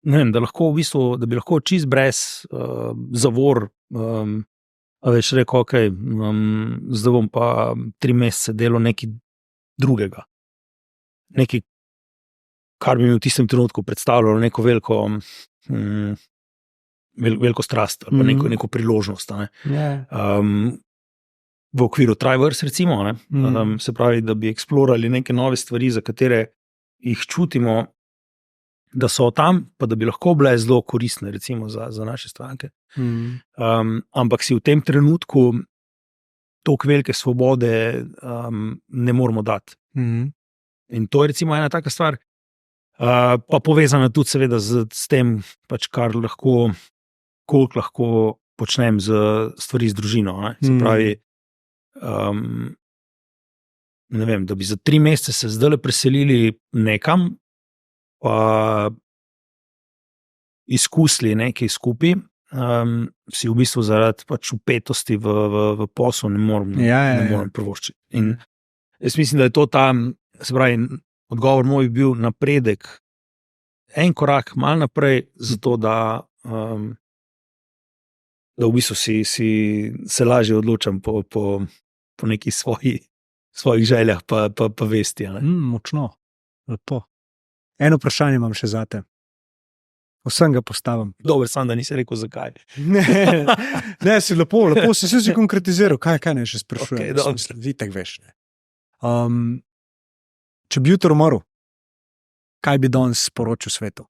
da lahko v bistvu, da bi lahko čist brez zavor veš rekel, zdaj bom pa 3 mesece delal nekaj drugega. Nekaj, kar bi mi v tistem trenutku predstavljalo neko veliko strast ali pa neko priložnost. V okviru Triverse recimo, se pravi, da bi eksplorali neke nove stvari, za katere jih čutimo, da so tam, pa da bi lahko bile zelo koristne recimo za naše stranke. Ampak si v tem trenutku toliko velike svobode ne moramo dati. In to je recimo ena taka stvar, pa povezana tudi seveda s tem, pač kar lahko, koliko lahko počnem z stvari z družino. Ne? Se pravi, ne vem, da bi za 3 mesece se zdaj preselili nekam, pa izkusili nekaj skupaj, si v bistvu zaradi pač upetosti v poslu ne morem privoščiti. In jaz mislim, da je to se pravi, odgovor moj bi bil napredek, en korak malo naprej, zato da v bistvu se lažje odločam po nekih svojih željah pa vesti. Močno, lepo. Eno vprašanje imam še zate. Vsem ga postavim. Dober sam, da nisi rekel, zakaj. Ne, si lepo si konkretiziral. Kaj ne še sprašujem? Okay, vi tak veš. Ne. Če bi jutro umrl, kaj bi danes sporočil svetu?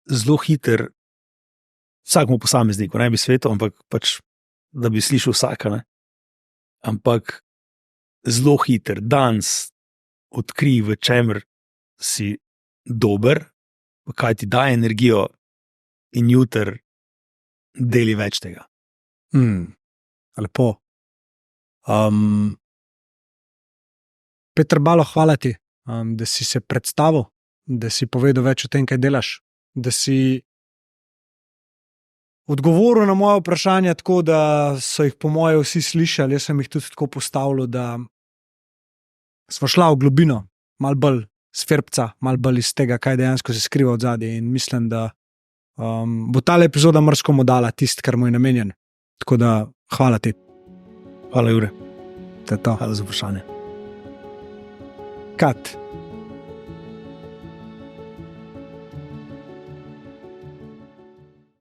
Zelo hiter, vsakmu posamezniku, ne bi svetu, ampak pač, da bi slišal vsaka, ne. Ampak zelo hiter, danes odkrij, v čemer si dober, kaj ti daje energijo, in jutri deli več tega. Lepo. Peter Balo, hvala ti, da si se predstavil, da si povedal več o tem, kaj delaš, da si odgovoril na moje vprašanja tako, da so jih po moje vsi slišali, jaz sem jih tudi tako postavil, da smo šla v globino, malo bolj sferpca, malo bolj iz tega, kaj dejansko se skriva od zadaj, in mislim, da bo tale epizoda marskomu dala tisto, kar mu je namenjen. Tako da hvala ti. Hvala, Jure. To je to. Hvala za vprašanje. Kat.